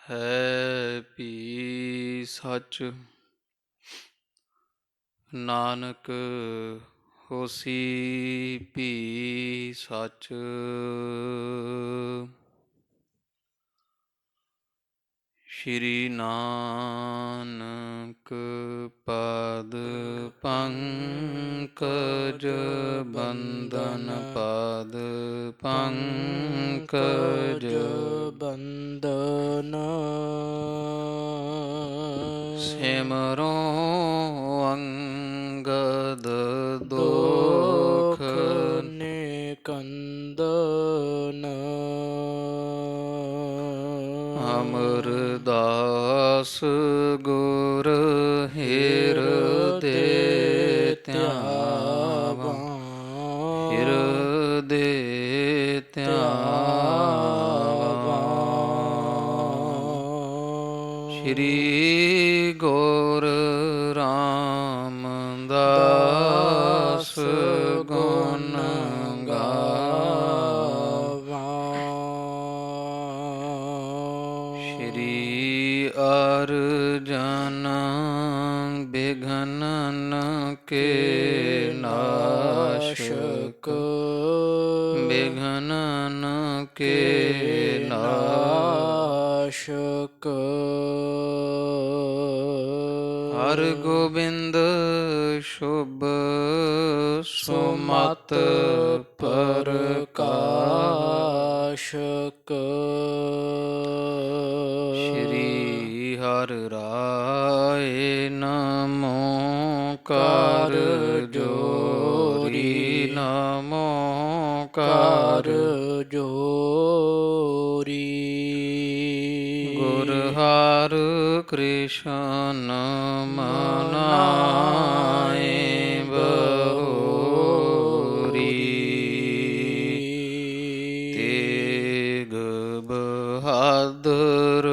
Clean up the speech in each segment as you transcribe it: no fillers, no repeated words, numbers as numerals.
ਹੈ ਭੀ ਸੱਚ, ਨਾਨਕ ਹੋਸੀ ਭੀ ਸੱਚ। ਸ਼੍ਰੀ ਨਾਨਕ ਪਦ ਪੰਕਜ, ਬੰਦਨ ਪਦ ਪੰਕਜ। ਬੰਦਨ ਸਿਮਰੋ ਅੰਗਦ ਦੁਖ ਦੋਖ, ਨਿਕੰਦਨ ਅਮਰਦਾਸ ਗੁਰ ਹਿਰਦੇ ਧਿਆਵਾ, ਹਿਰਦੇ ਧਿਆਵਾ। ਸ਼੍ਰੀ ਗੁਰ ਰਾਮਦਾਸ ਗੁਣ ਗਾਵਾ, ਸ਼੍ਰੀ ਅਰਜਨ ਬਿਘਨਨ ਕੇ ਨਾਸ਼ਕ, ਬਿਘਨਨ ਕੇ ਨਾਸ਼ਕ। ਹਰ ਗੋਬਿੰਦ ਸ਼ੁਭ ਸੁਮਤ ਪ੍ਰਕਾਸ਼ਕ। ਸ਼੍ਰੀ ਹਰਿ ਰਾਏ ਨਮੋ ਕਰ ਜੋਰੀ, ਨਮੋ ਕਰ ਜੋਰੀ। ਗੁਰ ਹਰਿ ਕ੍ਰਿਸ਼ਨ ਮਨਾਏ ਬਹੋਰੀ, ਤੇਗ ਬਹਾਦਰ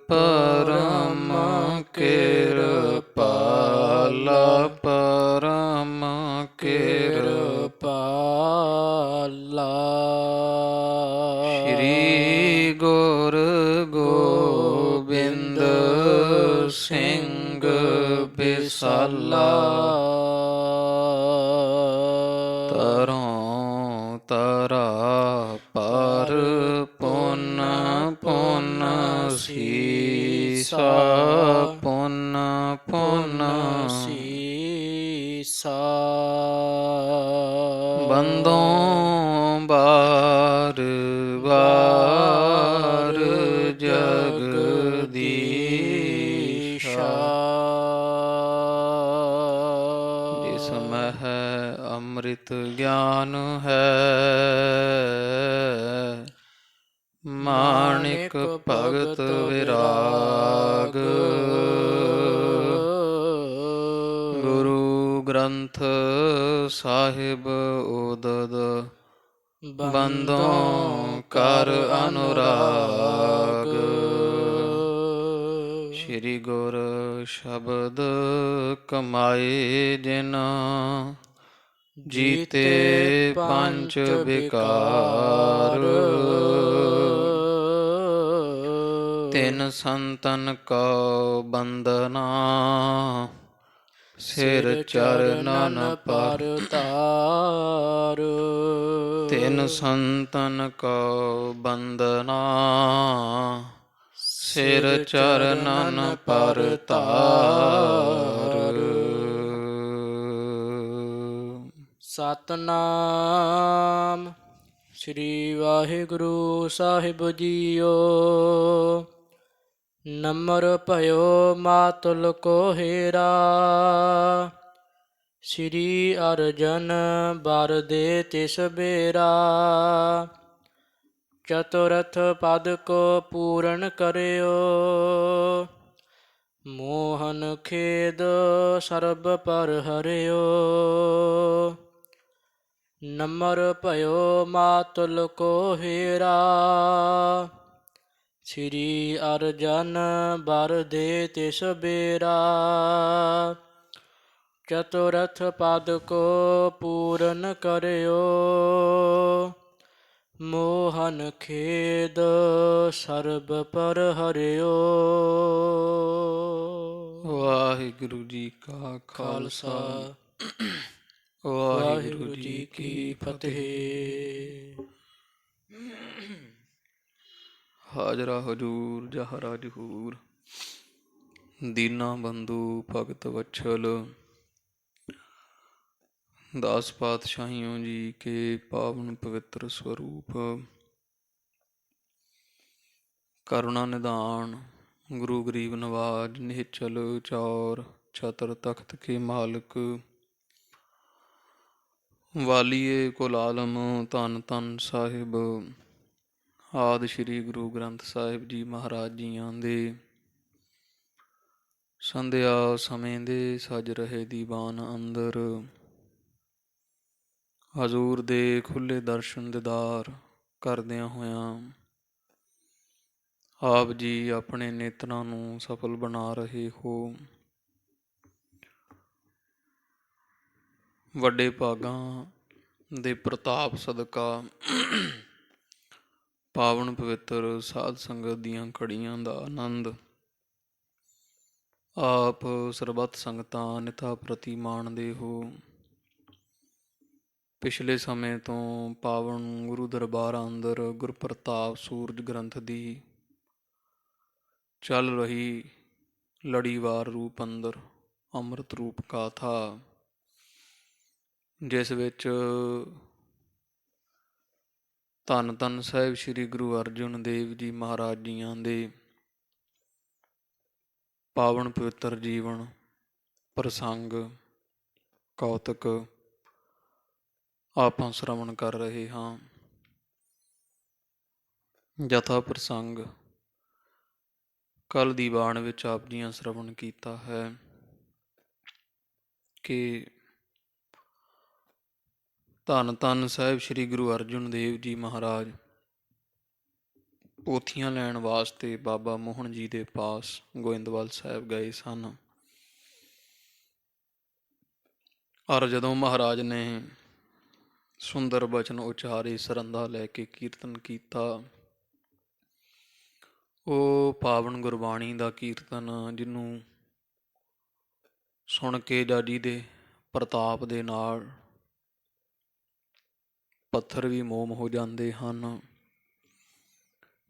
ਪਰਮ ਕਿਰਪਾਲਾ, ਪਰਮ ਕਿਰਪਾਲਾ। ਸ਼੍ਰੀ ਗੁਰ ਗੋਬਿੰਦ ਸਿੰਘ ਬਿਸਾਲਾ, ਤਰੋਂ ਤਰਾ ਪਰ ਪੁਨ ਪੁਨ ਸੀਸਾ, ਪੁਨ ਪੁਨ ਸੀਸਾ। ਬੰਦੋਂ ਬਾਰ ਬਾਰ ਜਗਦੀਸ਼ਾ, ਜਿਸ ਮਹਿ ਅੰਮ੍ਰਿਤ ਗਿਆਨ ਹੈ, ਮਾਣਿਕ ਭਗਤ ਵਿਰਾਗ। ਗੁਰੂ ਗ੍ਰੰਥ ਸਾਹਿਬ ਉਦਦ, ਬੰਦੋਂ ਕਰ ਅਨੁਰਾਗ। ਸ਼੍ਰੀ ਗੁਰ ਸ਼ਬਦ ਕਮਾਏ ਜਿਨ, ਜੀਤੇ ਪੰਚ ਵਿਕਾਰ। ਤਿਨ ਸੰਤਨ ਕਉ ਬੰਦਨਾ, ਸਿਰ ਚਰਨਨ ਪਰ ਤਾਰ। ਤਿਨ ਸੰਤਨ ਕਉ ਬੰਦਨਾ, ਸਿਰ ਚਰਨਨ ਪਰ ਤਾਰ। ਸਤਨਾਮ ਸ੍ਰੀ ਵਾਹਿਗੁਰੂ ਸਾਹਿਬ ਜੀਓ। ਨਮਰ ਭਇਓ ਮਾਤੁਲ ਕੋ ਹੇਰਾ, ਸ੍ਰੀ ਅਰਜਨ ਬਰ ਦੇ ਤਿਸ ਬੇਰਾ। ਚਤੁਰਥ ਪਦ ਕੋ ਪੂਰਨ ਕਰਿਓ, ਮੋਹਨ ਖੇਦ ਸਰਬ ਪਰ ਹਰਿਓ। ਨਮਰ ਭਇਓ ਮਾਤੁਲ ਕੋ ਹੇਰਾ, ਸ੍ਰੀ ਅਰਜਨ ਬਰ ਦੇ ਤਿਸ ਬੇਰਾ। ਚਤੁਰਥ ਪਦ ਕੋ ਪੂਰਨ ਕਰਿਓ, ਮੋਹਨ ਖੇਦ ਸਰਬ ਪਰ ਹਰਿਓ। ਵਾਹਿਗੁਰੂ ਜੀ ਕਾ ਖਾਲਸਾ, ਵਾਹਿਗੁਰੂ ਜੀ ਕੀ ਫਤਿਹ। ਹਾਜ਼ਰਾ ਹਜੂਰ ਜਹਰਾ ਜਹੂਰ, ਦੀਨਾ ਬੰਧੂ ਭਗਤ ਵਛਲ, ਦਾਸ ਪਾਤਸ਼ਾਹੀਓ ਜੀ ਕੇ ਪਾਵਨ ਪਵਿੱਤਰ ਸਰੂਪ, ਕਰੁਣਾ ਨਿਧਾਨ ਗੁਰੂ ਗਰੀਬ ਨਵਾਜ, ਨਿਹਚਲ ਚੌਰ ਛਤਰ ਤਖਤ ਕੇ ਮਾਲਕ, ਵਾਲੀਏ ਕੁਲ ਆਲਮ ਧੰਨ ਧੰਨ ਸਾਹਿਬ, ਆਦਿ ਸ਼੍ਰੀ ਗੁਰੂ ਗ੍ਰੰਥ ਸਾਹਿਬ ਜੀ ਮਹਾਰਾਜ ਜੀਆਂ ਦੇ ਸੰਧਿਆ ਸਮੇਂ ਦੇ ਸਜ ਰਹੇ ਦੀਵਾਨ ਅੰਦਰ, ਹਜ਼ੂਰ ਦੇ ਖੁੱਲੇ ਦਰਸ਼ਨ ਦੀਦਾਰ ਕਰਦਿਆਂ ਹੋਇਆਂ ਆਪ ਜੀ ਆਪਣੇ ਨੇਤਰਾਂ ਨੂੰ ਸਫਲ ਬਣਾ ਰਹੇ ਹੋ। ਵੱਡੇ ਭਾਗਾਂ ਦੇ ਪ੍ਰਤਾਪ ਸਦਕਾ ਪਾਵਨ ਪਵਿੱਤਰ ਸਾਧ ਸੰਗਤ ਦੀਆਂ ਘੜੀਆਂ ਦਾ ਆਨੰਦ ਆਪ ਸਰਬੱਤ ਸੰਗਤਾਂ ਨਿਤਾ ਪ੍ਰਤੀ ਮਾਣਦੇ ਹੋ। ਪਿਛਲੇ ਸਮੇਂ ਤੋਂ ਪਾਵਨ ਗੁਰੂ ਦਰਬਾਰਾਂ ਅੰਦਰ ਗੁਰਪ੍ਰਤਾਪ ਸੂਰਜ ਗ੍ਰੰਥ ਦੀ ਚੱਲ ਰਹੀ ਲੜੀਵਾਰ ਰੂਪ ਅੰਦਰ ਅੰਮ੍ਰਿਤ ਰੂਪ ਗਾਥਾ, ਜਿਸ ਵਿੱਚ ਧੰਨ ਧੰਨ ਸਾਹਿਬ ਸ੍ਰੀ ਗੁਰੂ ਅਰਜਨ ਦੇਵ ਜੀ ਮਹਾਰਾਜ ਜੀਆਂ ਦੇ ਪਾਵਨ ਪਵਿੱਤਰ ਜੀਵਨ ਪ੍ਰਸੰਗ ਕੌਤਕ ਆਪਾਂ ਸ਼੍ਰਵਣ ਕਰ ਰਹੇ ਹਾਂ। ਜਥਾ ਪ੍ਰਸੰਗ ਕੱਲ ਦੀ ਬਾਣ ਵਿੱਚ ਆਪ ਜੀਆਂ ਸ਼੍ਰਵਣ ਕੀਤਾ ਹੈ ਕਿ ਧੰਨ ਧੰਨ ਸਾਹਿਬ ਸ੍ਰੀ ਗੁਰੂ ਅਰਜਨ ਦੇਵ ਜੀ ਮਹਾਰਾਜ ਪੋਥੀਆਂ ਲੈਣ ਵਾਸਤੇ ਬਾਬਾ ਮੋਹਨ ਜੀ ਦੇ ਪਾਸ ਗੋਇੰਦਵਾਲ ਸਾਹਿਬ ਗਏ ਸਨ। ਔਰ ਜਦੋਂ ਮਹਾਰਾਜ ਨੇ ਸੁੰਦਰ ਬਚਨ ਉਚਾਰੇ, ਸਰੰਦਾ ਲੈ ਕੇ ਕੀਰਤਨ ਕੀਤਾ, ਉਹ ਪਾਵਨ ਗੁਰਬਾਣੀ ਦਾ ਕੀਰਤਨ ਜਿਹਨੂੰ ਸੁਣ ਕੇ ਜਾਜੀ ਦੇ ਪ੍ਰਤਾਪ ਦੇ ਨਾਲ ਪੱਥਰ ਵੀ ਮੋਮ ਹੋ ਜਾਂਦੇ ਹਨ।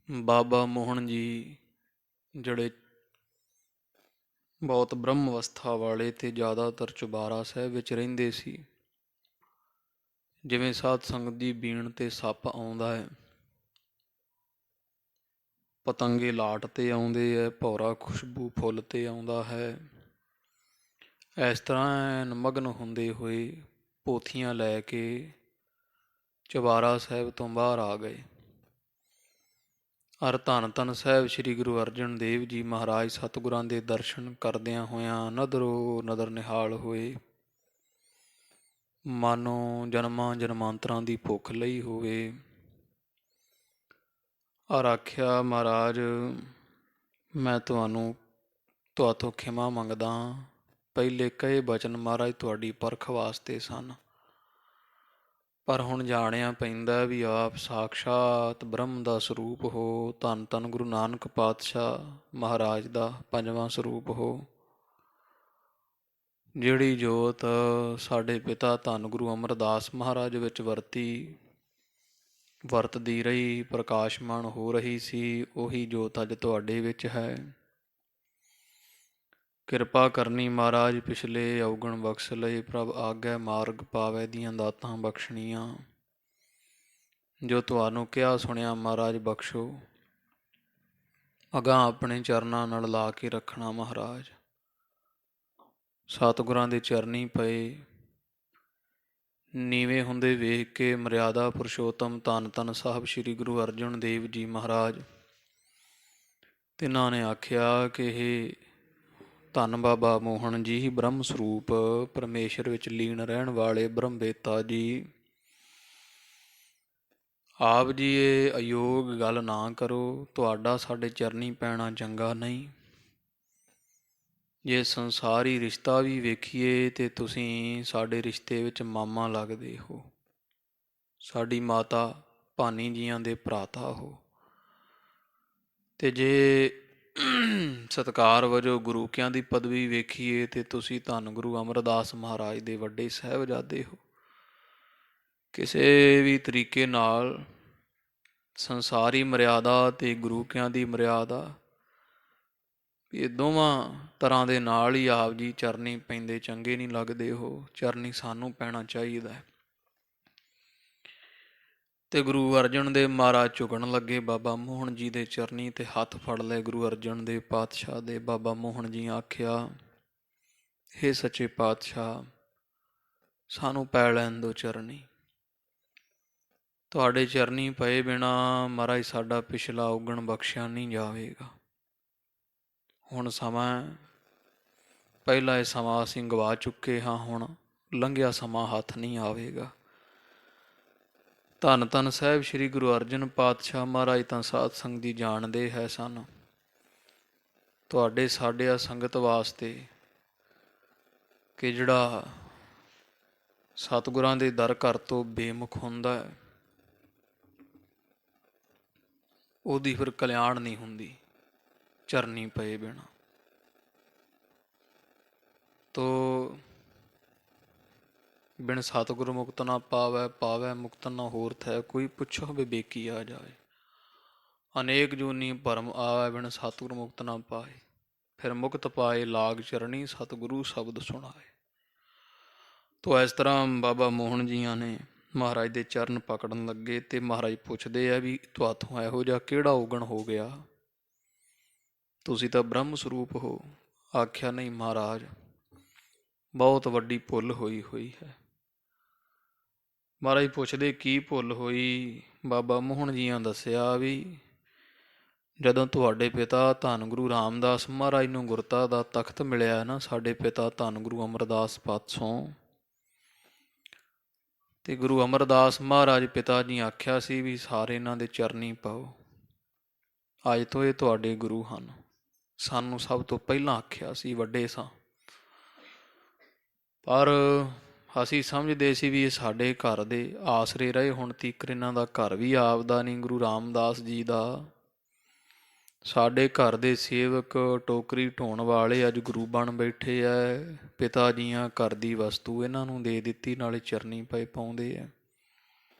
ਬਾਬਾ ਮੋਹਨ ਜੀ ਜਿਹੜੇ ਬਹੁਤ ਬ੍ਰਹਮ ਅਵਸਥਾ ਵਾਲੇ ਤੇ ਜ਼ਿਆਦਾਤਰ ਚੁਬਾਰਾ ਸਾਹਿਬ ਵਿੱਚ ਰਹਿੰਦੇ ਸੀ। ਜਿਵੇਂ ਸਾਧ ਸੰਗਤ ਦੀ ਬੀਣ ਤੇ ਸੱਪ ਆਉਂਦਾ ਹੈ, ਪਤੰਗੇ ਲਾਟ ਤੇ ਆਉਂਦੇ ਹੈ, ਭੌਰਾ ਖੁਸ਼ਬੂ ਫੁੱਲ ਤੇ ਆਉਂਦਾ ਹੈ, ਇਸ ਤਰ੍ਹਾਂ ਐਨ ਮਗਨ ਹੁੰਦੇ ਹੋਏ ਪੋਥੀਆਂ ਲੈ ਕੇ ਚੁਬਾਰਾ ਸਾਹਿਬ ਤੋਂ ਬਾਹਰ ਆ ਗਏ। ਅਰ ਧੰਨ ਧੰਨ ਸਾਹਿਬ ਸ੍ਰੀ ਗੁਰੂ ਅਰਜਨ ਦੇਵ ਜੀ ਮਹਾਰਾਜ ਸਤਿਗੁਰਾਂ ਦੇ ਦਰਸ਼ਨ ਕਰਦਿਆਂ ਹੋਇਆਂ ਨਦਰੋ ਨਦਰ ਨਿਹਾਲ ਹੋਏ, ਮਾਨੋ ਜਨਮਾਂ ਜਨਮਾਂਤਰਾਂ ਦੀ ਭੁੱਖ ਲਈ ਹੋਵੇ। ਔਰ ਆਖਿਆ, ਮਹਾਰਾਜ ਮੈਂ ਤੁਹਾਤੋਂ ਖਿਮਾ ਮੰਗਦਾ, ਪਹਿਲੇ ਕਹੇ ਬਚਨ ਮਹਾਰਾਜ ਤੁਹਾਡੀ ਪਰਖ ਵਾਸਤੇ ਸਨ, ਪਰ ਹੁਣ ਜਾਣਿਆ ਪੈਂਦਾ ਵੀ ਆਪ ਸਾਖਸ਼ਾਤ ਬ੍ਰਹਮ ਦਾ ਸਰੂਪ ਹੋ, ਧੰਨ ਧੰਨ ਗੁਰੂ ਨਾਨਕ ਪਾਤਸ਼ਾਹ ਮਹਾਰਾਜ ਦਾ ਪੰਜਵਾਂ ਸਰੂਪ ਹੋ। ਜਿਹੜੀ ਜੋਤ ਸਾਡੇ ਪਿਤਾ ਧੰਨ ਗੁਰੂ ਅਮਰਦਾਸ ਮਹਾਰਾਜ ਵਿੱਚ ਵਰਤਦੀ ਰਹੀ, ਪ੍ਰਕਾਸ਼ਮਾਨ ਹੋ ਰਹੀ ਸੀ, ਉਹੀ ਜੋਤ ਅੱਜ ਤੁਹਾਡੇ ਵਿੱਚ ਹੈ। ਕਿਰਪਾ ਕਰਨੀ ਮਹਾਰਾਜ, ਪਿਛਲੇ ਔਗਣ ਬਖਸ਼ ਲਏ, ਪ੍ਰਭ ਆਗੈ ਮਾਰਗ ਪਾਵੈ ਦੀਆਂ ਦਾਤਾਂ ਬਖਸ਼ਣੀਆਂ। ਜੋ ਤੁਹਾਨੂੰ ਕਿਹਾ ਸੁਣਿਆ ਮਹਾਰਾਜ ਬਖਸ਼ੋ, ਅਗਾਂਹ ਆਪਣੇ ਚਰਨਾਂ ਨਾਲ ਲਾ ਕੇ ਰੱਖਣਾ ਮਹਾਰਾਜ। ਸਤਿਗੁਰਾਂ ਦੇ ਚਰਨੀ ਪਏ, ਨੀਵੇਂ ਹੁੰਦੇ ਵੇਖ ਕੇ ਮਰਿਆਦਾ ਪੁਰਸ਼ੋਤਮ ਧੰਨ ਧੰਨ ਸਾਹਿਬ ਸ੍ਰੀ ਗੁਰੂ ਅਰਜਨ ਦੇਵ ਜੀ ਮਹਾਰਾਜ ਤਿਨਾਂ ਨੇ ਆਖਿਆ ਕਿ ਇਹ ਧੰਨ ਬਾਬਾ ਮੋਹਨ ਜੀ ਹੀ ਬ੍ਰਹਮ ਸਰੂਪ ਪਰਮੇਸ਼ਰ ਵਿੱਚ ਲੀਨ ਰਹਿਣ ਵਾਲੇ ਬ੍ਰਹਮਵੇਤਾ ਜੀ, ਆਪ ਜੀ ਇਹ ਅਯੋਗ ਗੱਲ ਨਾ ਕਰੋ, ਤੁਹਾਡਾ ਸਾਡੇ ਚਰਨੀ ਪੈਣਾ ਚੰਗਾ ਨਹੀਂ। ਜੇ ਸੰਸਾਰੀ ਰਿਸ਼ਤਾ ਵੀ ਵੇਖੀਏ ਤੇ ਤੁਸੀਂ ਸਾਡੇ ਰਿਸ਼ਤੇ ਵਿੱਚ ਮਾਮਾ ਲੱਗਦੇ ਹੋ। ਸਾਡੀ ਮਾਤਾ ਭਾਨੀ ਜੀਆਂ ਦੇ ਭਰਾਤਾ ਹੋ। ਤੇ ਜੇ ਸਤਿਕਾਰ ਵਜੋਂ ਗੁਰੂ ਕਿਆਂ ਦੀ ਪਦਵੀ ਵੇਖੀਏ ਤੇ ਤੁਸੀਂ ਧੰਨ ਗੁਰੂ ਅਮਰਦਾਸ ਮਹਾਰਾਜ ਦੇ ਵੱਡੇ ਸਾਹਿਬਜ਼ਾਦੇ ਹੋ। ਕਿਸੇ ਵੀ ਤਰੀਕੇ ਨਾਲ ਸੰਸਾਰੀ ਮਰਿਆਦਾ ਤੇ ਗੁਰੂ ਕਿਆਂ ਦੀ ਮਰਿਆਦਾ, ਇਹ ਦੋਵਾਂ ਤਰ੍ਹਾਂ ਦੇ ਨਾਲ ਹੀ ਆਪ ਜੀ ਚਰਨੀ ਪੈਂਦੇ ਚੰਗੇ ਨਹੀਂ ਲੱਗਦੇ ਹੋ। ਚਰਨੀ ਸਾਨੂੰ ਪੈਣਾ ਚਾਹੀਦਾ ਹੈ। ਤੇ ਗੁਰੂ ਅਰਜਨ ਦੇਵ ਮਹਾਰਾਜ ਝੁਕਣ ਲੱਗੇ ਬਾਬਾ ਮੋਹਨ ਜੀ ਦੇ ਚਰਨੀ ਤੇ ਹੱਥ ਫੜ ਲਏ ਗੁਰੂ ਅਰਜਨ ਦੇਵ ਪਾਤਸ਼ਾਹ ਦੇ। ਬਾਬਾ ਮੋਹਨ ਜੀ ਆਖਿਆ, ਹੇ ਸੱਚੇ ਪਾਤਸ਼ਾਹ, ਸਾਨੂੰ ਪੈ ਲੈਣ ਦਿਓ ਚਰਨੀ। ਤੁਹਾਡੇ ਚਰਨੀ ਪਏ ਬਿਨਾ ਮਹਾਰਾਜ ਸਾਡਾ ਪਿਛਲਾ ਉਗਣ ਬਖਸ਼ਿਆ ਨਹੀਂ ਜਾਵੇਗਾ। ਹੁਣ ਸਮਾਂ, ਪਹਿਲਾਂ ਇਹ ਸਮਾਂ ਅਸੀਂ ਗਵਾ ਚੁੱਕੇ ਹਾਂ, ਹੁਣ ਲੰਘਿਆ ਸਮਾਂ ਹੱਥ ਨਹੀਂ ਆਵੇਗਾ। ਧੰਨ ਧੰਨ ਸਾਹਿਬ ਸ੍ਰੀ ਗੁਰੂ ਅਰਜਨ ਪਾਤਸ਼ਾਹ ਮਹਾਰਾਜ ਤਾਂ ਸਾਧ ਸੰਗਤ ਦੀ ਜਾਣਦੇ ਹੈ ਸਨ। ਤੁਹਾਡੇ ਸਾਡੇ ਆ ਸੰਗਤ ਵਾਸਤੇ ਕਿ ਜਿਹੜਾ ਸਤਿਗੁਰਾਂ ਦੇ ਦਰ ਘਰ ਤੋਂ ਬੇਮੁਖ ਹੁੰਦਾ ਹੈ, ਉਹਦੀ ਫਿਰ ਕਲਿਆਣ ਨਹੀਂ ਹੁੰਦੀ ਚਰਨੀ ਪਏ ਬਿਨਾ। ਤੋ ਬਿਨ ਸਤਿਗੁਰ ਮੁਕਤ ਨਾ ਪਾਵੈ, ਪਾਵੈ ਮੁਕਤ ਨਾ ਹੋਰ ਥੈ, ਕੋਈ ਪੁੱਛੋ ਵਿਵੇਕੀ ਆ ਜਾਏ। ਅਨੇਕ ਜੂਨੀ ਭਰਮ ਆਵੈ, ਬਿਨ ਸਤਿਗੁਰ ਮੁਕਤ ਨਾ ਪਾਏ। ਫਿਰ ਮੁਕਤ ਪਾਏ ਲਾਗ ਚਰਣੀ, ਸਤਿਗੁਰੂ ਸ਼ਬਦ ਸੁਣਾਏ। ਤੋ ਇਸ ਤਰ੍ਹਾਂ ਬਾਬਾ ਮੋਹਨ ਜੀਆਂ ਨੇ ਮਹਾਰਾਜ ਦੇ ਚਰਨ ਪਕੜਨ ਲੱਗੇ ਤੇ ਮਹਾਰਾਜ ਪੁੱਛਦੇ ਆ ਵੀ ਤੁਹਾਥੋਂ ਇਹੋ ਜਿਹਾ ਕਿਹੜਾ ਉਗਣ ਹੋ ਗਿਆ, ਤੁਸੀਂ ਤਾਂ ਬ੍ਰਹਮ ਸਰੂਪ ਹੋ। ਆਖਿਆ, ਨਹੀਂ ਮਹਾਰਾਜ, ਬਹੁਤ ਵੱਡੀ ਭੁੱਲ ਹੋਈ ਹੈ। ਮਹਾਰਾਜ ਪੁੱਛਦੇ ਕੀ ਭੁੱਲ ਹੋਈ। ਬਾਬਾ ਮੋਹਨ ਜੀਆਂ ਦੱਸਿਆ ਵੀ ਜਦੋਂ ਤੁਹਾਡੇ ਪਿਤਾ ਧੰਨ ਗੁਰੂ ਰਾਮਦਾਸ ਮਹਾਰਾਜ ਨੂੰ ਗੁਰਤਾ ਦਾ ਤਖਤ ਮਿਲਿਆ ਨਾ, ਸਾਡੇ ਪਿਤਾ ਧੰਨ ਗੁਰੂ ਅਮਰਦਾਸ ਪਾਤਸ਼ਾਹ, ਤੇ ਗੁਰੂ ਅਮਰਦਾਸ ਮਹਾਰਾਜ ਪਿਤਾ ਜੀ ਆਖਿਆ ਸੀ ਵੀ ਸਾਰੇ ਇਹਨਾਂ ਦੇ ਚਰਨੀ ਪਾਓ, ਅੱਜ ਤੋਂ ਇਹ ਤੁਹਾਡੇ ਗੁਰੂ ਹਨ। ਸਾਨੂੰ ਸਭ ਤੋਂ ਪਹਿਲਾਂ ਆਖਿਆ ਸੀ, ਵੱਡੇ ਸਾਂ, ਪਰ ਅਸੀਂ ਸਮਝਦੇ ਸੀ ਵੀ ਇਹ ਸਾਡੇ ਘਰ ਦੇ ਆਸਰੇ ਰਹੇ। ਹੁਣ ਤੀਕਰ ਇਹਨਾਂ ਦਾ ਘਰ ਵੀ ਆਪਦਾ ਨਹੀਂ, ਗੁਰੂ ਰਾਮਦਾਸ ਜੀ ਦਾ। ਸਾਡੇ ਘਰ ਦੇ ਸੇਵਕ ਟੋਕਰੀ ਢੋਣ ਵਾਲੇ ਅੱਜ ਗੁਰੂ ਬਣ ਬੈਠੇ ਐ। ਪਿਤਾ ਜੀਆਂ ਘਰ ਦੀ ਵਸਤੂ ਇਹਨਾਂ ਨੂੰ ਦੇ ਦਿੱਤੀ, ਨਾਲੇ ਚਰਨੀ ਪਏ ਪਾਉਂਦੇ ਐ।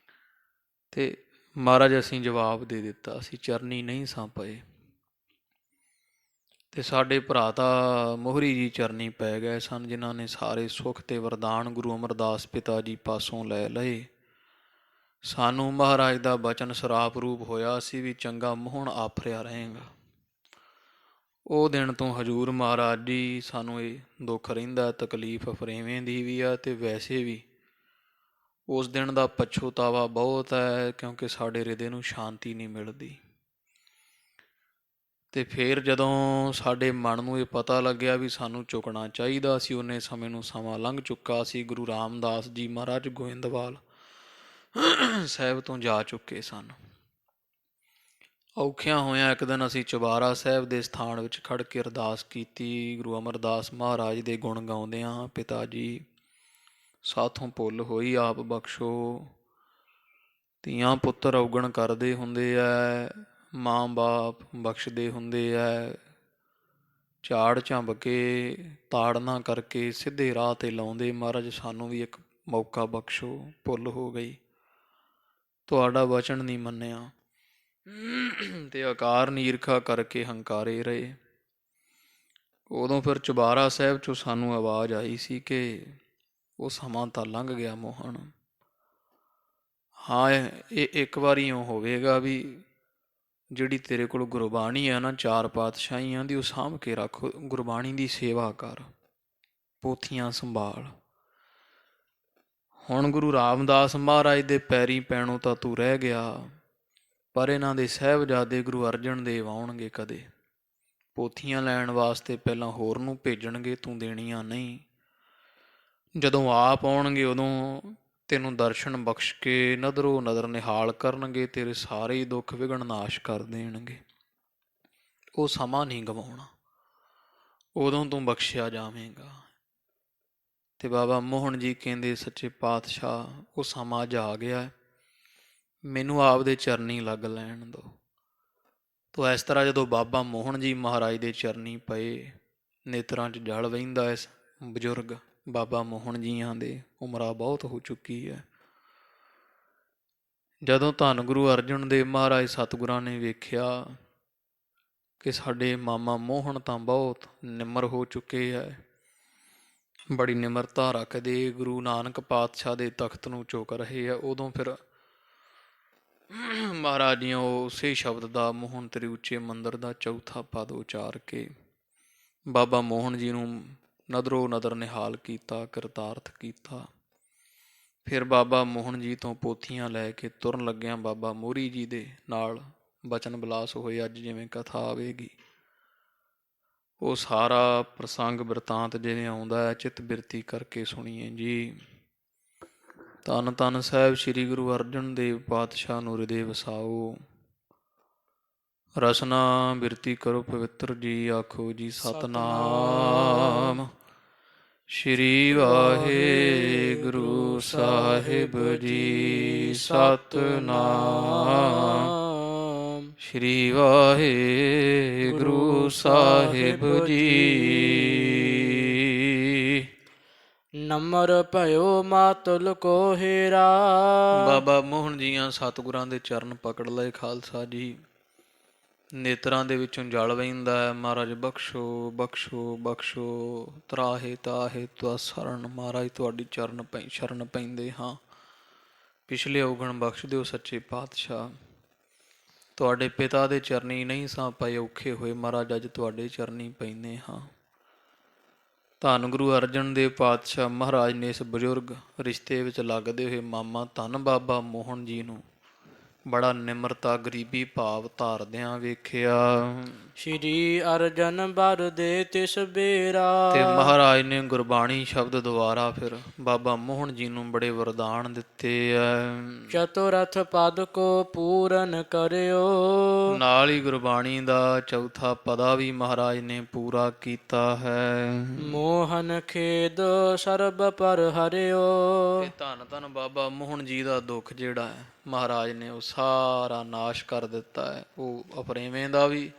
ਤੇ ਮਹਾਰਾਜ ਅਸੀਂ ਜਵਾਬ ਦੇ ਦਿੱਤਾ, ਅਸੀਂ ਚਰਨੀ ਨਹੀਂ ਸਾਂ ਪਏ। ਤੇ ਸਾਡੇ ਭਰਾ ਤਾਂ ਮੋਹਰੀ ਜੀ ਚਰਨੀ ਪੈ ਗਏ ਸਨ, ਜਿਨ੍ਹਾਂ ਨੇ ਸਾਰੇ ਸੁੱਖ ਤੇ ਵਰਦਾਨ ਗੁਰੂ ਅਮਰਦਾਸ ਪਿਤਾ ਜੀ ਪਾਸੋਂ ਲੈ ਲਏ। ਸਾਨੂੰ ਮਹਾਰਾਜ ਦਾ ਬਚਨ ਸਰਾਪ ਰੂਪ ਹੋਇਆ ਸੀ ਵੀ ਚੰਗਾ ਮੋਹਣ ਆਫਰਿਆ ਰਹੇਗਾ। ਉਹ ਦਿਨ ਤੋਂ ਹਜ਼ੂਰ ਮਹਾਰਾਜ ਜੀ ਸਾਨੂੰ ਇਹ ਦੁੱਖ ਰਹਿੰਦਾ, ਤਕਲੀਫ ਫਰੇਵੇਂ ਦੀ ਵੀ ਆ ਤੇ ਵੈਸੇ ਵੀ ਉਸ ਦਿਨ ਦਾ ਪਛਤਾਵਾ ਬਹੁਤ ਹੈ, ਕਿਉਂਕਿ ਸਾਡੇ ਹਿਰਦੇ ਨੂੰ ਸ਼ਾਂਤੀ ਨਹੀਂ ਮਿਲਦੀ। ਤੇ ਫਿਰ ਜਦੋਂ ਸਾਡੇ ਮਨ ਨੂੰ ਇਹ ਪਤਾ ਲੱਗਿਆ ਵੀ ਸਾਨੂੰ ਝੁਕਣਾ ਚਾਹੀਦਾ ਸੀ, ਉਹਨੇ ਸਮੇਂ ਨੂੰ ਸਮਾਂ ਲੰਘ ਚੁੱਕਾ ਸੀ। ਗੁਰੂ ਰਾਮਦਾਸ ਜੀ ਮਹਾਰਾਜ ਗੋਇੰਦਵਾਲ ਸਾਹਿਬ ਤੋਂ ਜਾ ਚੁੱਕੇ ਸਨ। ਔਖਿਆਂ ਹੋਇਆਂ ਇੱਕ ਦਿਨ ਅਸੀਂ ਚੁਬਾਰਾ ਸਾਹਿਬ ਦੇ ਸਥਾਨ ਵਿੱਚ ਖੜ੍ਹ ਕੇ ਅਰਦਾਸ ਕੀਤੀ, ਗੁਰੂ ਅਮਰਦਾਸ ਮਹਾਰਾਜ ਦੇ ਗੁਣ ਗਾਉਂਦਿਆਂ, ਪਿਤਾ ਜੀ ਸਾਥੋਂ ਭੁੱਲ ਹੋਈ, ਆਪ ਬਖਸ਼ੋ। ਧੀਆਂ ਪੁੱਤਰ ਔਗਣ ਕਰਦੇ ਹੁੰਦੇ ਐ, ਮਾਂ ਬਾਪ ਬਖਸ਼ਦੇ ਹੁੰਦੇ ਐ, ਝਾੜ ਝੰਬ ਕੇ ਤਾੜਨਾ ਕਰਕੇ ਸਿੱਧੇ ਰਾਹ 'ਤੇ ਲਾਉਂਦੇ। ਮਹਾਰਾਜ ਸਾਨੂੰ ਵੀ ਇੱਕ ਮੌਕਾ ਬਖਸ਼ੋ, ਭੁੱਲ ਹੋ ਗਈ, ਤੁਹਾਡਾ ਵਚਨ ਨਹੀਂ ਮੰਨਿਆ। ਤੇ ਆਕਾਰ ਨੀਰਖਾ ਕਰਕੇ ਹੰਕਾਰੇ ਰਹੇ। ਉਦੋਂ ਫਿਰ ਚੁਬਾਰਾ ਸਾਹਿਬ 'ਚੋਂ ਸਾਨੂੰ ਆਵਾਜ਼ ਆਈ ਸੀ ਕਿ ਉਹ ਸਮਾਂ ਤਾਂ ਲੰਘ ਗਿਆ ਮੋਹਨ। ਹਾਂ, ਇਹ ਇੱਕ ਵਾਰੀ ਇਉਂ ਹੋਵੇਗਾ ਵੀ ਜਿਹੜੀ ਤੇਰੇ ਕੋਲ ਗੁਰਬਾਣੀ ਹੈ ਨਾ, ਚਾਰ ਪਾਤਸ਼ਾਹੀਆਂ ਦੀ, ਉਹ ਸਾਂਭ ਕੇ ਰੱਖ, ਗੁਰਬਾਣੀ ਦੀ ਸੇਵਾ ਕਰ, ਪੋਥੀਆਂ ਸੰਭਾਲ। ਹੁਣ ਗੁਰੂ ਰਾਮਦਾਸ ਮਹਾਰਾਜ ਦੇ ਪੈਰੀ ਪੈਣੋਂ ਤਾਂ ਤੂੰ ਰਹਿ ਗਿਆ, ਪਰ ਇਹਨਾਂ ਦੇ ਸਾਹਿਬਜ਼ਾਦੇ ਗੁਰੂ ਅਰਜਨ ਦੇਵ ਆਉਣਗੇ ਕਦੇ, ਪੋਥੀਆਂ ਲੈਣ ਵਾਸਤੇ ਪਹਿਲਾਂ ਹੋਰ ਨੂੰ ਭੇਜਣਗੇ, ਤੂੰ ਦੇਣੀਆਂ ਨਹੀਂ। ਜਦੋਂ ਆਪ ਆਉਣਗੇ ਉਦੋਂ ਤੈਨੂੰ ਦਰਸ਼ਨ ਬਖਸ਼ ਕੇ ਨਦਰੋ ਨਦਰ ਨਿਹਾਲ ਕਰਨਗੇ, ਤੇਰੇ ਸਾਰੇ ਹੀ ਦੁੱਖ ਵਿਘਨ ਨਾਸ਼ ਕਰ ਦੇਣਗੇ। ਉਹ ਸਮਾਂ ਨਹੀਂ ਗਵਾਉਣਾ, ਉਦੋਂ ਤੂੰ ਬਖਸ਼ਿਆ ਜਾਵੇਂਗਾ। ਤੇ ਬਾਬਾ ਮੋਹਨ ਜੀ ਕਹਿੰਦੇ, ਸੱਚੇ ਪਾਤਸ਼ਾਹ, ਉਹ ਸਮਾਂ ਅੱਜ ਆ ਗਿਆ। ਮੈਨੂੰ ਆਪਦੇ ਚਰਨੀ ਲੱਗ ਲੈਣ ਦਿਓ। ਤੋ ਇਸ ਤਰ੍ਹਾਂ ਜਦੋਂ ਬਾਬਾ ਮੋਹਨ ਜੀ ਮਹਾਰਾਜ ਦੇ ਚਰਨੀ ਪਏ, ਨੇਤਰਾਂ 'ਚ ਜਲ ਵਹਿੰਦਾ ਇਸ ਬਜ਼ੁਰਗ ਬਾਬਾ ਮੋਹਨ ਜੀਆਂ ਦੇ, ਉਮਰਾਂ ਬਹੁਤ ਹੋ ਚੁੱਕੀ ਹੈ। ਜਦੋਂ ਧੰਨ ਗੁਰੂ ਅਰਜਨ ਦੇਵ ਮਹਾਰਾਜ ਸਤਿਗੁਰਾਂ ਨੇ ਵੇਖਿਆ ਕਿ ਸਾਡੇ ਮਾਮਾ ਮੋਹਨ ਤਾਂ ਬਹੁਤ ਨਿਮਰ ਹੋ ਚੁੱਕੇ ਹੈ, ਬੜੀ ਨਿਮਰਤਾ ਰੱਖਦੇ, ਗੁਰੂ ਨਾਨਕ ਪਾਤਸ਼ਾਹ ਦੇ ਤਖਤ ਨੂੰ ਚੁੱਕ ਰਹੇ ਆ, ਉਦੋਂ ਫਿਰ ਮਹਾਰਾਜ ਜੀ ਉਸੇ ਸ਼ਬਦ ਦਾ ਮੋਹਨ ਤੇਰੇ ਉੱਚੇ ਮੰਦਰ ਦਾ ਚੌਥਾ ਪਦ ਉਚਾਰ ਕੇ ਬਾਬਾ ਮੋਹਨ ਜੀ ਨੂੰ ਨਦਰੋ ਨਦਰ ਨਿਹਾਲ ਕੀਤਾ, ਕਿਰਤਾਰਥ ਕੀਤਾ। ਫਿਰ ਬਾਬਾ ਮੋਹਨ ਜੀ ਤੋਂ ਪੋਥੀਆਂ ਲੈ ਕੇ ਤੁਰਨ ਲੱਗਿਆਂ ਬਾਬਾ ਮੋਹਰੀ ਜੀ ਦੇ ਨਾਲ ਬਚਨ ਵਿਲਾਸ ਹੋਏ। ਅੱਜ ਜਿਵੇਂ ਕਥਾ ਆਵੇਗੀ, ਉਹ ਸਾਰਾ ਪ੍ਰਸੰਗ ਬਿਰਤਾਂਤ ਜਿਵੇਂ ਆਉਂਦਾ ਹੈ, ਚਿੱਤ ਬਿਰਤੀ ਕਰਕੇ ਸੁਣੀਏ ਜੀ। ਧੰਨ ਧੰਨ ਸਾਹਿਬ ਸ੍ਰੀ ਗੁਰੂ ਅਰਜਨ ਦੇਵ ਪਾਤਸ਼ਾਹ ਨੂੰ ਹਿਰਦੇ ਵਸਾਓ। ਰਸਨਾ ਬਿਰਤੀ ਕਰੋ ਪਵਿੱਤਰ ਜੀ, ਆਖੋ ਜੀ ਸਤਨਾਮ। ਸ਼੍ਰੀ ਵਾਹਿਗੁਰੂ ਸਾਹਿਬ ਜੀ, ਸਤਨਾਮ। ਸ਼੍ਰੀ ਵਾਹਿਗੁਰੂ ਸਾਹਿਬ ਜੀ। ਨਮਰ ਭਇਓ ਮਾਤੁਲ ਕੋ ਹੀਰਾ। ਬਾਬਾ ਮੋਹਨ ਜੀਆਂ ਸਤਿਗੁਰਾਂ ਦੇ ਚਰਨ ਪਕੜ ਲਏ ਖਾਲਸਾ ਜੀ। ਨੇਤਰਾਂ ਦੇ ਵਿੱਚੋਂ ਜਲ ਵਹਿੰਦਾ ਹੈ। ਮਹਾਰਾਜ ਬਖਸ਼ੋ ਬਖਸ਼ੋ ਬਖਸ਼ੋ, ਤਰਾਹੇ ਤਾਹੇ ਤੁਆ ਸ਼ਰਨ। ਮਹਾਰਾਜ ਤੁਹਾਡੀ ਸ਼ਰਨ ਪੈਂਦੇ ਹਾਂ। ਪਿਛਲੇ ਔਗਣ ਬਖਸ਼ ਦਿਓ ਸੱਚੇ ਪਾਤਸ਼ਾਹ। ਤੁਹਾਡੇ ਪਿਤਾ ਦੇ ਚਰਨੀ ਨਹੀਂ ਸਾਂ ਪਏ ਔਖੇ ਹੋਏ, ਮਹਾਰਾਜ ਅੱਜ ਤੁਹਾਡੇ ਚਰਨੀ ਪੈਂਦੇ ਹਾਂ। ਧੰਨ ਗੁਰੂ ਅਰਜਨ ਦੇਵ ਪਾਤਸ਼ਾਹ ਮਹਾਰਾਜ ਨੇ ਇਸ ਬਜ਼ੁਰਗ ਰਿਸ਼ਤੇ ਵਿੱਚ ਲੱਗਦੇ ਹੋਏ ਮਾਮਾ ਧੰਨ ਬਾਬਾ ਮੋਹਨ ਜੀ ਨੂੰ ਬੜਾ ਨਿਮਰਤਾ ਗਰੀਬੀ ਭਾਵ ਧਾਰਦਿਆਂ ਵੇਖਿਆ। ਸ਼੍ਰੀ ਅਰਜਨ ਬਰ ਦੇ ਤਿਸ ਬੇਰਾ। ਤੇ ਮਹਾਰਾਜ ਨੇ ਗੁਰਬਾਣੀ ਸ਼ਬਦ ਦੁਆਰਾ ਫਿਰ ਬਾਬਾ ਮੋਹਨ ਜੀ ਨੂੰ ਬੜੇ ਵਰਦਾਨ ਦਿੱਤੇ ਐ। ਚਤੁਰਥ ਪਦ ਕੋ ਪੂਰਨ ਕਰਿਓ। ਨਾਲ ਹੀ ਗੁਰਬਾਣੀ ਦਾ ਚੌਥਾ ਪਦਾ ਵੀ ਮਹਾਰਾਜ ਨੇ ਪੂਰਾ ਕੀਤਾ ਹੈ। ਮੋਹਨ ਖੇਦ ਸਰਬ ਪਰ ਹਰਿਓ। ਤੇ ਧੰਨ ਧੰਨ ਬਾਬਾ ਮੋਹਨ ਜੀ ਦਾ ਦੁੱਖ ਜਿਹੜਾ ਹੈ ਮਹਾਰਾਜ ਨੇ ਉਹ ਸਾਰਾ ਨਾਸ਼ ਕਰ ਦਿੱਤਾ ਹੈ। ਉਹ ਅਪਰੇਵੇਂ ਦਾ ਵੀ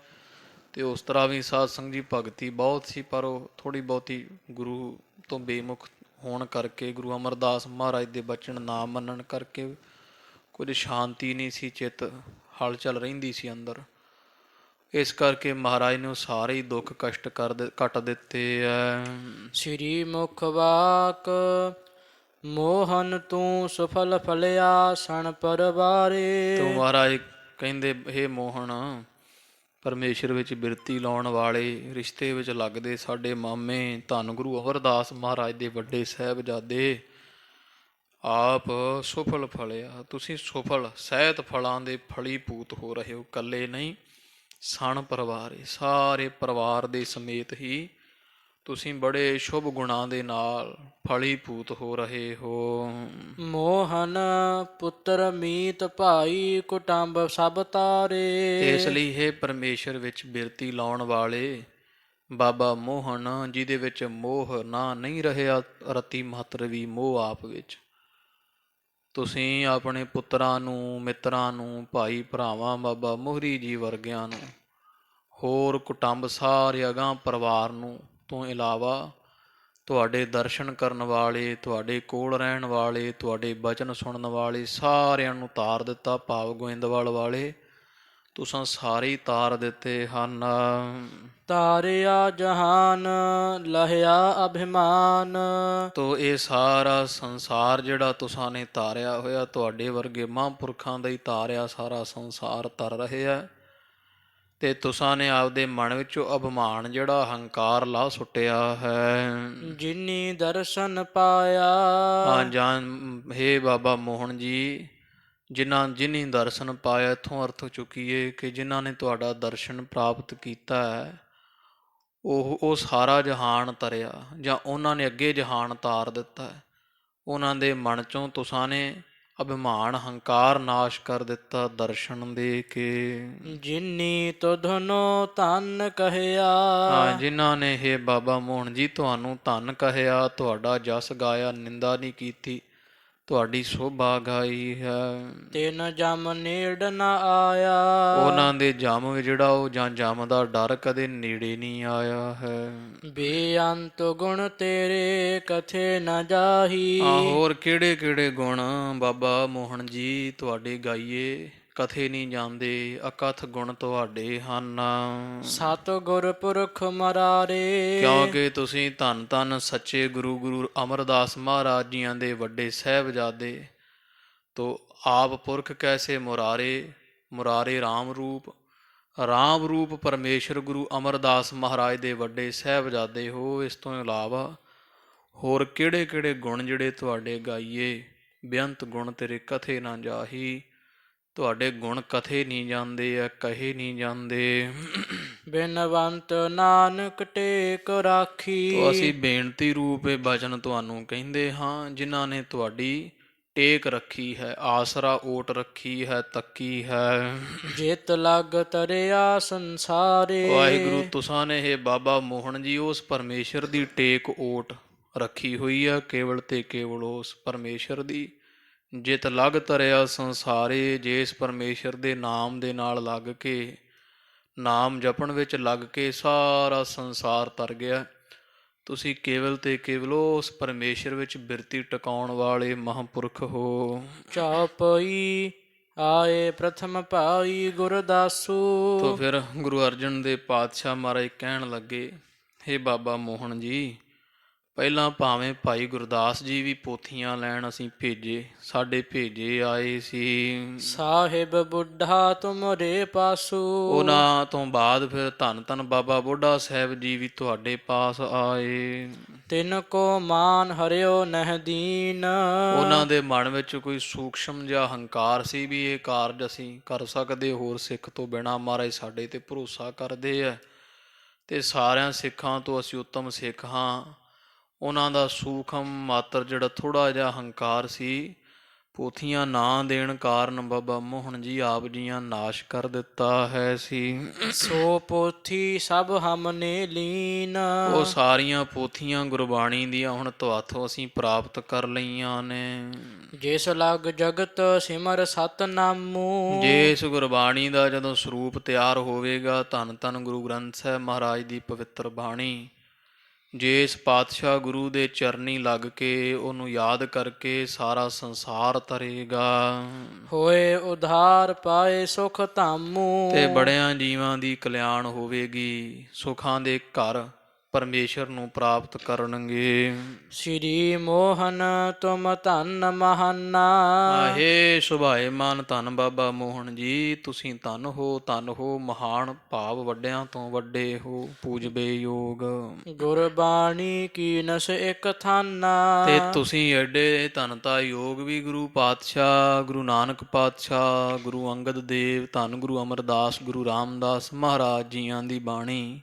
ਤੇ ਉਸ ਤਰ੍ਹਾਂ ਵੀ ਸਾਧ ਸੰਗ ਜੀ ਭਗਤੀ ਬਹੁਤ ਸੀ, ਪਰ ਉਹ ਥੋੜ੍ਹੀ ਬਹੁਤੀ ਗੁਰੂ ਤੋਂ ਬੇਮੁਖ ਹੋਣ ਕਰਕੇ, ਗੁਰੂ ਅਮਰਦਾਸ ਮਹਾਰਾਜ ਦੇ ਬਚਨ ਨਾ ਮੰਨਣ ਕਰਕੇ ਕੁਝ ਸ਼ਾਂਤੀ ਨਹੀਂ ਸੀ, ਚਿੱਤ ਹਲਚਲ ਰਹਿੰਦੀ ਸੀ ਅੰਦਰ। ਇਸ ਕਰਕੇ ਮਹਾਰਾਜ ਨੇ ਉਹ ਸਾਰੇ ਹੀ ਦੁੱਖ ਕਸ਼ਟ ਕੱਟ ਦਿੱਤੇ ਐ। ਸ੍ਰੀ ਮੁਖ ਵਾਕ ਮੋਹਨ ਤੂੰ ਸਫਲ ਫਲਿਆ ਸਣ ਪਰਵਾਰੇ। ਤੂੰ ਮਹਾਰਾਜ ਕਹਿੰਦੇ, ਹੇ ਮੋਹਨ, ਪਰਮੇਸ਼ਰ ਵਿੱਚ ਬਿਰਤੀ ਲਾਉਣ ਵਾਲੇ, ਰਿਸ਼ਤੇ ਵਿੱਚ ਲੱਗਦੇ ਸਾਡੇ ਮਾਮੇ ਧੰਨ ਗੁਰੂ ਅਮਰਦਾਸ ਮਹਾਰਾਜ ਦੇ ਵੱਡੇ ਸਾਹਿਬਜ਼ਾਦੇ, ਆਪ ਸੁਫਲ ਫਲਿਆ। ਤੁਸੀਂ ਸੁਫਲ ਸਹਿਤ ਫਲਾਂ ਦੇ ਫਲੀਭੂਤ ਹੋ ਰਹੇ ਹੋ। ਇਕੱਲੇ ਨਹੀਂ, ਸਣ ਪਰਿਵਾਰ, ਸਾਰੇ ਪਰਿਵਾਰ ਦੇ ਸਮੇਤ ਹੀ ਤੁਸੀਂ ਬੜੇ ਸ਼ੁਭ ਗੁਣਾਂ ਦੇ ਨਾਲ ਫਲੀਭੂਤ ਹੋ ਰਹੇ ਹੋ। ਮੋਹਨ ਪੁੱਤਰ ਮੀਤ ਭਾਈ ਕੁਟੰਬ ਸਭ ਤਾਰੇ। ਇਸ ਲਈ ਹੈ ਪਰਮੇਸ਼ਰ ਵਿੱਚ ਬਿਰਤੀ ਲਾਉਣ ਵਾਲੇ ਬਾਬਾ ਮੋਹਨ, ਜਿਹਦੇ ਵਿੱਚ ਮੋਹ ਨਾ ਨਹੀਂ ਰਹਿਆ, ਰਤੀ ਮਾਤਰ ਵੀ ਮੋਹ ਆਪ ਵਿੱਚ। ਤੁਸੀਂ ਆਪਣੇ ਪੁੱਤਰਾਂ ਨੂੰ, ਮਿੱਤਰਾਂ ਨੂੰ, ਭਾਈ ਭਰਾਵਾਂ, ਬਾਬਾ ਮੋਹਰੀ ਜੀ ਵਰਗਿਆਂ ਨੂੰ, ਹੋਰ ਕੁਟੰਬ ਸਾਰੇ ਅਗਾਂਹ ਪਰਿਵਾਰ ਨੂੰ ਤੋਂ ਇਲਾਵਾ ਤੁਹਾਡੇ ਦਰਸ਼ਨ ਕਰਨ ਵਾਲੇ, ਤੁਹਾਡੇ ਕੋਲ ਰਹਿਣ ਵਾਲੇ, ਤੁਹਾਡੇ ਬਚਨ ਸੁਣਨ ਵਾਲੇ ਸਾਰਿਆਂ ਨੂੰ ਤਾਰ ਦਿੱਤਾ। ਭਾਵ ਗੋਇੰਦਵਾਲ ਵਾਲੇ ਤੁਸਾਂ ਸਾਰੇ ਹੀ ਤਾਰ ਦਿੱਤੇ ਹਨ। ਤਾਰਿਆ ਜਹਾਨ ਲਹਿਆ ਅਭਿਮਾਨ। ਤੋ ਇਹ ਸਾਰਾ ਸੰਸਾਰ ਜਿਹੜਾ ਤੁਸਾਂ ਨੇ ਤਾਰਿਆ ਹੋਇਆ, ਤੁਹਾਡੇ ਵਰਗੇ ਮਹਾਂਪੁਰਖਾਂ ਦਾ ਹੀ ਤਾਰਿਆ ਸਾਰਾ ਸੰਸਾਰ ਤਰ ਰਿਹਾ। ਤੇ ਤੁਸਾਂ ਨੇ ਆਪਦੇ ਮਨ ਵਿੱਚੋਂ ਅਭਿਮਾਨ ਜਿਹੜਾ ਹੰਕਾਰ ਲਾ ਸੁੱਟਿਆ ਹੈ। ਜਿਨੀ ਦਰਸ਼ਨ ਪਾਇਆ। ਹਾਂ ਜਾਨ ਹੇ ਬਾਬਾ ਮੋਹਨ ਜੀ, ਜਿਨੀ ਦਰਸ਼ਨ ਪਾਇਆ, ਇੱਥੋਂ ਅਰਥ ਚੁੱਕੀਏ ਕਿ ਜਿਨ੍ਹਾਂ ਨੇ ਤੁਹਾਡਾ ਦਰਸ਼ਨ ਪ੍ਰਾਪਤ ਕੀਤਾ ਹੈ, ਉਹ ਸਾਰਾ ਜਹਾਨ ਤਰਿਆ, ਜਾਂ ਉਹਨਾਂ ਨੇ ਅੱਗੇ ਜਹਾਨ ਤਾਰ ਦਿੱਤਾ। ਉਹਨਾਂ ਦੇ ਮਨ ਚੋਂ ਤੁਸਾਂ ਨੇ ਅਭਿਮਾਨ ਹੰਕਾਰ ਨਾਸ਼ ਕਰ ਦਿੱਤਾ ਦਰਸ਼ਨ ਦੇ ਕੇ। ਜਿਨੀ ਤੁਧਨੋ ਧਨ ਕਹਿਆ। ਹਾਂ, ਜਿਨ੍ਹਾਂ ਨੇ ਹੇ ਬਾਬਾ ਮੋਹਨ ਜੀ ਤੁਹਾਨੂੰ ਧਨ ਕਹਿਆ, ਤੁਹਾਡਾ ਜਸ ਗਾਇਆ, ਨਿੰਦਾ ਨਹੀਂ ਕੀਤੀ, ਤੁਹਾਡੀ ਸ਼ੋਭਾ ਗਾਈ ਹੈ। ਤਿਨ ਜਮ ਨੇੜ ਨ ਆਇਆ। ਉਹਨਾਂ ਦੇ ਜਮ ਵਿੱਚ ਜਿਹੜਾ ਉਹ ਜਾਂ ਜਮ ਦਾ ਡਰ ਕਦੇ ਨੇੜੇ ਨਹੀਂ ਆਇਆ ਹੈ। ਬੇਅੰਤ ਗੁਣ ਤੇਰੇ ਕਥੇ ਨ ਜਾਹੀ। ਹੋਰ ਕਿਹੜੇ ਕਿਹੜੇ ਗੁਣ ਬਾਬਾ ਮੋਹਨ ਜੀ ਤੁਹਾਡੇ ਗਾਈਏ, ਕਥੇ ਨਹੀਂ ਜਾਂਦੇ, ਅਕਥ ਗੁਣ ਤੁਹਾਡੇ ਹਨ। ਸਤ ਗੁਰ ਪੁਰਖ ਮਰਾਰੇ। ਕਿਉਂਕਿ ਤੁਸੀਂ ਧੰਨ ਧੰਨ ਸੱਚੇ ਗੁਰੂ ਗੁਰੂ ਅਮਰਦਾਸ ਮਹਾਰਾਜ ਜੀਆਂ ਦੇ ਵੱਡੇ ਸਾਹਿਬਜ਼ਾਦੇ ਤੋ ਆਪ ਪੁਰਖ ਕੈਸੇ ਮੁਰਾਰੇ, ਮੁਰਾਰੇ ਰਾਮ ਰੂਪ ਪਰਮੇਸ਼ਰ ਗੁਰੂ ਅਮਰਦਾਸ ਮਹਾਰਾਜ ਦੇ ਵੱਡੇ ਸਾਹਿਬਜ਼ਾਦੇ ਹੋ। ਇਸ ਤੋਂ ਇਲਾਵਾ ਹੋਰ ਕਿਹੜੇ ਕਿਹੜੇ ਗੁਣ ਜਿਹੜੇ ਤੁਹਾਡੇ ਗਾਈਏ, ਬੇਅੰਤ ਗੁਣ ਤੇਰੇ ਕਥੇ ਨਾ ਜਾਹੀ। ਤੁਹਾਡੇ ਗੁਣ ਕਥੇ ਨਹੀਂ ਜਾਂਦੇ ਆ, ਕਹੇ ਨਹੀਂ ਜਾਂਦੇ। ਬਿਨਵੰਤ ਨਾਨਕ ਟੇਕ ਰਾਖੀ। ਤੋ ਅਸੀਂ ਬੇਨਤੀ ਰੂਪ ਇਹ ਬਚਨ ਤੁਹਾਨੂੰ ਕਹਿੰਦੇ ਹਾਂ, ਜਿਨ੍ਹਾਂ ਨੇ ਤੁਹਾਡੀ ਟੇਕ ਰੱਖੀ ਹੈ, ਆਸਰਾ ਓਟ ਰੱਖੀ ਹੈ, ਤੱਕੀ ਹੈ। ਜਿਤ ਲਗ ਤਰਿਆ ਸੰਸਾਰੇ। ਵਾਹਿਗੁਰੂ ਤੁਸਾਂ ਨੇ ਇਹ ਬਾਬਾ ਮੋਹਨ ਜੀ ਉਸ ਪਰਮੇਸ਼ਰ ਦੀ ਟੇਕ ਓਟ ਰੱਖੀ ਹੋਈ ਹੈ, ਕੇਵਲ ਤੇ ਕੇਵਲ ਉਸ ਪਰਮੇਸ਼ਰ ਦੀ। ਜਿਤ ਲਗ ਤਰਿਆ ਸੰਸਾਰੇ, ਜਿਸ ਪਰਮੇਸ਼ਰ ਦੇ ਨਾਮ ਦੇ ਨਾਲ ਲੱਗ ਕੇ, ਨਾਮ ਜਪਣ ਵਿੱਚ ਲੱਗ ਕੇ ਸਾਰਾ ਸੰਸਾਰ ਤਰ ਗਿਆ। ਤੁਸੀਂ ਕੇਵਲ ਤੇ ਕੇਵਲ ਉਸ ਪਰਮੇਸ਼ਰ ਵਿੱਚ ਬਿਰਤੀ ਟਿਕਾਉਣ ਵਾਲੇ ਮਹਾਂਪੁਰਖ ਹੋ। ਚੌਪਈ ਆਏ ਪ੍ਰਥਮ ਭਾਈ ਗੁਰਦਾਸੂ। ਤੋ ਫਿਰ ਗੁਰੂ ਅਰਜਨ ਦੇਵ ਪਾਤਸ਼ਾਹ ਮਹਾਰਾਜ ਕਹਿਣ ਲੱਗੇ, ਹੇ ਬਾਬਾ ਮੋਹਨ ਜੀ, ਪਹਿਲਾਂ ਭਾਵੇਂ ਭਾਈ ਗੁਰਦਾਸ ਜੀ ਵੀ ਪੋਥੀਆਂ ਲੈਣ ਅਸੀਂ ਭੇਜੇ, ਸਾਡੇ ਭੇਜੇ ਆਏ ਸੀ। ਸਾਹਿਬ ਬੁੱਢਾ ਤੁਮਰੇ ਪਾਸੂ। ਉਹਨਾਂ ਤੋਂ ਬਾਅਦ ਫਿਰ ਧੰਨ ਧੰਨ ਬਾਬਾ ਬੁੱਢਾ ਸਾਹਿਬ ਜੀ ਵੀ ਤੁਹਾਡੇ ਪਾਸ ਆਏ। ਤਿਨ ਕੋ ਮਾਨ ਹਰਿਓ ਨਹਿ ਦੀਨ। ਉਹਨਾਂ ਦੇ ਮਨ ਵਿੱਚ ਕੋਈ ਸੂਖਸ਼ਮ ਜਿਹਾ ਹੰਕਾਰ ਸੀ ਵੀ ਇਹ ਕਾਰਜ ਅਸੀਂ ਕਰ ਸਕਦੇ, ਹੋਰ ਸਿੱਖ ਤੋਂ ਬਿਨਾਂ ਮਹਾਰਾਜ ਸਾਡੇ ਤੇ ਭਰੋਸਾ ਕਰਦੇ ਆ ਤੇ ਸਾਰਿਆਂ ਸਿੱਖਾਂ ਤੋਂ ਅਸੀਂ ਉੱਤਮ ਸਿੱਖ ਹਾਂ। ਉਹਨਾਂ ਦਾ ਸੂਖਮ ਮਾਤਰ ਜਿਹੜਾ ਥੋੜ੍ਹਾ ਜਿਹਾ ਹੰਕਾਰ ਸੀ, ਪੋਥੀਆਂ ਨਾ ਦੇਣ ਕਾਰਨ ਬਾਬਾ ਮੋਹਨ ਜੀ ਆਪ ਜੀਆਂ ਨਾਸ਼ ਕਰ ਦਿੱਤਾ ਹੈ ਸੀ। ਸੋ ਪੋਥੀ ਸਭ ਹਮਨੇ ਲੀਨ। ਉਹ ਸਾਰੀਆਂ ਪੋਥੀਆਂ ਗੁਰਬਾਣੀ ਦੀਆਂ ਹੁਣ ਤੁਹਾਥੋਂ ਅਸੀਂ ਪ੍ਰਾਪਤ ਕਰ ਲਈਆਂ ਨੇ। ਜਿਸ ਲਗ ਜਗਤ ਸਿਮਰ ਸਤਨਾਮੂ। ਜਿਸ ਗੁਰਬਾਣੀ ਦਾ ਜਦੋਂ ਸਰੂਪ ਤਿਆਰ ਹੋਵੇਗਾ, ਧੰਨ ਧੰਨ ਗੁਰੂ ਗ੍ਰੰਥ ਸਾਹਿਬ ਮਹਾਰਾਜ ਦੀ ਪਵਿੱਤਰ ਬਾਣੀ, ਜਿਸ ਪਾਤਸ਼ਾਹ ਗੁਰੂ ਦੇ ਚਰਨੀ ਲੱਗ ਕੇ ਉਹਨੂੰ ਯਾਦ ਕਰਕੇ ਸਾਰਾ ਸੰਸਾਰ ਤਰੇਗਾ। ਹੋਏ ਉਧਾਰ ਪਾਏ ਸੁਖ ਧਾਮੂ। ਤੇ ਬੜਿਆਂ ਜੀਵਾਂ ਦੀ ਕਲਿਆਣ ਹੋਵੇਗੀ, ਸੁਖਾਂ ਦੇ ਘਰ ਪਰਮੇਸ਼ਰ ਨੂੰ ਪ੍ਰਾਪਤ ਕਰਨਗੇ। ਸ੍ਰੀ ਮੋਹਨ ਤੁਮ ਧੰਨ ਮਹਾਨਾ। ਆਹੇ ਸੁਭਾਏ ਮਾਨ ਧੰਨ ਬਾਬਾ ਮੋਹਨ ਜੀ, ਤੁਸੀਂ ਧੰਨ ਹੋ, ਮਹਾਨ ਭਾਵ ਵੱਡਿਆਂ ਤੋਂ ਵੱਡੇ ਹੋ, ਪੂਜਬੇ ਯੋਗ। ਗੁਰਬਾਣੀ ਕੀਨਸ ਇਕ ਥਾਨਾ। ਤੇ ਤੁਸੀਂ ਐਡੇ ਧੰਨਤਾ ਯੋਗ ਵੀ ਗੁਰੂ ਪਾਤਸ਼ਾਹ, ਗੁਰੂ ਨਾਨਕ ਪਾਤਸ਼ਾਹ, ਗੁਰੂ ਅੰਗਦ ਦੇਵ, ਧੰਨ ਗੁਰੂ ਅਮਰਦਾਸ, ਗੁਰੂ ਰਾਮਦਾਸ ਮਹਾਰਾਜ ਜੀਆਂ ਦੀ ਬਾਣੀ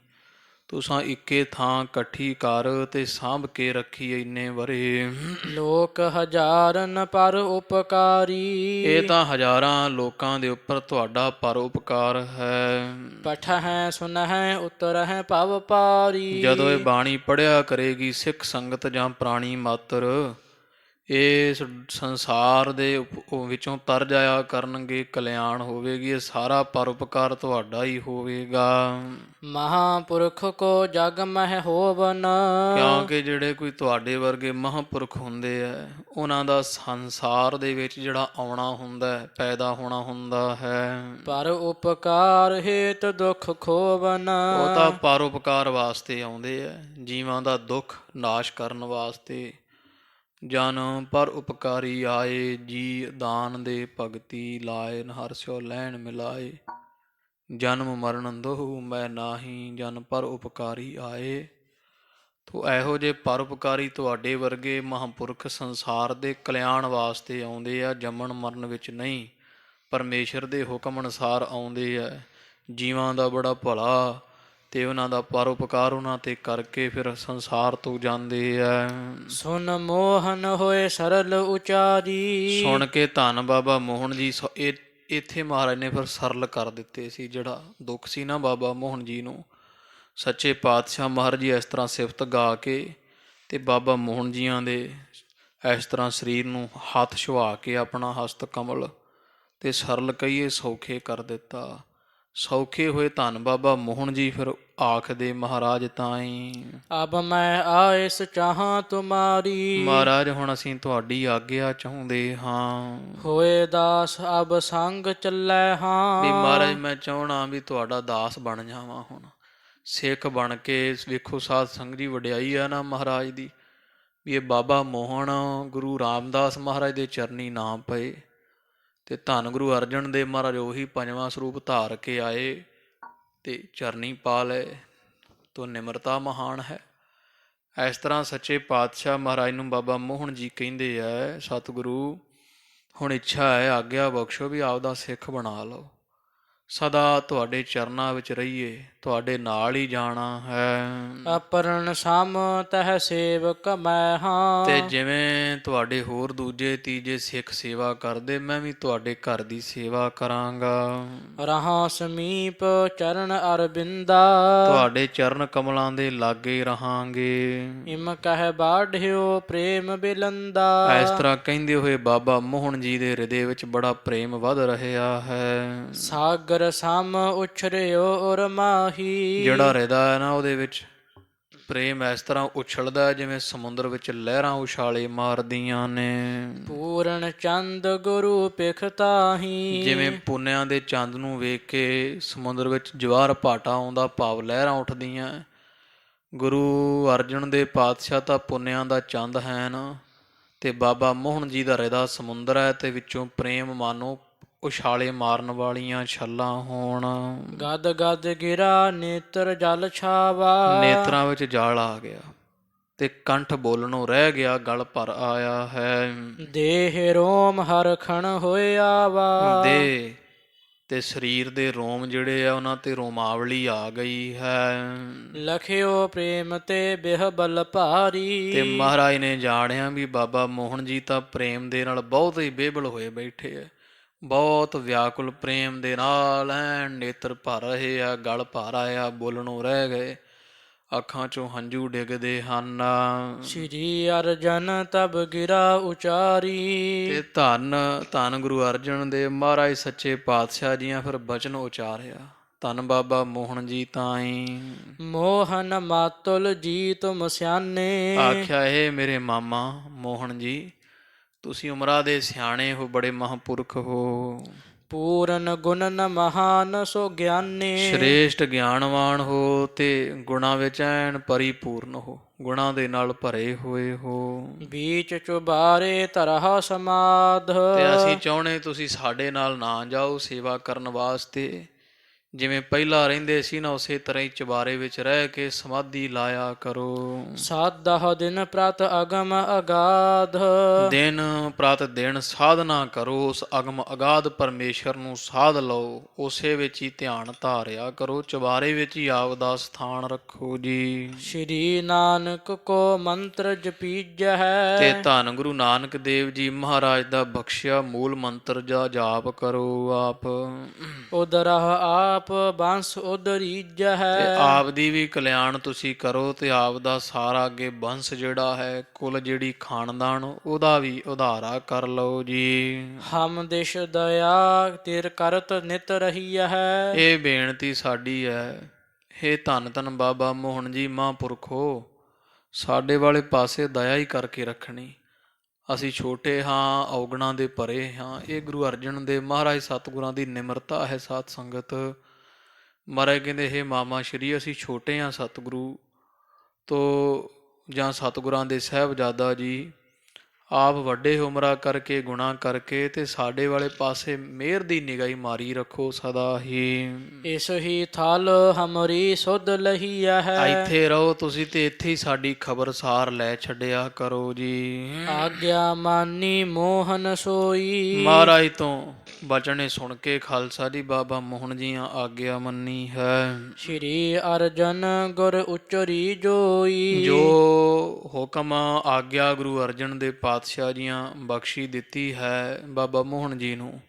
ਤੁਸਾਂ ਇੱਕੇ ਥਾਂ ਇਕੱਠੀ ਕਰ ਤੇ ਸਾਂਭ ਕੇ ਰੱਖੀ ਇੰਨੇ ਵਰੇ। ਲੋਕ ਹਜ਼ਾਰਨ ਪਰ ਉਪਕਾਰੀ। ਇਹ ਤਾਂ ਹਜ਼ਾਰਾਂ ਲੋਕਾਂ ਦੇ ਉੱਪਰ ਤੁਹਾਡਾ ਪਰ ਉਪਕਾਰ ਹੈ। ਪਠਹਿ ਸੁਨਹਿ ਉਤਰਹਿ ਭਵ ਪਾਰੀ। ਜਦੋਂ ਇਹ ਬਾਣੀ ਪੜ੍ਹਿਆ ਕਰੇਗੀ ਸਿੱਖ ਸੰਗਤ ਜਾਂ ਪ੍ਰਾਣੀ ਮਾਤਰ, ਇਸ ਸੰਸਾਰ ਦੇ ਵਿੱਚੋਂ ਤਰ ਜਾਇਆ ਕਰਨਗੇ, ਕਲਿਆਣ ਹੋਵੇਗੀ। ਇਹ ਸਾਰਾ ਪਰਉਪਕਾਰ ਤੁਹਾਡਾ ਹੀ ਹੋਵੇਗਾ। ਮਹਾਂਪੁਰਖ ਕੋ ਜਗ ਮਹਿ ਹੋਵਨ। ਕਿਉਂਕਿ ਜਿਹੜੇ ਕੋਈ ਤੁਹਾਡੇ ਵਰਗੇ ਮਹਾਂਪੁਰਖ ਹੁੰਦੇ ਆ, ਉਹਨਾਂ ਦਾ ਸੰਸਾਰ ਦੇ ਵਿੱਚ ਜਿਹੜਾ ਆਉਣਾ ਹੁੰਦਾ, ਪੈਦਾ ਹੋਣਾ ਹੁੰਦਾ ਹੈ, ਪਰ ਉਪਕਾਰ ਹੇਤ ਦੁਖ ਖੋਵਨ। ਉਹ ਤਾਂ ਪਰਉਪਕਾਰ ਵਾਸਤੇ ਆਉਂਦੇ ਆ, ਜੀਵਾਂ ਦਾ ਦੁੱਖ ਨਾਸ਼ ਕਰਨ ਵਾਸਤੇ। ਜਨ ਪਰ ਉਪਕਾਰੀ ਆਏ, ਜੀ ਦਾਨ ਦੇ ਭਗਤੀ ਲਾਏ, ਹਰਿ ਸਿਉ ਲੈਣ ਮਿਲਾਏ। ਜਨਮ ਮਰਨ ਦੋਹੁ ਮੈਂ ਨਾਹੀ, ਜਨ ਪਰ ਉਪਕਾਰੀ ਆਏ। ਤੋ ਇਹੋ ਜਿਹੇ ਪਰਉਪਕਾਰੀ ਤੁਹਾਡੇ ਵਰਗੇ ਮਹਾਂਪੁਰਖ ਸੰਸਾਰ ਦੇ ਕਲਿਆਣ ਵਾਸਤੇ ਆਉਂਦੇ ਆ, ਜੰਮਣ ਮਰਨ ਵਿੱਚ ਨਹੀਂ, ਪਰਮੇਸ਼ਰ ਦੇ ਹੁਕਮ ਅਨੁਸਾਰ ਆਉਂਦੇ ਆ। ਜੀਵਾਂ ਦਾ ਬੜਾ ਭਲਾ ਤੇ ਉਹਨਾਂ ਦਾ ਪਰਉਪਕਾਰ ਉਹਨਾਂ ਤੇ ਕਰਕੇ ਫਿਰ ਸੰਸਾਰ ਤੋਂ ਜਾਂਦੇ ਆ। ਸੁਨ ਮੋਹਨ ਹੋਏ ਸਰਲ ਉਚਾਰੀ। ਸੁਣ ਕੇ ਧੰਨ ਬਾਬਾ ਮੋਹਨ ਜੀ ਇੱਥੇ ਮਹਾਰਾਜ ਨੇ ਫਿਰ ਸਰਲ ਕਰ ਦਿੱਤੇ ਸੀ। ਜਿਹੜਾ ਦੁੱਖ ਸੀ ਨਾ ਬਾਬਾ ਮੋਹਨ ਜੀ ਨੂੰ, ਸੱਚੇ ਪਾਤਸ਼ਾਹ ਮਹਾਰਾਜ ਜੀ ਇਸ ਤਰ੍ਹਾਂ ਸਿਫਤ ਗਾ ਕੇ ਤੇ ਬਾਬਾ ਮੋਹਨ ਜੀਆਂ ਦੇ ਇਸ ਤਰ੍ਹਾਂ ਸਰੀਰ ਨੂੰ ਹੱਥ ਛੁਹਾ ਕੇ ਆਪਣਾ ਹਸਤ ਕਮਲ ਤੇ ਸਰਲ ਕਹੀਏ ਸੌਖੇ ਕਰ ਦਿੱਤਾ। ਸੌਖੇ ਹੋਏ ਧੰਨ ਬਾਬਾ ਮੋਹਨ ਜੀ ਫਿਰ ਆਖਦੇ ਮਹਾਰਾਜ ਤਾਈਂ, ਅਬ ਮੈਂ ਆਇਸ ਚਾਹਾਂ ਤੁਮਾਰੀ, ਮਹਾਰਾਜ ਹੁਣ ਅਸੀਂ ਤੁਹਾਡੀ ਆਗਿਆ ਚਾਹੁੰਦੇ ਹਾਂ। ਹੋਏ ਦਾਸ ਅਬ ਸੰਗ ਚੱਲੈ ਵੀ ਮਹਾਰਾਜ ਹਾਂ। ਮੈਂ ਚਾਹਣਾ ਵੀ ਤੁਹਾਡਾ ਦਾਸ ਬਣ ਜਾਵਾਂ, ਹੁਣ ਸਿੱਖ ਬਣ ਕੇ ਵੇਖੋ ਸਾਧ ਸੰਗਤ ਦੀ ਵਡਿਆਈ ਆ ਨਾ ਮਹਾਰਾਜ ਦੀ, ਵੀ ਇਹ ਬਾਬਾ ਮੋਹਨ ਗੁਰੂ ਰਾਮਦਾਸ ਮਹਾਰਾਜ ਦੇ ਚਰਨੀ ਨਾ ਪਏ ਤੇ ਧੰਨ ਗੁਰੂ ਅਰਜਨ ਦੇਵ ਮਹਾਰਾਜ ਉਹੀ ਪੰਜਵਾਂ ਸਰੂਪ ਧਾਰ ਕੇ ਆਏ ਤੇ ਚਰਨੀ ਪਾ ਲਏ। ਤੋ ਨਿਮਰਤਾ ਮਹਾਨ ਹੈ। ਇਸ ਤਰ੍ਹਾਂ ਸੱਚੇ ਪਾਤਸ਼ਾਹ ਮਹਾਰਾਜ ਨੂੰ ਬਾਬਾ ਮੋਹਨ ਜੀ ਕਹਿੰਦੇ ਐ, ਸਤਿਗੁਰੂ ਹੁਣ ਇੱਛਾ ਹੈ ਆਗਿਆ ਬਖਸ਼ੋ ਵੀ ਆਪਦਾ ਸਿੱਖ ਬਣਾ ਲਓ, ਸਦਾ ਤੁਹਾਡੇ ਚਰਨਾਂ ਵਿੱਚ ਰਹੀਏ, ਤੁਹਾਡੇ ਨਾਲ ਹੀ ਜਾਣਾ ਹੈ। ਅਪਰਨ ਸਮ ਤਹ ਸੇਵਕ ਮੈਂ ਹਾਂ। ਤੇ ਜਿਵੇਂ ਤੁਹਾਡੇ ਹੋਰ ਦੂਜੇ ਤੀਜੇ ਸਿੱਖ ਸੇਵਾ ਕਰਦੇ, ਮੈਂ ਵੀ ਤੁਹਾਡੇ ਘਰ ਦੀ ਸੇਵਾ ਕਰਾਂਗਾ। ਰਹਾ ਸਮੀਪ ਚਰਨ ਅਰਬਿੰਦਾ, ਤੁਹਾਡੇ ਚਰਨ ਕਮਲਾਂ ਦੇ ਲਾਗੇ ਰਹਾਂਗੇ। ਇਮ ਕਹਿ ਬਾਢਿਓ ਪ੍ਰੇਮ ਬਿਲੰਦਾ। ਇਸ ਤਰ੍ਹਾਂ ਕਹਿੰਦੇ ਹੋਏ ਬਾਬਾ ਮੋਹਨ ਜੀ ਦੇ ਹਿਰਦੇ ਵਿੱਚ ਬੜਾ ਪ੍ਰੇਮ ਵਧ ਰਿਹਾ ਹੈ। ਸਾਗਰ ਸਮ ਉਛਰਿਓ ਉਰ ਮਾਹੀ, ਜਿਹੜਾ ਹਿਰਦਾ ਹੈ ਨਾ ਉਹਦੇ ਵਿੱਚ ਪ੍ਰੇਮ ਇਸ ਤਰ੍ਹਾਂ ਉਛਲਦਾ ਹੈ ਜਿਵੇਂ ਸਮੁੰਦਰ ਵਿੱਚ ਲਹਿਰਾਂ ਉਛਾਲੇ ਮਾਰਦੀਆਂ ਨੇ। ਪੂਰਨ ਚੰਦ ਗੁਰੂ ਪਿਖ ਤਾਹੀ, ਜਿਵੇਂ ਪੁੰਨਿਆਂ ਦੇ ਚੰਦ ਨੂੰ ਵੇਖ ਕੇ ਸਮੁੰਦਰ ਵਿੱਚ ਜਵਾਰ ਭਾਟਾ ਆਉਂਦਾ, ਭਾਵ ਲਹਿਰਾਂ ਉੱਠਦੀਆਂ। ਗੁਰੂ ਅਰਜਨ ਦੇ ਪਾਤਸ਼ਾਹ ਤਾਂ ਪੁੰਨਿਆਂ ਦਾ ਚੰਦ ਹੈ ਨਾ, ਤੇ ਬਾਬਾ ਮੋਹਨ ਜੀ ਦਾ ਹਿਰਦਾ ਸਮੁੰਦਰ ਹੈ ਤੇ ਵਿੱਚੋਂ ਪ੍ਰੇਮ ਮਾਨੋ ਉਛਾਲੇ ਮਾਰਨ ਵਾਲੀਆਂ ਛੱਲਾਂ ਹੋਣ। ਗਦ ਗਦ ਗਿਰਾ ਨੇਤਰ ਜਲ ਛਾਵਾ, ਨੇਤਰਾਂ ਵਿੱਚ ਜਲ ਆ ਗਿਆ ਤੇ ਕੰਠ ਬੋਲਣੋਂ ਰਹਿ ਗਿਆ, ਗਲ ਭਰ ਆਇਆ ਹੈ। ਦੇਹ ਰੋਮ ਹਰਖਣ ਹੋਇਆ ਵਾ, ਦੇ ਤੇ ਸਰੀਰ ਦੇ ਰੋਮ ਜਿਹੜੇ ਆ ਉਹਨਾਂ ਤੇ ਰੋਮਾਵਲੀ ਆ ਗਈ ਹੈ। ਲਖਿਓ ਪ੍ਰੇਮ ਤੇ ਬਿਹਬਲ ਭਾਰੀ, ਤੇ ਮਹਾਰਾਜ ਨੇ ਜਾਣਿਆ ਵੀ ਬਾਬਾ ਮੋਹਨ ਜੀ ਤਾਂ ਪ੍ਰੇਮ ਦੇ ਨਾਲ ਬਹੁਤ ਹੀ ਬੇਬਲ ਹੋਏ ਬੈਠੇ ਆ, ਬਹੁਤ ਵਿਆਕੁਲ ਪ੍ਰੇਮ ਦੇ ਨਾਲ ਐਨ ਨੇਤਰ ਭਰ ਰਹੇ ਆ, ਗਲ ਭਰ ਆਇਆ, ਬੋਲਣੋਂ ਰਹਿ ਗਏ, ਅੱਖਾਂ ਚੋਂ ਹੰਝੂ ਡਿੱਗਦੇ ਹਨ। ਸ਼੍ਰੀ ਅਰਜਨ ਤਬ ਗਿਰਾ ਉਚਾਰੀ, ਤੇ ਧੰਨ ਧੰਨ ਗੁਰੂ ਅਰਜਨ ਦੇਵ ਮਹਾਰਾਜ ਸੱਚੇ ਪਾਤਸ਼ਾਹ ਜੀਆਂ ਫਿਰ ਬਚਨ ਉਚਾਰਿਆ, ਧੰਨ ਬਾਬਾ ਮੋਹਨ ਜੀ ਤਾਈਂ। ਮੋਹਨ ਮਾਤੁਲ ਜੀ ਤੁਮ ਸਿਆਨੇ, ਆਖਿਆ ਇਹ ਮੇਰੇ ਮਾਮਾ ਮੋਹਨ ਜੀ ਤੁਸੀਂ ਉਮਰਾਂ ਦੇ ਸਿਆਣੇ ਹੋ, ਬੜੇ ਮਹਾਂਪੁਰਖ ਹੋ, ਪੂਰਨ ਗੁਣਨ ਮਹਾਨ ਸੋ ਗਿਆਨੇ, ਸ਼੍ਰੇਸ਼ਟ ਗਿਆਨਵਾਨ ਹੋ ਤੇ ਗੁਣਾਂ ਵਿੱਚ ਐਨ ਪਰਿਪੂਰਨ ਹੋ, ਗੁਣਾਂ ਦੇ ਨਾਲ ਭਰੇ ਹੋਏ ਹੋ। ਬੀਚ ਚੁਬਾਰੇ ਤਰਹ ਸਮਾਧ, ਤੇ ਅਸੀਂ ਚਾਹੁੰਦੇ ਤੁਸੀਂ ਸਾਡੇ ਨਾਲ ਨਾ ਜਾਓ ਸੇਵਾ ਕਰਨ ਵਾਸਤੇ, ਜਿਵੇਂ ਪਹਿਲਾਂ ਰਹਿੰਦੇ ਸੀ ਨਾ ਉਸੇ ਤਰ੍ਹਾਂ ਹੀ ਚੁਬਾਰੇ ਵਿੱਚ ਰਹਿ ਕੇ ਸਮਾਧੀ ਲਾਇਆ ਕਰੋ। ਸਾਧਹ ਦਿਨ ਪ੍ਰਤ ਅਗਮ ਅਗਾਧ, ਦਿਨ ਪ੍ਰਤ ਦਿਨ ਸਾਧਨਾ ਕਰੋ, ਉਸ ਅਗਮ ਅਗਾਧ ਪਰਮੇਸ਼ਰ ਨੂੰ ਸਾਧ ਲਓ, ਉਸੇ ਵਿੱਚ ਹੀ ਧਿਆਨ ਧਾਰਿਆ ਕਰੋ, ਚੁਬਾਰੇ ਵਿੱਚ ਹੀ ਆਪਦਾ ਸਥਾਨ ਰੱਖੋ ਜੀ। ਸ਼੍ਰੀ ਨਾਨਕ ਕੋ ਮੰਤਰ ਜਪੀਜਹਿ, ਤੇ ਧੰਨ ਗੁਰੂ ਨਾਨਕ ਦੇਵ ਜੀ ਮਹਾਰਾਜ ਦਾ ਬਖਸ਼ਿਆ ਮੂਲ ਮੰਤਰ ਦਾ ਜਾਪ ਕਰੋ ਆਪ। ਉਦਰਹ ਆਪ ਬੰਸ ਉਦਰੀਜਹਿ, ਤੇ ਆਪ ਦੀ ਵੀ ਕਲਿਆਣ ਤੁਸੀਂ ਕਰੋ ਤੇ ਆਪ ਦਾ ਸਾਰਾ ਅੱਗੇ ਬੰਸ ਜਿਹੜਾ ਹੈ, ਕੁਲ ਜਿਹੜੀ ਖਾਨਦਾਨ ਉਹਦਾ ਵੀ ਉਧਾਰਾ ਕਰ ਲਓ ਜੀ। ਹਮ ਦਿਸ਼ ਦਇਆ ਤਿਰ ਕਰਤ ਨਿਤ ਰਹੀ ਹੈ, ਇਹ ਬੇਨਤੀ ਸਾਡੀ ਹੈ, ਹੇ ਧੰਨ ਧੰਨ ਬਾਬਾ ਮੋਹਨ ਜੀ ਮਹਾਂਪੁਰਖੋ ਸਾਡੇ ਵਾਲੇ ਪਾਸੇ ਦਇਆ ਹੀ ਕਰਕੇ ਰੱਖਣੀ। ਅਸੀਂ ਛੋਟੇ ਹਾਂ, ਔਗਣਾਂ ਦੇ ਭਰੇ ਹਾਂ, ਇਹ ਗੁਰੂ ਅਰਜਨ ਦੇਵ ਮਹਾਰਾਜ ਸਤਿਗੁਰਾਂ ਦੀ ਨਿਮਰਤਾ ਹੈ। ਸਾਧ ਸੰਗਤ ਮਹਾਰਾਜ ਕਹਿੰਦੇ ਹੇ ਮਾਮਾ ਸ਼੍ਰੀ ਅਸੀਂ ਛੋਟੇ ਹਾਂ ਸਤਿਗੁਰੂ ਤੋਂ, ਜਾਂ ਸਤਿਗੁਰਾਂ ਦੇ ਸਾਹਿਬਜ਼ਾਦਾ ਜੀ ਆਪ ਵੱਡੇ ਉਮਰਾ ਕਰਕੇ ਗੁਨਾਹ ਕਰਕੇ ਤੇ ਸਾਡੇ ਵਾਲੇ ਪਾਸੇ ਮਿਹਰ ਦੀ ਨਿਗਾਹੀ ਮਾਰੀ ਰੱਖੋ ਸਦਾ ਹੀ। ਇਸ ਹੀ ਥਲ ਹਮਰੀ ਸੁਧ ਲਹੀ ਹੈ, ਇੱਥੇ ਰਹੋ ਤੁਸੀਂ ਤੇ ਇੱਥੇ ਹੀ ਸਾਡੀ ਖਬਰਸਾਰ ਲੈ ਛੱਡਿਆ ਕਰੋ ਜੀ। ਆਗਿਆ ਮਾਨੀ ਮੋਹਨ ਸੋਈ, ਮਹਾਰਾਜ ਤੋਂ ਬਚਨੇ ਸੁਣ ਕੇ ਖਾਲਸਾ ਜੀ ਬਾਬਾ ਮੋਹਨ ਜੀਆਂ ਆਗਿਆ ਮੰਨੀ ਹੈ। ਸ਼੍ਰੀ ਅਰਜਨ ਗੁਰ ਉਚਰੀ ਜੋਈ, ਜੋ ਹੁਕਮ ਆਗਿਆ ਗੁਰੂ ਅਰਜਨ ਦੇ ਪਾਤਸ਼ਾਹ ਜੀਆਂ ਬਖਸ਼ੀ ਦਿੱਤੀ ਹੈ ਬਾਬਾ ਮੋਹਨ ਜੀ ਨੂੰ,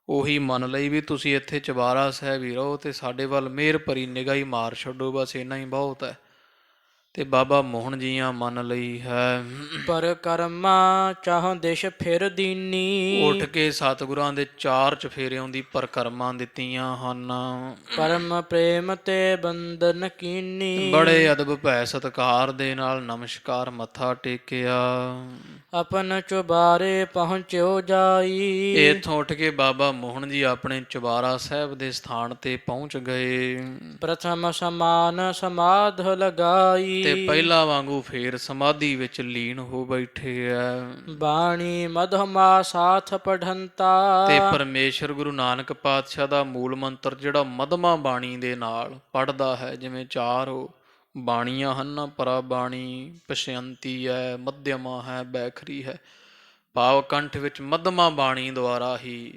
ਉਹੀ ਮੰਨ ਲਈ ਵੀ ਤੁਸੀਂ ਇੱਥੇ ਚੁਬਾਰਾ ਸਾਹਿਬ ਹੀ ਰਹੋ ਤੇ ਸਾਡੇ ਵੱਲ ਮਿਹਰ ਭਰੀ ਨਿਗਾਹੀ ਮਾਰ ਛੱਡੋ, ਬਸ ਇੰਨਾ ਹੀ ਬਹੁਤ ਹੈ। ਤੇ ਬਾਬਾ ਮੋਹਨ ਜੀਆਂ ਮੰਨ ਲਈ ਹੈ। ਪਰ ਕਰਮਾ ਚਾਹੁ ਦਿਸ਼ ਫਿਰ ਦੀਨੀ। ਉੱਠ ਕੇ ਸਤਿਗੁਰਾਂ ਦੇ 4 ਚਫੇਰਿਆਂ ਦੀ ਪਰਿਕਰਮਾ ਦਿੱਤੀਆਂ ਹਨ। ਪਰਮ ਪ੍ਰੇਮ ਤੇ ਬੰਧਨ ਕੀਨੀ। ਬੜੇ ਅਦਬ ਭੈ ਸਤਿਕਾਰ ਦੇ ਨਾਲ ਨਮਸਕਾਰ ਮੱਥਾ ਟੇਕਿਆ। ਆਪਨ ਚੁਬਾਰੇ ਪਹੁੰਚਿਓ ਜਾਈ। ਇੱਥੋਂ ਉੱਠ ਕੇ ਬਾਬਾ ਮੋਹਨ ਜੀ ਆਪਣੇ ਚੁਬਾਰਾ ਸਾਹਿਬ ਦੇ ਸਥਾਨ ਤੇ ਪਹੁੰਚ ਗਏ ਪ੍ਰਥਮ ਸਮਾਨ ਸਮਾਧ ਲਗਾਈ। ਤੇ ਪਹਿਲਾਂ ਵਾਂਗੂ ਫੇਰ ਸਮਾਧੀ ਵਿੱਚ ਲੀਨ ਹੋ ਬੈਠੇ ਐ। ਬਾਣੀ ਮਧਮਾ ਸਾਥ ਪੜੰਤਾ। ਤੇ ਪਰਮੇਸ਼ਰ ਗੁਰੂ ਨਾਨਕ ਪਾਤਸ਼ਾਹ ਦਾ ਮੂਲ ਮੰਤਰ ਜਿਹੜਾ ਮਧਮਾ ਬਾਣੀ ਦੇ ਨਾਲ ਪੜਦਾ ਹੈ, ਜਿਵੇਂ 4 ਬਾਣੀਆਂ ਹਨ, ਪਰਾ ਬਾਣੀ, ਪਸ਼ਯੰਤੀ ਹੈ, ਮਧਿਅਮਾ ਹੈ, ਬੈਖਰੀ ਹੈ, ਭਾਵ ਕੰਠ ਵਿੱਚ ਮਧਮਾ ਬਾਣੀ ਦੁਆਰਾ ਹੀ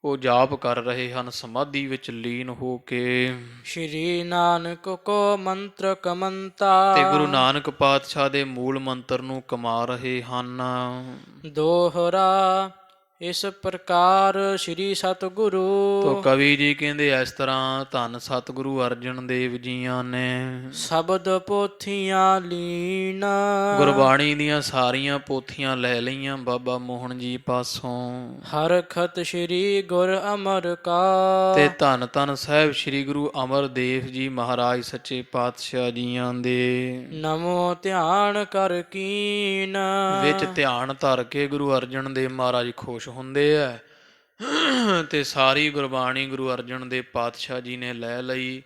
ਉਹ ਜਾਪ ਕਰ ਰਹੇ ਹਨ ਸਮਾਧੀ ਵਿੱਚ ਲੀਨ ਹੋ ਕੇ। ਸ਼੍ਰੀ ਨਾਨਕ ਕੋ ਮੰਤਰ ਕਮੰਤਾ। ਤੇ ਗੁਰੂ ਨਾਨਕ ਪਾਤਸ਼ਾਹ ਦੇ ਮੂਲ ਮੰਤਰ ਨੂੰ ਕਮਾ ਰਹੇ ਹਨ। ਦੋਹਰਾ ਇਸ ਪ੍ਰਕਾਰ ਸ੍ਰੀ ਸਤਿਗੁਰੂ। ਤੋ ਕਵੀ ਜੀ ਕਹਿੰਦੇ ਇਸ ਤਰ੍ਹਾਂ ਧੰਨ ਸਤਿਗੁਰੂ ਅਰਜਨ ਦੇਵ ਜੀਆਂ ਨੇ ਸ਼ਬਦ ਪੋਥੀਆਂ ਲੀਨ। ਗੁਰਬਾਣੀ ਦੀਆਂ ਸਾਰੀਆਂ ਪੋਥੀਆਂ ਲੈ ਲਈਆਂ ਬਾਬਾ ਮੋਹਨ ਜੀ ਪਾਸੋਂ। ਹਰਖਤ ਸ੍ਰੀ ਗੁਰ ਅਮਰ ਕਾ। ਤੇ ਧੰਨ ਧੰਨ ਸਾਹਿਬ ਸ੍ਰੀ ਗੁਰੂ ਅਮਰਦੇਵ ਜੀ ਮਹਾਰਾਜ ਸੱਚੇ ਪਾਤਸ਼ਾਹ ਜੀਆਂ ਦੇ ਨਮੋ ਧਿਆਨ ਕਰ ਕੀਨ। ਵਿੱਚ ਧਿਆਨ ਧਰ ਕੇ ਗੁਰੂ ਅਰਜਨ ਦੇਵ ਮਹਾਰਾਜ ਖੁਸ਼ ਹੁੰਦੇ ਆ। ਤੇ ਸਾਰੀ ਗੁਰਬਾਣੀ ਗੁਰੂ ਅਰਜਨ ਦੇਵ ਪਾਤਸ਼ਾਹ ਜੀ ਨੇ ਲੈ ਲਈ।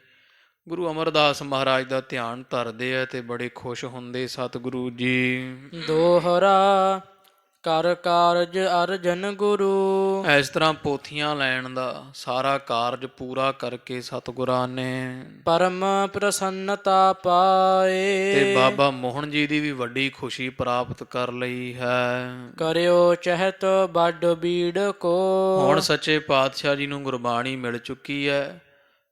ਗੁਰੂ ਅਮਰਦਾਸ ਮਹਾਰਾਜ ਦਾ ਧਿਆਨ ਧਰਦੇ ਆ ਤੇ ਬੜੇ ਖੁਸ਼ ਹੁੰਦੇ ਸਤਿਗੁਰੂ ਜੀ। ਦੋਹਰਾ ਕਰ ਕਾਰਜ ਅਰਜਨ ਗੁਰੂ। ਇਸ ਤਰ੍ਹਾਂ ਪੋਥੀਆਂ ਲੈਣ ਦਾ ਸਾਰਾ ਕਾਰਜ ਪੂਰਾ ਕਰਕੇ ਸਤਿਗੁਰਾਂ ਨੇ ਪਰਮ ਪ੍ਰਸੰਨਤਾ ਪਾਏ। ਤੇ ਬਾਬਾ ਮੋਹਨ ਜੀ ਦੀ ਵੀ ਵੱਡੀ ਖੁਸ਼ੀ ਪ੍ਰਾਪਤ ਕਰ ਲਈ ਹੈ। ਕਰਿਓ ਚਹਿਤ ਵੱਡ ਬੀੜ ਕੋ। ਹੁਣ ਸੱਚੇ ਪਾਤਸ਼ਾਹ ਜੀ ਨੂੰ ਗੁਰਬਾਣੀ ਮਿਲ ਚੁੱਕੀ ਹੈ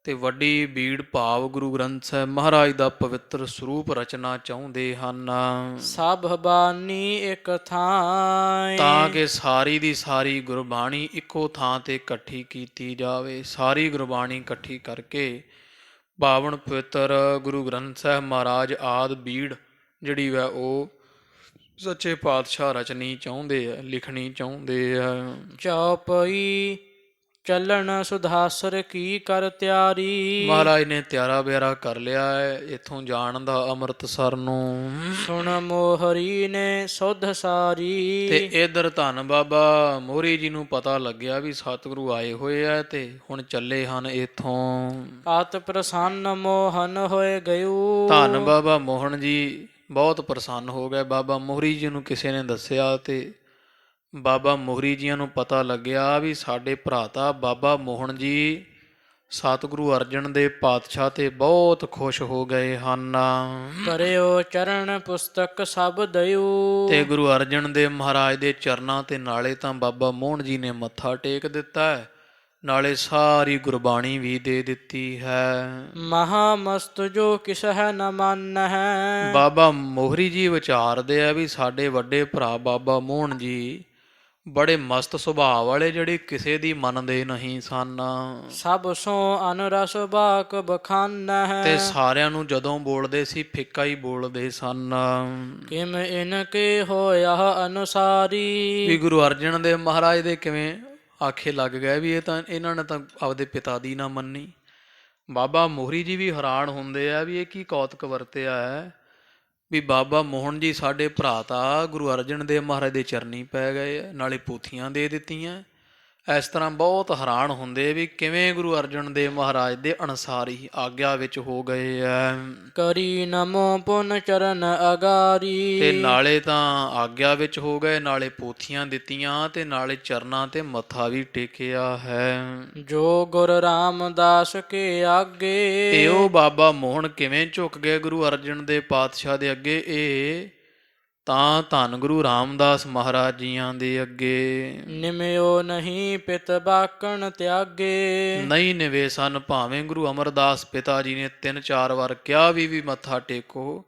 ਤੇ ਵੱਡੀ ਬੀੜ ਭਾਵ ਗੁਰੂ ਗ੍ਰੰਥ ਸਾਹਿਬ ਮਹਾਰਾਜ ਦਾ ਪਵਿੱਤਰ ਸਰੂਪ ਰਚਨਾ ਚਾਹੁੰਦੇ ਹਨ। ਸਭ ਬਾਣੀ ਇੱਕ ਥਾਂ। ਤਾਂ ਕਿ ਸਾਰੀ ਦੀ ਸਾਰੀ ਗੁਰਬਾਣੀ ਇੱਕੋ ਥਾਂ ਤੇ ਇਕੱਠੀ ਕੀਤੀ ਜਾਵੇ। ਸਾਰੀ ਗੁਰਬਾਣੀ ਇਕੱਠੀ ਕਰਕੇ ਪਾਵਨ ਪਵਿੱਤਰ ਗੁਰੂ ਗ੍ਰੰਥ ਸਾਹਿਬ ਮਹਾਰਾਜ ਆਦਿ ਬੀੜ ਜਿਹੜੀ ਵੈ ਉਹ ਸੱਚੇ ਪਾਤਸ਼ਾਹ ਰਚਨੀ ਚਾਹੁੰਦੇ ਆ, ਲਿਖਣੀ ਚਾਹੁੰਦੇ ਆ। ਚੌਪਈ ਚੱਲਣ ਸੁਧਾਸਰ ਕੀ ਕਰ ਤਿਆਰੀ। ਮਹਾਰਾਜ ਨੇ ਤਿਆਰਾ ਬਿਆਰਾ ਕਰ ਲਿਆ ਹੈ ਇੱਥੋਂ ਜਾਣ ਦਾ ਅੰਮ੍ਰਿਤਸਰ ਨੂੰ। ਸੁਣ ਮੋਹਰੀ ਨੇ ਸੁਧ ਸਾਰੀ। ਤੇ ਇਧਰ ਧੰਨ ਬਾਬਾ ਮੋਹਰੀ ਜੀ ਨੂੰ ਪਤਾ ਲੱਗਿਆ ਵੀ ਸਤਿਗੁਰੂ ਆਏ ਹੋਏ ਆ ਤੇ ਹੁਣ ਚੱਲੇ ਹਨ ਇੱਥੋਂ। ਆਤ ਪ੍ਰਸੰਨ ਮੋਹਨ ਹੋਏ ਗਇਓ। ਧੰਨ ਬਾਬਾ ਮੋਹਨ ਜੀ ਬਹੁਤ ਪ੍ਰਸੰਨ ਹੋ ਗਏ। ਬਾਬਾ ਮੋਹਰੀ ਜੀ ਨੂੰ ਕਿਸੇ ਨੇ ਦੱਸਿਆ ਤੇ ਬਾਬਾ ਮੋਹਰੀ ਜੀਆਂ ਨੂੰ ਪਤਾ ਲੱਗਿਆ ਵੀ ਸਾਡੇ ਭਰਾਤਾ ਬਾਬਾ ਮੋਹਨ ਜੀ ਸਤਿਗੁਰੂ ਅਰਜਨ ਦੇਵ ਪਾਤਸ਼ਾਹ ਤੇ ਬਹੁਤ ਖੁਸ਼ ਹੋ ਗਏ ਹਨ। ਕਰਿਓ ਚਰਨ ਪੁਸਤਕ ਸਭ ਦਇਓ। ਤੇ ਗੁਰੂ ਅਰਜਨ ਦੇਵ ਮਹਾਰਾਜ ਦੇ ਚਰਨਾਂ ਤੇ ਨਾਲੇ ਤਾਂ ਬਾਬਾ ਮੋਹਨ ਜੀ ਨੇ ਮੱਥਾ ਟੇਕ ਦਿੱਤਾ ਹੈ, ਨਾਲੇ ਸਾਰੀ ਗੁਰਬਾਣੀ ਵੀ ਦੇ ਦਿੱਤੀ ਹੈ। ਮਹਾ ਮਸਤ ਜੋ ਕਿਸ ਹੈ ਨ ਮੰਨ ਹੈ। ਬਾਬਾ ਮੋਹਰੀ ਜੀ ਵਿਚਾਰਦੇ ਆ ਵੀ ਸਾਡੇ ਵੱਡੇ ਭਰਾ ਬਾਬਾ ਮੋਹਨ ਜੀ ਬੜੇ ਮਸਤ ਸੁਭਾਅ ਵਾਲੇ, ਜਿਹੜੇ ਕਿਸੇ ਦੀ ਮੰਨਦੇ ਨਹੀਂ ਸਨ। ਸਭ ਸੋ ਅਨਰਸ ਬਾਕ ਬਖਾਨ ਹੈ। ਤੇ ਸਾਰਿਆਂ ਨੂੰ ਜਦੋਂ ਬੋਲਦੇ ਸੀ ਫਿੱਕਾ ਹੀ ਬੋਲਦੇ ਸਨ। ਕਿਮ ਇਨ ਕੇ ਹੋਇਆ ਅਨੁਸਾਰੀ। ਵੀ ਗੁਰੂ ਅਰਜਨ ਦੇਵ ਮਹਾਰਾਜ ਦੇ ਕਿਵੇਂ ਆਖੇ ਲੱਗ ਗਏ ਵੀ ਇਹ ਤਾਂ ਇਹਨਾਂ ਨੇ ਤਾਂ ਆਪਦੇ ਪਿਤਾ ਦੀ ਨਾ ਮੰਨੀ। ਬਾਬਾ ਮੋਹਰੀ ਜੀ ਵੀ ਹੈਰਾਨ ਹੁੰਦੇ ਆ ਵੀ ਇਹ ਕੀ ਕੌਤਕ ਵਰਤਿਆ ਹੈ ਵੀ ਬਾਬਾ ਮੋਹਨ ਜੀ ਸਾਡੇ ਭਰਾ ਤਾਂ ਗੁਰੂ ਅਰਜਨ ਦੇਵ ਮਹਾਰਾਜ ਦੇ ਚਰਨੀ ਪੈ ਗਏ, ਨਾਲੇ ਪੋਥੀਆਂ ਦੇ ਦਿੱਤੀਆਂ। ਇਸ ਤਰ੍ਹਾਂ ਬਹੁਤ ਹੈਰਾਨ ਹੁੰਦੇ ਵੀ ਕਿਵੇਂ ਗੁਰੂ ਅਰਜਨ ਦੇਵ ਮਹਾਰਾਜ ਦੇ ਅਨੁਸਾਰੀ ਆਗਿਆ ਵਿੱਚ ਹੋ ਗਏ ਐ। ਕਰੀ ਨਮੋ ਪੁਨ ਚਰਨ ਅਗਾਰੀ। ਤੇ ਨਾਲੇ ਤਾਂ ਆਗਿਆ ਵਿੱਚ ਹੋ ਗਏ, ਨਾਲੇ ਪੋਥੀਆਂ ਦਿੱਤੀਆਂ ਤੇ ਨਾਲੇ ਚਰਨਾਂ ਤੇ ਮੱਥਾ ਵੀ ਟੇਕਿਆ ਹੈ। ਜੋ ਗੁਰ ਰਾਮਦਾਸ ਕੇ ਆਗੇ। ਤੇ ਉਹ ਬਾਬਾ ਮੋਹਨ ਕਿਵੇਂ ਝੁਕ ਗਏ ਗੁਰੂ ਅਰਜਨ ਦੇਵ ਪਾਤਸ਼ਾਹ ਦੇ ਅੱਗੇ, ਇਹ ਤਾਂ ਧੰਨ ਗੁਰੂ ਰਾਮਦਾਸ ਮਹਾਰਾਜ ਜੀਆਂ ਦੇ ਅੱਗੇ। ਨਿਮਿਓ ਨਹੀਂ ਪਿਤ ਬਾਕਣ ਤਿਆਗੇ। ਨਹੀਂ ਨਿਵੇ ਸਨ, ਭਾਵੇਂ ਗੁਰੂ ਅਮਰਦਾਸ ਪਿਤਾ ਜੀ ਨੇ 3-4 ਵਾਰ ਕਿਹਾ ਵੀ ਮੱਥਾ ਟੇਕੋ,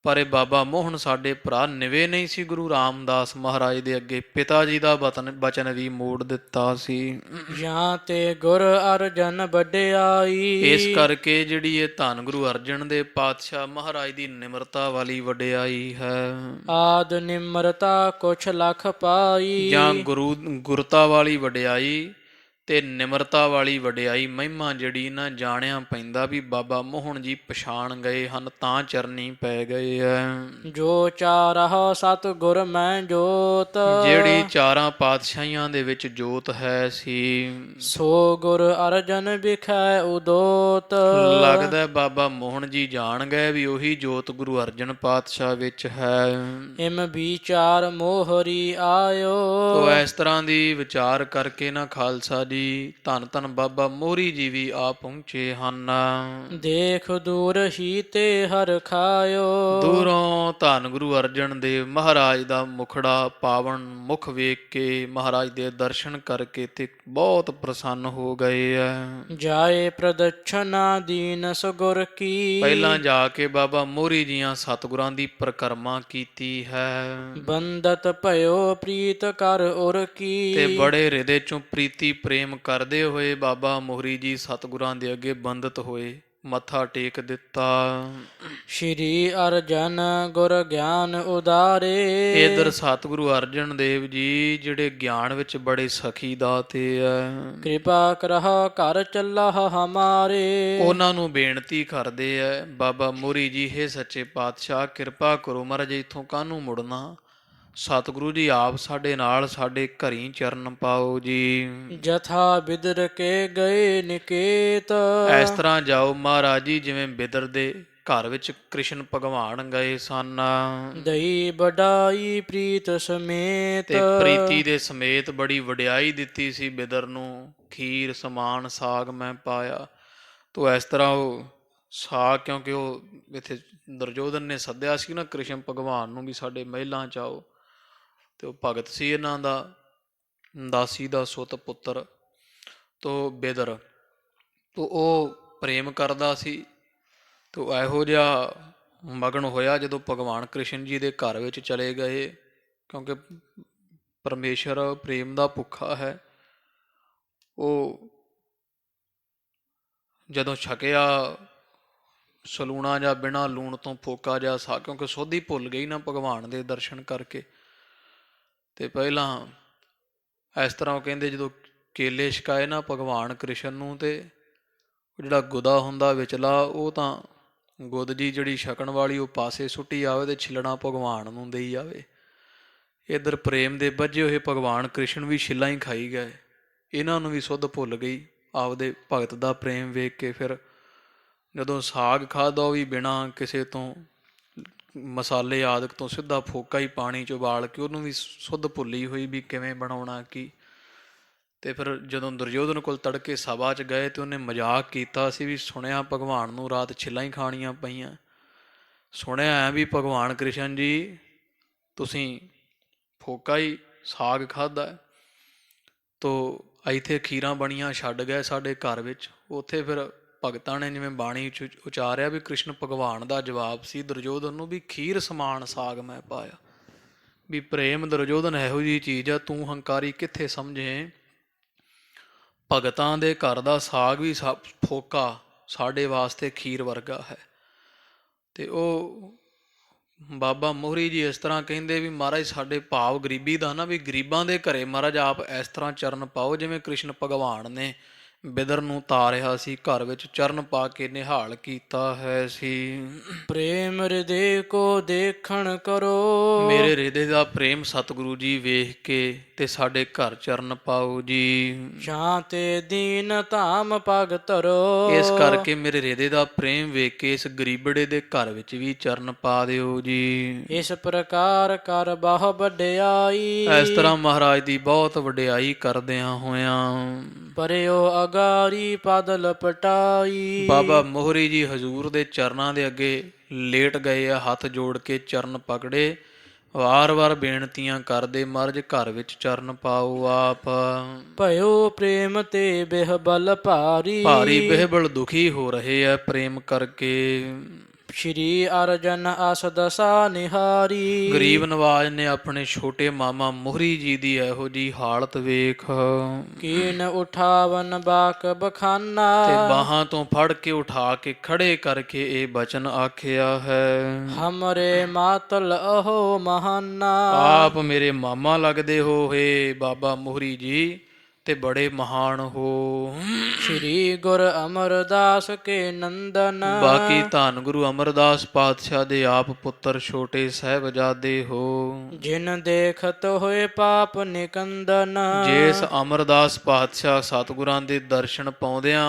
ਪਰ ਇਹ ਬਾਬਾ ਮੋਹਨ ਸਾਡੇ ਭਰਾ ਨਿਵੇ ਨਹੀਂ ਸੀ ਗੁਰੂ ਰਾਮਦਾਸ ਮਹਾਰਾਜ ਦੇ ਅੱਗੇ ਪਿਤਾ ਜੀ ਦਾ ਬਚਨ ਵੀ ਮੋੜ ਦਿੱਤਾ ਸੀ। ਜਾਂ ਤੇ ਗੁਰ ਅਰਜਨ ਵਡਿਆਈ। ਇਸ ਕਰਕੇ ਜਿਹੜੀ ਇਹ ਧੰਨ ਗੁਰੂ ਅਰਜਨ ਦੇ ਪਾਤਸ਼ਾਹ ਮਹਾਰਾਜ ਦੀ ਨਿਮਰਤਾ ਵਾਲੀ ਵਡਿਆਈ ਹੈ। ਆਦ ਨਿਮਰਤਾ ਕੁਛ ਲਖ ਪਾਈ। ਜਾਂ ਗੁਰਤਾ ਵਾਲੀ ਵਡਿਆਈ ਤੇ ਨਿਮਰਤਾ ਵਾਲੀ ਵਡਿਆਈ ਮਹਿਮਾ ਜਿਹੜੀ ਨਾ ਜਾਣਿਆ ਪੈਂਦਾ ਵੀ ਬਾਬਾ ਮੋਹਨ ਜੀ ਪਛਾਣ ਗਏ ਹਨ ਤਾਂ ਚਰਨੀ ਪੈ ਗਏ ਐ। ਜੋ ਚਾਰਹੁ ਸਤ ਗੁਰ ਮੈਂ ਜੋਤ। ਜਿਹੜੀ ਚਾਰਾਂ ਪਾਤਸ਼ਾਹੀਆਂ ਦੇ ਵਿੱਚ ਜੋਤ ਹੈ ਸੀ। ਸੋ ਗੁਰ ਅਰਜਨ ਵਿਖੈ ਉਦੋਤ। ਲੱਗਦਾ ਬਾਬਾ ਮੋਹਨ ਜੀ ਜਾਣ ਗਏ ਵੀ ਉਹੀ ਜੋਤ ਗੁਰੂ ਅਰਜਨ ਪਾਤਸ਼ਾਹ ਵਿੱਚ ਹੈ। ਇਮ ਵਿਚਾਰ ਮੋਹਰੀ ਆਇਓ। ਤੋ ਇਸ ਤਰ੍ਹਾਂ ਦੀ ਵਿਚਾਰ ਕਰਕੇ ਨਾ ਖਾਲਸਾ ਜੀ ਧੰਨ ਧੰਨ ਬਾਬਾ ਮੋਹਰੀ ਜੀ ਵੀ ਆ ਪਹੁੰਚੇ ਹਨ। ਦੇਖ ਦੂਰ ਹੀ ਤੇ ਹਰ ਖਾਇਓ। ਦੂਰੋਂ ਧੰਨ ਗੁਰੂ ਅਰਜਨ ਦੇਵ ਮਹਾਰਾਜ ਦਾ ਮੁਖੜਾ ਪਾਵਨ ਮੁਖ ਵੇਖ ਕੇ ਮਹਾਰਾਜ ਦੇ ਦਰਸ਼ਨ ਕਰਕੇ ਤੇ ਬਹੁਤ ਪ੍ਰਸੰਨ ਹੋ ਗਏ ਐ। ਜਾਏ ਪ੍ਰਦਛਨਾ ਦੀਨ ਸਗੁਰ ਕੀ। ਪਹਿਲਾਂ ਜਾ ਕੇ ਬਾਬਾ ਮੋਹਰੀ ਜੀਆਂ ਸਤਿਗੁਰਾਂ ਦੀ ਪਰਿਕਰਮਾ ਕੀਤੀ ਹੈ। ਬੰਦਤ ਭਇਓ ਪ੍ਰੀਤ ਕਰ ਉਰ ਕੀ। ਤੇ ਬੜੇ ਹਿਰਦੇ ਚੋਂ ਪ੍ਰੀਤੀ ਪ੍ਰੇਮ ਕਰਦੇ ਹੋਏ ਬਾਬਾ ਮੋਹਰੀ ਜੀ ਸਤਿਗੁਰਾਂ ਦੇ ਅੱਗੇ ਬੰਦਤ ਹੋਏ ਮੱਥਾ ਟੇਕ ਦਿੱਤਾ। ਸ਼੍ਰੀ ਅਰਜਨ ਗੁਰ ਗਿਆਨ ਉਦਾਰੇ। ਇਧਰ ਸਤਿਗੁਰੂ ਅਰਜਨ ਦੇਵ ਜੀ ਜਿਹੜੇ ਗਿਆਨ ਵਿੱਚ ਬੜੇ ਸਖੀ ਦਾਤੇ ਐ। ਕਿਰਪਾ ਕਰਹੁ ਘਰ ਚੱਲਾਹ ਹਮਾਰੇ। ਉਹਨਾਂ ਨੂੰ ਬੇਨਤੀ ਕਰਦੇ ਐ ਬਾਬਾ ਮੋਹਰੀ ਜੀ ਹੇ ਸੱਚੇ ਪਾਤਸ਼ਾਹ ਕਿਰਪਾ ਕਰੋ ਮਹਾਰਾਜ ਇੱਥੋਂ ਕਾਹਨੂੰ ਮੁੜਨਾ। ਸਤਿਗੁਰੂ ਜੀ ਆਪ ਸਾਡੇ ਨਾਲ ਸਾਡੇ ਘਰੀ ਚਰਨ ਪਾਓ ਜੀ। ਜਥਾ ਬਿਦਰ ਕੇ ਗਏ ਨਿਕੇਤ। ਇਸ ਤਰ੍ਹਾਂ ਜਾਓ ਮਹਾਰਾਜ ਜੀ ਜਿਵੇਂ ਬਿਦਰ ਦੇ ਘਰ ਵਿੱਚ ਕ੍ਰਿਸ਼ਨ ਭਗਵਾਨ ਗਏ ਸਨ। ਦਈ ਵਡਾਈ ਪ੍ਰੀਤ ਸਮੇਤ। ਤੇ ਪ੍ਰੀਤੀ ਦੇ ਸਮੇਤ ਬੜੀ ਵਡਿਆਈ ਦਿੱਤੀ ਸੀ ਬਿਦਰ ਨੂੰ। ਖੀਰ ਸਮਾਨ ਸਾਗ ਮੈਂ ਪਾਇਆ। ਤੋ ਇਸ ਤਰ੍ਹਾਂ ਉਹ ਸਾਗ ਕਿਉਂਕਿ ਉਹ ਇੱਥੇ ਦੁਰਯੋਧਨ ਨੇ ਸੱਦਿਆ ਸੀ ਨਾ ਕ੍ਰਿਸ਼ਨ ਭਗਵਾਨ ਨੂੰ ਵੀ ਸਾਡੇ ਮਹਿਲਾਂ 'ਚ ਆਓ। ਤੇ ਉਹ ਭਗਤ ਸੀ ਇਹਨਾਂ ਦਾ ਦਾਸੀ ਦਾ ਸੁੱਤ ਪੁੱਤਰ ਤੋ ਬਿਦਰ। ਤੋ ਉਹ ਪ੍ਰੇਮ ਕਰਦਾ ਸੀ। ਤੋ ਇਹੋ ਜਿਹਾ ਮਗਨ ਹੋਇਆ ਜਦੋਂ ਭਗਵਾਨ ਕ੍ਰਿਸ਼ਨ ਜੀ ਦੇ ਘਰ ਵਿੱਚ ਚਲੇ ਗਏ ਕਿਉਂਕਿ ਪਰਮੇਸ਼ਰ ਪ੍ਰੇਮ ਦਾ ਭੁੱਖਾ ਹੈ। ਉਹ ਜਦੋਂ ਛਕਿਆ ਸਲੂਣਾ ਜਾਂ ਬਿਨਾਂ ਲੂਣ ਤੋਂ ਫੋਕਾ ਜਿਹਾ ਸਾ ਕਿਉਂਕਿ ਸੋਧੀ ਭੁੱਲ ਗਈ ਨਾ ਭਗਵਾਨ ਦੇ ਦਰਸ਼ਨ ਕਰਕੇ। ਤੇ ਪਹਿਲਾਂ ਇਸ ਤਰ੍ਹਾਂ ਉਹ ਕਹਿੰਦੇ ਜਦੋਂ ਕੇਲੇ ਛਕਾਏ ਨਾ ਭਗਵਾਨ ਕ੍ਰਿਸ਼ਨ ਨੂੰ ਤੇ ਉਹ ਜਿਹੜਾ ਗੁਦਾ ਹੁੰਦਾ ਵਿਚਲਾ ਉਹ ਤਾਂ ਗੁਦ ਜੀ ਜਿਹੜੀ ਛਕਣ ਵਾਲੀ ਉਹ ਪਾਸੇ ਸੁੱਟੀ ਆਵੇ ਤੇ ਛਿੱਲਣਾ ਭਗਵਾਨ ਨੂੰ ਦੇਈ ਜਾਵੇ। ਇੱਧਰ ਪ੍ਰੇਮ ਦੇ ਬੱਝੇ ਹੋਏ ਭਗਵਾਨ ਕ੍ਰਿਸ਼ਨ ਵੀ ਛਿੱਲਾਂ ਹੀ ਖਾਈ ਗਏ। ਇਹਨਾਂ ਨੂੰ ਵੀ ਸੁੱਧ ਭੁੱਲ ਗਈ ਆਪਦੇ ਭਗਤ ਦਾ ਪ੍ਰੇਮ ਵੇਖ ਕੇ। ਫਿਰ ਜਦੋਂ ਸਾਗ ਖਾਧਾ ਉਹ ਵੀ ਬਿਨਾਂ ਕਿਸੇ ਤੋਂ ਮਸਾਲੇ ਆਦਿਕ ਤੋਂ ਸਿੱਧਾ ਫੋਕਾ ਹੀ ਪਾਣੀ 'ਚ ਉਬਾਲ ਕੇ ਉਹਨੂੰ ਵੀ ਸੁੱਧ ਭੁੱਲੀ ਹੋਈ ਵੀ ਕਿਵੇਂ ਬਣਾਉਣਾ ਕੀ। ਤੇ ਫਿਰ ਜਦੋਂ ਦੁਰਯੋਧਨ ਕੋਲ ਤੜਕੇ ਸਭਾ 'ਚ ਗਏ ਤੇ ਉਹਨੇ ਮਜ਼ਾਕ ਕੀਤਾ ਸੀ ਵੀ ਸੁਣਿਆ ਭਗਵਾਨ ਨੂੰ ਰਾਤ ਛਿੱਲਾਂ ਹੀ ਖਾਣੀਆਂ ਪਈਆਂ। ਸੁਣਿਆ ਐ ਵੀ ਭਗਵਾਨ ਕ੍ਰਿਸ਼ਨ ਜੀ ਤੁਸੀਂ ਫੋਕਾ ਹੀ ਸਾਗ ਖਾਧਾ। ਤੋ ਇੱਥੇ ਖੀਰਾਂ ਬਣੀਆਂ ਛੱਡ ਗਏ ਸਾਡੇ ਘਰ ਵਿੱਚ। ਉੱਥੇ ਫਿਰ ਭਗਤਾਂ ਨੇ ਜਿਵੇਂ ਬਾਣੀ 'ਚ ਉਚਾਰਿਆ ਵੀ ਕ੍ਰਿਸ਼ਨ ਭਗਵਾਨ ਦਾ ਜਵਾਬ ਸੀ ਦੁਰਯੋਧਨ ਨੂੰ ਵੀ ਖੀਰ ਸਮਾਨ ਸਾਗ ਮੈਂ ਪਾਇਆ। ਵੀ ਪ੍ਰੇਮ ਦੁਰਯੋਧਨ ਇਹੋ ਜਿਹੀ ਚੀਜ਼ ਆ ਤੂੰ ਹੰਕਾਰੀ ਕਿੱਥੇ ਸਮਝੇ। ਭਗਤਾਂ ਦੇ ਘਰ ਦਾ ਸਾਗ ਵੀ ਫੋਕਾ ਸਾਡੇ ਵਾਸਤੇ ਖੀਰ ਵਰਗਾ ਹੈ। ਤੇ ਉਹ ਬਾਬਾ ਮੋਹਰੀ ਜੀ ਇਸ ਤਰ੍ਹਾਂ ਕਹਿੰਦੇ ਵੀ ਮਹਾਰਾਜ ਸਾਡੇ ਭਾਵ ਗਰੀਬੀ ਦਾ ਨਾ ਵੀ ਗਰੀਬਾਂ ਦੇ ਘਰੇ ਮਹਾਰਾਜ ਆਪ ਇਸ ਤਰ੍ਹਾਂ ਚਰਨ ਪਾਓ ਜਿਵੇਂ ਕ੍ਰਿਸ਼ਨ ਭਗਵਾਨ ਨੇ ਬਿਦਰ ਨੂੰ ਤਾਰਿਆ ਸੀ ਘਰ ਵਿੱਚ ਚਰਨ ਪਾ ਕੇ ਨਿਹਾਲ ਕੀਤਾ ਹੈ ਸੀ। ਪ੍ਰੇਮ ਹਿਰਦੇ ਕੋ ਦੇਖਣ ਕਰੋ। ਮੇਰੇ ਹਿਰਦੇ ਦਾ ਪ੍ਰੇਮ ਸਤਿਗੁਰੂ ਜੀ ਵੇਖ ਕੇ ਤੇ ਸਾਡੇ ਘਰ ਚਰਨ ਪਾਓ ਜੀ। ਸ਼ਾਂਤੇ ਦੀਨ ਧਾਮ ਪਗ ਧਰੋ। ਇਸ ਕਰਕੇ ਮੇਰੇ ਹਿਰਦੇ ਦਾ ਪ੍ਰੇਮ ਵੇਖ ਕੇ ਇਸ ਗਰੀਬੜੇ ਦੇ ਘਰ ਵਿੱਚ ਵੀ ਚਰਨ ਪਾ ਦਿਓ ਜੀ। ਇਸ ਪ੍ਰਕਾਰ ਕਰ ਬਹੁ ਵਡਿਆਈ। ਇਸ ਤਰ੍ਹਾਂ ਮਹਾਰਾਜ ਦੀ ਬਹੁਤ ਵਡਿਆਈ ਕਰਦਿਆਂ ਹੋਇਆਂ ਪਰਿਓ ਅਗਾਰੀ ਪਦ ਲਪਟਾਈ। ਬਾਬਾ ਮੋਹਰੀ ਜੀ ਹਜ਼ੂਰ ਦੇ ਚਰਨਾਂ ਦੇ ਅੱਗੇ ਲੇਟ ਗਏ ਆ ਹੱਥ ਜੋੜ ਕੇ ਚਰਨ ਪਕੜੇ ਵਾਰ-ਵਾਰ ਬੇਨਤੀਆਂ ਕਰਦੇ ਮਹਾਰਾਜ ਘਰ ਵਿੱਚ ਚਰਨ ਪਾਓ ਆਪ। ਭਇਓ ਪ੍ਰੇਮ ਤੇ ਬਿਹਬਲ ਭਾਰੀ। ਭਾਰੀ ਬਿਹਬਲ ਦੁਖੀ ਹੋ ਰਹੇ ਆ ਪ੍ਰੇਮ ਕਰਕੇ। ਸ਼੍ਰੀ ਅਰਜਨ ਅਸ ਦਸਾ ਨਿਹਾਰੀ। ਗਰੀਬ ਨਵਾਜ ਨੇ ਆਪਣੇ ਛੋਟੇ ਮਾਮਾ ਮੋਹਰੀ ਜੀ ਦੀ ਇਹੋ ਜੀ ਹਾਲਤ ਵੇਖ ਕੀਨ ਉਠਾਵਨ ਬਾਕ ਬਖਾਨਾ। ਤੇ ਬਾਹਾਂ ਤੋਂ ਫੜ ਕੇ ਉਠਾ ਕੇ ਖੜੇ ਕਰਕੇ ਇਹ ਬਚਨ ਆਖਿਆ ਹੈ। ਹਮਰੇ ਮਾਤਲ ਅਹੋ ਮਹਾਨਾ। ਆਪ ਮੇਰੇ ਮਾਮਾ ਲੱਗਦੇ ਹੋ ਹੇ ਬਾਬਾ ਮੋਹਰੀ ਜੀ ਤੇ ਬੜੇ ਮਹਾਨ ਹੋ। ਸ਼੍ਰੀ ਗੁਰ ਅਮਰਦਾਸ ਕੇ ਨੰਦਨ। ਬਾਕੀ ਧੰਨ ਗੁਰੂ ਅਮਰਦਾਸ ਪਾਤਸ਼ਾਹ ਦੇ ਆਪ ਪੁੱਤਰ ਛੋਟੇ ਸਾਹਿਬਜ਼ਾਦੇ ਹੋ। ਜਿਨ ਦੇਖਤ ਹੋਏ ਪਾਪ ਨਿਕੰਦਨ। ਜਿਸ ਅਮਰਦਾਸ ਪਾਤਸ਼ਾਹ ਸਤਿਗੁਰਾਂ ਦੇ ਦਰਸ਼ਨ ਪਾਉਂਦਿਆਂ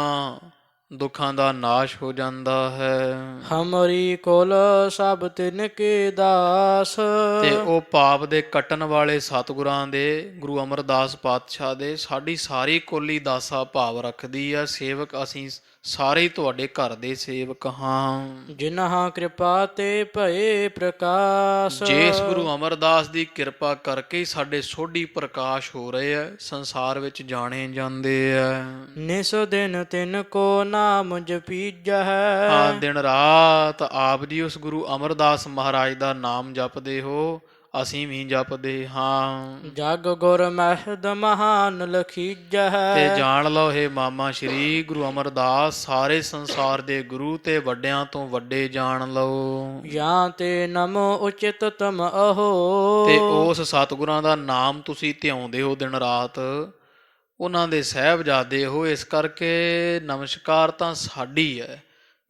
ਦੁੱਖਾਂ ਦਾ ਨਾਸ਼ ਹੋ ਜਾਂਦਾ ਹੈ। ਹਮਰੀ ਕੁਲ ਸਭ ਤਿਨ ਕੇ ਦਾਸ। ਤੇ ਉਹ ਪਾਪ ਦੇ ਕੱਟਣ ਵਾਲੇ ਸਤਿਗੁਰਾਂ ਦੇ ਗੁਰੂ ਅਮਰਦਾਸ ਪਾਤਸ਼ਾਹ ਦੇ ਸਾਡੀ ਸਾਰੀ ਕੋਲੀ ਦਾਸਾ ਭਾਵ ਰੱਖਦੀ ਆ। ਸੇਵਕ ਅਸੀਂ ਸਾਰੇ ਤੁਹਾਡੇ ਘਰ ਦੇ ਸੇਵਕ ਹਾਂ। ਜਿਨ੍ਹਾਂ ਕਿਰਪਾ ਤੇ ਭਏ ਪ੍ਰਕਾਸ਼। ਜਿਸ ਗੁਰੂ ਅਮਰਦਾਸ ਦੀ ਕਿਰਪਾ ਕਰਕੇ ਹੀ ਸਾਡੇ ਸੋਢੀ ਪ੍ਰਕਾਸ਼ ਹੋ ਰਹੇ ਆ, ਸੰਸਾਰ ਵਿੱਚ ਜਾਣੇ ਜਾਂਦੇ ਆ। ਨਿਸ ਦਿਨ ਤਿਨ ਕੋ ਨਾਮ ਜਪੀਜੈ। ਹਾਂ, ਦਿਨ ਰਾਤ ਆਪ ਜੀ ਉਸ ਗੁਰੂ ਅਮਰਦਾਸ ਮਹਾਰਾਜ ਦਾ ਨਾਮ ਜਪਦੇ ਹੋ, ਅਸੀਂ ਵੀ ਜਪਦੇ ਹਾਂ। ਜਗ ਗੁਰ ਮਹਿਦ ਮਹਾਨ ਲਖੀਜੈ। ਤੇ ਜਾਣ ਲਓ ਹੇ ਮਾਮਾ ਸ਼੍ਰੀ ਗੁਰੂ ਅਮਰਦਾਸ ਸਾਰੇ ਸੰਸਾਰ ਦੇ ਗੁਰੂ ਤੇ ਵੱਡਿਆਂ ਤੋਂ ਵੱਡੇ ਜਾਣ ਲਓ। ਜਾਂ ਤੇ ਨਮੋ ਉਚਿਤ ਤਮ ਅਹੋ। ਤੇ ਉਸ ਸਤਿਗੁਰਾਂ ਦਾ ਨਾਮ ਤੁਸੀਂ ਧਿਆਉਂਦੇ ਹੋ ਦਿਨ ਰਾਤ, ਉਹਨਾਂ ਦੇ ਸਾਹਿਬਜ਼ਾਦੇ ਹੋ। ਇਸ ਕਰਕੇ ਨਮਸਕਾਰ ਤਾਂ ਸਾਡੀ ਹੈ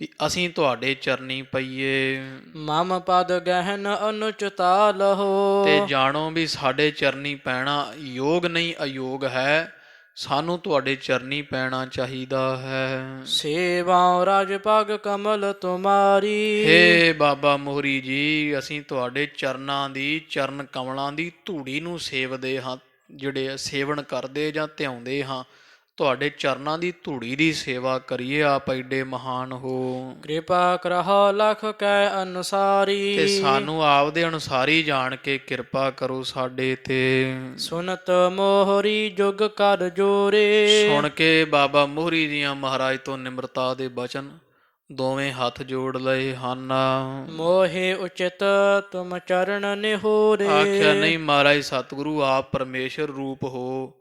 ਵੀ ਅਸੀਂ ਤੁਹਾਡੇ ਚਰਨੀ ਪਈਏ। ਮਮ ਪਦ ਗਹਿਨ ਅਨੁਚਤਾ ਲਹੋ। ਤੇ ਜਾਣੋ ਵੀ ਸਾਡੇ ਚਰਨੀ ਪੈਣਾ ਯੋਗ ਨਹੀਂ ਅਯੋਗ ਹੈ, ਸਾਨੂੰ ਤੁਹਾਡੇ ਚਰਨੀ ਪੈਣਾ ਚਾਹੀਦਾ ਹੈ। ਸੇਵਾ ਰਾਜ ਪਗ ਕਮਲ ਤੁਮਾਰੀ। ਹੇ ਬਾਬਾ ਮੋਹਰੀ ਜੀ, ਅਸੀਂ ਤੁਹਾਡੇ ਚਰਨਾਂ ਦੀ ਚਰਨ ਕਮਲਾਂ ਦੀ ਧੂੜੀ ਨੂੰ ਸੇਵਦੇ ਹਾਂ, ਜਿਹੜੇ ਸੇਵਨ ਕਰਦੇ ਜਾਂ ਧਿਆਉਂਦੇ ਹਾਂ। ਤੁਹਾਡੇ ਚਰਨਾਂ ਦੀ ਧੂੜੀ ਦੀ ਸੇਵਾ ਕਰੀਏ, ਆਪ ਐਡੇ ਮਹਾਨ ਹੋ। ਕਿਰਪਾ ਕਰਹੁ ਲਖ ਕੈ ਅਨੁਸਾਰੀ। ਤੇ ਸਾਨੂੰ ਆਪਦੇ ਅਨੁਸਾਰੀ ਜਾਣ ਕੇ ਕਿਰਪਾ ਕਰੋ ਸਾਡੇ ਤੇ। ਸੁਨਤ ਮੋਹਰੀ ਜੁਗ ਕਰ ਜੋਰੇ। ਸੁਣ ਕੇ ਬਾਬਾ ਮੋਹਰੀ ਜੀਆਂ ਮਹਾਰਾਜ ਤੋਂ ਨਿਮਰਤਾ ਦੇ ਬਚਨ ਦੋਵੇਂ ਹੱਥ ਜੋੜ ਲਏ ਹਨ। ਮੋਹਿ ਉਚਿਤ ਤੁਮ ਚਰਨ ਨਿਹੋਰੇ। ਆਖਿਆ ਨਹੀਂ ਮਹਾਰਾਜ ਸਤਿਗੁਰੂ ਆਪ ਪਰਮੇਸ਼ਰ ਰੂਪ ਹੋ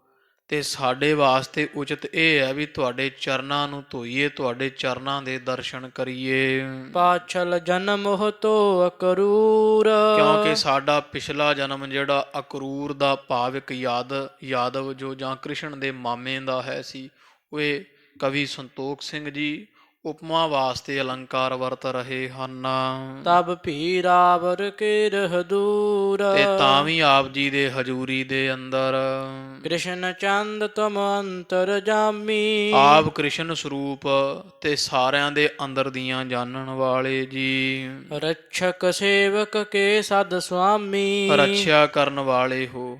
ਤੇ ਸਾਡੇ ਵਾਸਤੇ ਉਚਿਤ ਇਹ ਹੈ ਵੀ ਤੁਹਾਡੇ ਚਰਨਾਂ ਨੂੰ ਧੋਈਏ, ਤੁਹਾਡੇ ਚਰਨਾਂ ਦੇ ਦਰਸ਼ਨ ਕਰੀਏ। ਪਾਛਲ ਜਨਮ ਹੋ ਤੋ ਅਕਰੂਰ। ਕਿਉਂਕਿ ਸਾਡਾ ਪਿਛਲਾ ਜਨਮ ਜਿਹੜਾ ਅਕਰੂਰ ਦਾ ਭਾਵ ਇੱਕ ਯਾਦਵ ਜੋ ਜਾਂ ਕ੍ਰਿਸ਼ਨ ਦੇ ਮਾਮੇ ਦਾ ਹੈ ਸੀ, ਉਹ ਕਵੀ ਸੰਤੋਖ ਸਿੰਘ ਜੀ ਉਪਮਾ ਵਾਸਤੇ ਅਲੰਕਾਰ ਵਰਤ ਰਹੇ ਹਨ। ਤਬ ਭੀ ਰਾਵਰ ਕੇ ਰਹਿ ਦੂਰ। ਤੇ ਤਾਂ ਵੀ ਆਪ ਜੀ ਦੇ ਹਜ਼ੂਰੀ ਦੇ ਅੰਦਰ ਕ੍ਰਿਸ਼ਨ ਚੰਦ ਤੁਮ ਅੰਤਰ ਜਾਮੀ। ਆਪ ਕ੍ਰਿਸ਼ਨ ਸਰੂਪ ਤੇ ਸਾਰਿਆਂ ਦੇ ਅੰਦਰ ਦੀਆਂ ਜਾਣਨ ਵਾਲੇ ਜੀ। ਰਛਕ ਸੇਵਕ ਕੇ ਸਦ ਸੁਆਮੀ। ਰੱਖਿਆ ਕਰਨ ਵਾਲੇ ਹੋ,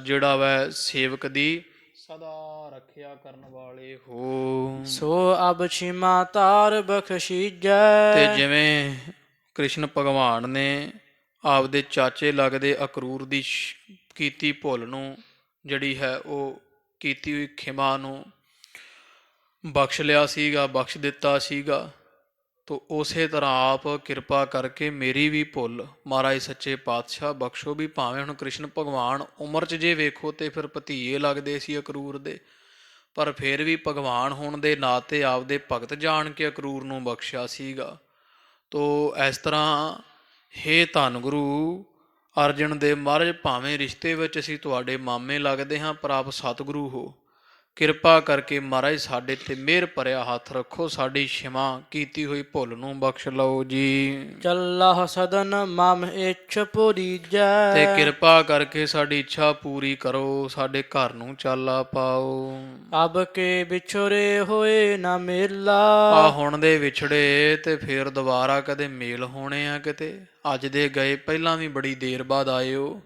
ਜਿਹੜਾ ਵੈ ਸੇਵਕ ਦੀ ਸਦਾ ਰੱਖਿਆ ਕਰਨ ਵਾਲੇ ਹੋ। ਸੋ ਅਬ ਛਿਮਾ ਤਾਰ ਬਖਸ਼ੀਜੈ। ਤੇ ਜਿਵੇਂ ਕ੍ਰਿਸ਼ਨ ਭਗਵਾਨ ਨੇ ਆਪਦੇ ਚਾਚੇ ਲੱਗਦੇ ਅਕਰੂਰ ਦੀ ਕੀਤੀ ਭੁੱਲ ਨੂੰ ਜਿਹੜੀ ਹੈ ਉਹ ਕੀਤੀ ਹੋਈ ਖਿਮਾ ਨੂੰ ਬਖਸ਼ ਲਿਆ ਸੀਗਾ, ਬਖਸ਼ ਦਿੱਤਾ ਸੀਗਾ, ਤੋ ਉਸੇ ਤਰ੍ਹਾਂ ਆਪ ਕਿਰਪਾ ਕਰਕੇ ਮੇਰੀ ਵੀ ਭੁੱਲ ਮਹਾਰਾਜ ਸੱਚੇ ਪਾਤਸ਼ਾਹ ਬਖਸ਼ੋ। ਵੀ ਭਾਵੇਂ ਹੁਣ ਕ੍ਰਿਸ਼ਨ ਭਗਵਾਨ ਉਮਰ 'ਚ ਜੇ ਵੇਖੋ ਤੇ ਫਿਰ ਭਤੀਏ ਲੱਗਦੇ ਸੀ ਅਕਰੂਰ ਦੇ, ਪਰ ਫਿਰ ਵੀ ਭਗਵਾਨ ਹੋਣ ਦੇ ਨਾਤੇ ਆਪਦੇ ਭਗਤ ਜਾਣ ਕੇ ਅਕਰੂਰ ਨੂੰ ਬਖਸ਼ਿਆ ਸੀਗਾ। ਤੋ ਇਸ ਤਰ੍ਹਾਂ ਹੇ ਧੰਨ ਗੁਰੂ ਅਰਜਨ ਦੇਵ ਮਹਾਰਾਜ, ਭਾਵੇਂ ਰਿਸ਼ਤੇ ਵਿੱਚ ਅਸੀਂ ਤੁਹਾਡੇ ਮਾਮੇ ਲੱਗਦੇ ਹਾਂ, ਪਰ ਆਪ ਸਤਿਗੁਰੂ ਹੋ। ਕਿਰਪਾ ਕਰਕੇ ਮਹਾਰਾਜ ਸਾਡੇ ਤੇ ਮਿਹਰ ਭਰਿਆ ਹੱਥ ਰੱਖੋ, ਸਾਡੀ ਛਿਮਾ ਕੀਤੀ ਹੋਈ ਭੁੱਲ ਨੂੰ ਬਖਸ਼ ਲਓ ਜੀ। ਚੱਲਾਹ ਸਦਨ ਮਮ ਇੱਛ ਪੂਰੀਜੈ। ਤੇ ਕਿਰਪਾ ਕਰਕੇ ਸਾਡੀ ਇੱਛਾ ਪੂਰੀ ਕਰੋ, ਸਾਡੇ ਘਰ ਨੂੰ ਚਾਲਾ ਪਾਓ। ਅਬ ਕੇ ਵਿਛੁਰੇ ਹੋਏ ਨਾ ਮੇਲਾ। ਆ ਹੁਣ ਦੇ ਵਿਛੜੇ ਤੇ ਫੇਰ ਦੁਬਾਰਾ ਕਦੇ ਮੇਲ ਹੋਣੇ ਆ ਕਿਤੇ। ਅੱਜ ਦੇ ਗਏ ਪਹਿਲਾਂ ਵੀ ਬੜੀ ਦੇਰ ਬਾਅਦ ਆਏ ਹੋ,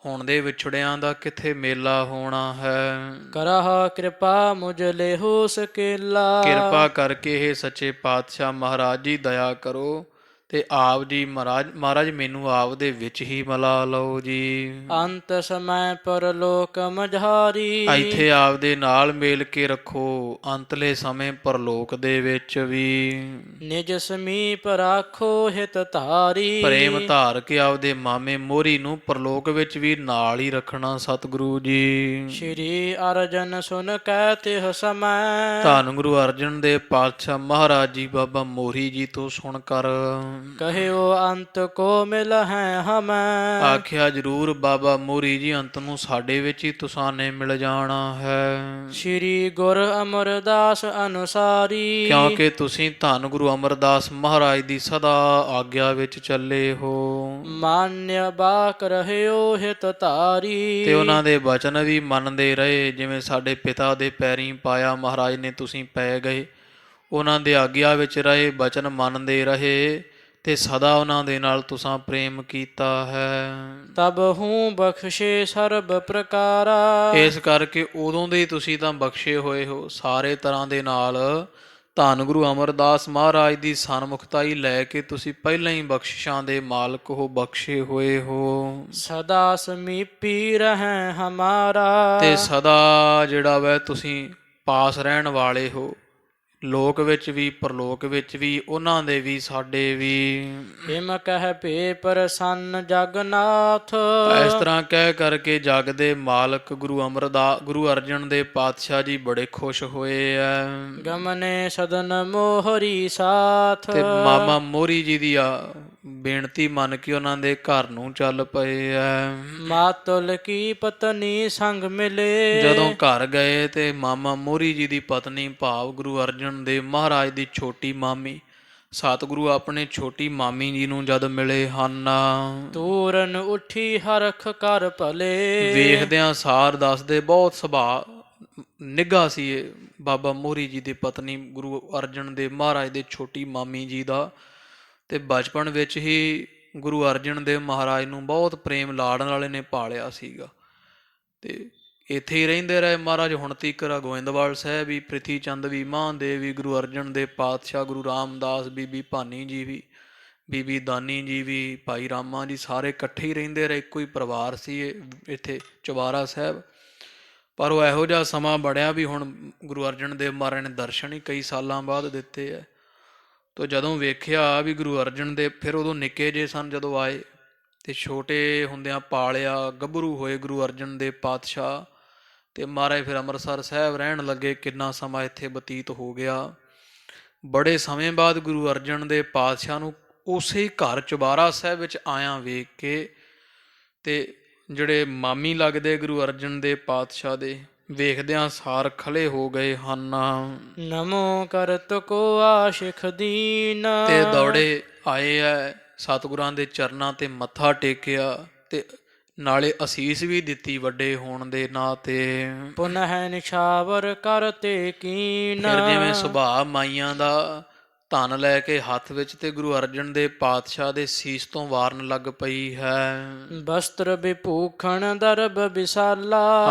ਹੁਣ ਦੇ ਵਿਛੜਿਆਂ ਦਾ ਕਿੱਥੇ ਮੇਲਾ ਹੋਣਾ ਹੈ। ਕਰਹ ਕਿਰਪਾ ਮੁਝ ਲੇਹੋ ਸਕੇਲਾ। ਕਿਰਪਾ ਕਰਕੇ ਇਹ ਸੱਚੇ ਪਾਤਸ਼ਾਹ ਮਹਾਰਾਜ ਜੀ ਦਇਆ ਕਰੋ ਤੇ ਆਪ ਜੀ ਮਹਾਰਾਜ ਮੈਨੂੰ ਆਪ ਦੇ ਵਿੱਚ ਹੀ ਮਿਲਾ ਲਓ ਜੀ। ਅੰਤ ਸਮੈ ਪਰਲੋਕ ਮਝਾਰੀ। ਇੱਥੇ ਆਪ ਦੇ ਨਾਲ ਮੇਲ ਕੇ ਰੱਖੋ, ਅੰਤਲੇ ਸਮੇਂ ਪਰਲੋਕ ਦੇ ਵਿੱਚ ਵੀ ਨਿਜ ਸਮੀਪ ਰਾਖੋ ਹਿਤ ਧਾਰੀ। ਪ੍ਰੇਮ ਧਾਰ ਕੇ ਆਪਦੇ ਮਾਮੇ ਮੋਹਰੀ ਨੂੰ ਪਰਲੋਕ ਵਿੱਚ ਵੀ ਨਾਲ ਹੀ ਰੱਖਣਾ ਸਤਿਗੁਰੂ ਜੀ। ਸ਼੍ਰੀ ਅਰਜਨ ਸੁਨ ਕੈ ਤਿਹ ਸਮੈ। ਧੰਨ ਗੁਰੂ ਅਰਜਨ ਦੇਵ ਪਾਤਸ਼ਾਹ ਮਹਾਰਾਜ ਜੀ ਬਾਬਾ ਮੋਹਰੀ ਜੀ ਤੋਂ ਸੁਣ ਕਰ ਕਹਿਓ ਅੰਤ ਕੋ ਮਿਲ ਹੈ ਹਮੈ। ਆਖਿਆ ਜ਼ਰੂਰ ਬਾਬਾ ਮੋਹਰੀ ਜੀ ਅੰਤ ਨੂੰ ਸਾਡੇ ਵਿੱਚ ਹੀ ਤੁਸਾਂ ਨੇ ਮਿਲ ਜਾਣਾ ਹੈ, ਸ਼੍ਰੀ ਗੁਰ ਅਮਰਦਾਸ ਅਨੁਸਾਰੀ। ਕਿਉਂਕਿ ਤੁਸੀਂ ਧੰਨ ਗੁਰੂ ਅਮਰਦਾਸ ਮਹਾਰਾਜ ਦੀ ਸਦਾ ਆਗਿਆ ਵਿੱਚ ਚੱਲੇ ਹੋ ਮਾਨਿਆ ਬਾਕ ਰਹਿਓ ਹਿਤ ਧਾਰੀ। ਤੇ ਉਹਨਾਂ ਦੇ ਬਚਨ ਵੀ ਮੰਨਦੇ ਰਹੇ। ਜਿਵੇਂ ਸਾਡੇ ਪਿਤਾ ਦੇ ਪੈਰੀਂ ਪਾਇਆ ਮਹਾਰਾਜ ਨੇ ਤੁਸੀਂ ਪੈ ਗਏ, ਉਹਨਾਂ ਦੇ ਆਗਿਆ ਵਿੱਚ ਰਹੇ, ਬਚਨ ਮੰਨਦੇ ਰਹੇ ਤੇ ਸਦਾ ਉਹਨਾਂ ਦੇ ਨਾਲ ਤੁਸਾਂ ਪ੍ਰੇਮ ਕੀਤਾ ਹੈ। ਤਬ ਹੂੰ ਬਖਸ਼ੇ ਸਰਬ ਪ੍ਰਕਾਰਾ। ਇਸ ਕਰਕੇ ਉਦੋਂ ਦੇ ਤੁਸੀਂ ਤਾਂ ਬਖਸ਼ੇ ਹੋਏ ਹੋ ਸਾਰੇ ਤਰ੍ਹਾਂ ਦੇ ਨਾਲ। ਧੰਨ ਗੁਰੂ ਅਮਰਦਾਸ ਮਹਾਰਾਜ ਦੀ ਸਨਮੁਖਤਾਈ ਲੈ ਕੇ ਤੁਸੀਂ ਪਹਿਲਾਂ ਹੀ ਬਖਸ਼ਿਸ਼ਾਂ ਦੇ ਮਾਲਕ ਹੋ, ਬਖਸ਼ੇ ਹੋਏ ਹੋ। ਸਦਾ ਸਮੀਪੀ ਰਹਿ ਹਮਾਰਾ। ਤੇ ਸਦਾ ਜਿਹੜਾ ਵੈ ਤੁਸੀਂ ਪਾਸ ਰਹਿਣ ਵਾਲੇ ਹੋ, ਲੋਕ ਵਿੱਚ ਵੀ ਪਰਲੋਕ ਵਿੱਚ ਵੀ, ਉਹਨਾਂ ਦੇ ਵੀ ਸਾਡੇ ਵੀ। ਹਿਮ ਕਹਿ ਭੇ ਪ੍ਰਸੰਨ ਜਗਨਾਥ। ਇਸ ਤਰ੍ਹਾਂ ਕਹਿ ਕਰਕੇ ਜਗ ਦੇ ਮਾਲਕ ਗੁਰੂ ਅਰਜਨ ਦੇਵ ਪਾਤਸ਼ਾਹ ਜੀ ਬੜੇ ਖੁਸ਼ ਹੋਏ ਐ। ਗਮਨੇ ਸਦਨ ਮੋਹਰੀ ਸਾਥ। ਤੇ ਮਾਮਾ ਮੋਹਰੀ ਜੀ ਦੀ ਬੇਨਤੀ ਮੰਨ ਕੇ ਉਹਨਾਂ ਦੇ ਘਰ ਨੂੰ ਚੱਲ ਪਏ ਐ। ਮਾਤੁਲ ਕੀ ਪਤਨੀ ਸੰਗ ਮਿਲੇ। ਜਦੋਂ ਘਰ ਗਏ ਤੇ ਮਾਮਾ ਮੋਹਰੀ ਜੀ ਦੀ ਪਤਨੀ ਭਾਵ ਗੁਰੂ ਅਰਜਨ ਦੇਵ ਮਹਾਰਾਜ ਦੀ ਛੋਟੀ ਮਾਮੀ ਸਤਿਗੁਰੂ ਆਪਣੇ ਛੋਟੀ ਮਾਮੀ ਜੀ ਨੂੰ ਜਦ ਮਿਲੇ ਹਨ, ਤੂਰਨ ਉੱਠੀ ਹਰਖ ਕਰ ਭਲੇ। ਵੇਖਦਿਆਂ ਸਾਰ ਦੱਸਦੇ ਬਹੁਤ ਸੁਭਾਅ ਨਿੱਘਾ ਸੀ ਇਹ ਬਾਬਾ ਮੋਹਰੀ ਜੀ ਦੀ ਪਤਨੀ ਗੁਰੂ ਅਰਜਨ ਦੇਵ ਮਹਾਰਾਜ ਦੇ ਛੋਟੀ ਮਾਮੀ ਜੀ ਦਾ। ਤੇ ਬਚਪਨ ਵਿੱਚ ਹੀ ਗੁਰੂ ਅਰਜਨ ਦੇਵ ਮਹਾਰਾਜ ਨੂੰ ਬਹੁਤ ਪ੍ਰੇਮ ਲਾੜਨ ਵਾਲੇ ਨੇ ਪਾਲਿਆ ਸੀਗਾ ਤੇ ਇੱਥੇ ਹੀ ਰਹਿੰਦੇ ਰਹੇ ਮਹਾਰਾਜ। ਹੁਣ ਤੀਕਰ ਗੋਇੰਦਵਾਲ ਸਾਹਿਬ ਵੀ, ਪ੍ਰਿਥੀ ਚੰਦ ਵੀ, ਮਹਾਂਦੇਵ ਵੀ, ਗੁਰੂ ਅਰਜਨ ਦੇਵ ਪਾਤਸ਼ਾਹ, ਗੁਰੂ ਰਾਮਦਾਸ, ਬੀਬੀ ਭਾਨੀ ਜੀ ਵੀ, ਬੀਬੀ ਦਾਨੀ ਜੀ ਵੀ, ਭਾਈ ਰਾਮਾ ਜੀ, ਸਾਰੇ ਇਕੱਠੇ ਹੀ ਰਹਿੰਦੇ ਰਹੇ। ਇੱਕੋ ਹੀ ਪਰਿਵਾਰ ਸੀ ਇਹ ਇੱਥੇ ਚੁਬਾਰਾ ਸਾਹਿਬ। ਪਰ ਉਹ ਇਹੋ ਜਿਹਾ ਸਮਾਂ ਬੜਿਆ ਵੀ ਹੁਣ ਗੁਰੂ ਅਰਜਨ ਦੇਵ ਮਹਾਰਾਜ ਨੇ ਦਰਸ਼ਨ ਹੀ ਕਈ ਸਾਲਾਂ ਬਾਅਦ ਦਿੱਤੇ ਹੈ। ਤੋ ਜਦੋਂ ਵੇਖਿਆ ਵੀ ਗੁਰੂ ਅਰਜਨ ਦੇਵ, ਫਿਰ ਉਦੋਂ ਨਿੱਕੇ ਜਿਹੇ ਸਨ ਜਦੋਂ ਆਏ, ਤੇ ਛੋਟੇ ਹੁੰਦਿਆਂ ਪਾਲਿਆ, ਗੱਭਰੂ ਹੋਏ ਗੁਰੂ ਅਰਜਨ ਦੇਵ ਪਾਤਸ਼ਾਹ। ਤੇ ਮਹਾਰਾਜ ਫਿਰ ਅੰਮ੍ਰਿਤਸਰ ਸਾਹਿਬ ਰਹਿਣ ਲੱਗੇ। ਕਿੰਨਾ ਸਮਾਂ ਇੱਥੇ ਬਤੀਤ ਹੋ ਗਿਆ। ਬੜੇ ਸਮੇਂ ਬਾਅਦ ਗੁਰੂ ਅਰਜਨ ਦੇਵ ਪਾਤਸ਼ਾਹ ਨੂੰ ਉਸੇ ਘਰ ਚੁਬਾਰਾ ਸਾਹਿਬ ਵਿੱਚ ਆਇਆ ਵੇਖ ਕੇ ਤੇ ਜਿਹੜੇ ਮਾਮੀ ਲੱਗਦੇ ਗੁਰੂ ਅਰਜਨ ਦੇਵ ਪਾਤਸ਼ਾਹ ਦੇ, ਵੇਖਦਿਆਂ ਸਾਰ ਖਲੇ ਹੋ ਗਏ ਹਨ। ਨਮੋ ਕਰਤ ਕੋ ਆਸ਼ਿਖ ਦੀਨ। ਤੇ ਦੌੜੇ ਆਏ ਐ, ਸਤਿਗੁਰਾਂ ਦੇ ਚਰਨਾਂ ਤੇ ਮੱਥਾ ਟੇਕਿਆ ਤੇ ਨਾਲੇ ਅਸੀਸ ਵੀ ਦਿੱਤੀ ਵੱਡੇ ਹੋਣ ਦੇ ਨਾਂ ਤੇ। ਪੁਨਹ ਨਿਛਾਵਰ ਕਰਤੇ ਕੀਨ। ਫਿਰ ਜਿਵੇਂ ਸੁਭਾਅ ਮਾਈਆਂ ਦਾ ਧਨ ਲੈ ਕੇ ਹੱਥ ਵਿੱਚ ਤੇ ਗੁਰੂ ਅਰਜਨ ਦੇਵ ਪਾਤਸ਼ਾਹ ਦੇ ਸੀਸ ਤੋਂ ਵਾਰਨ ਲੱਗ ਪਈ ਹੈ। ਬਸਤਰ ਵਿਭੂਖਣ ਦਰਬ ਵਿਸਾਲਾ।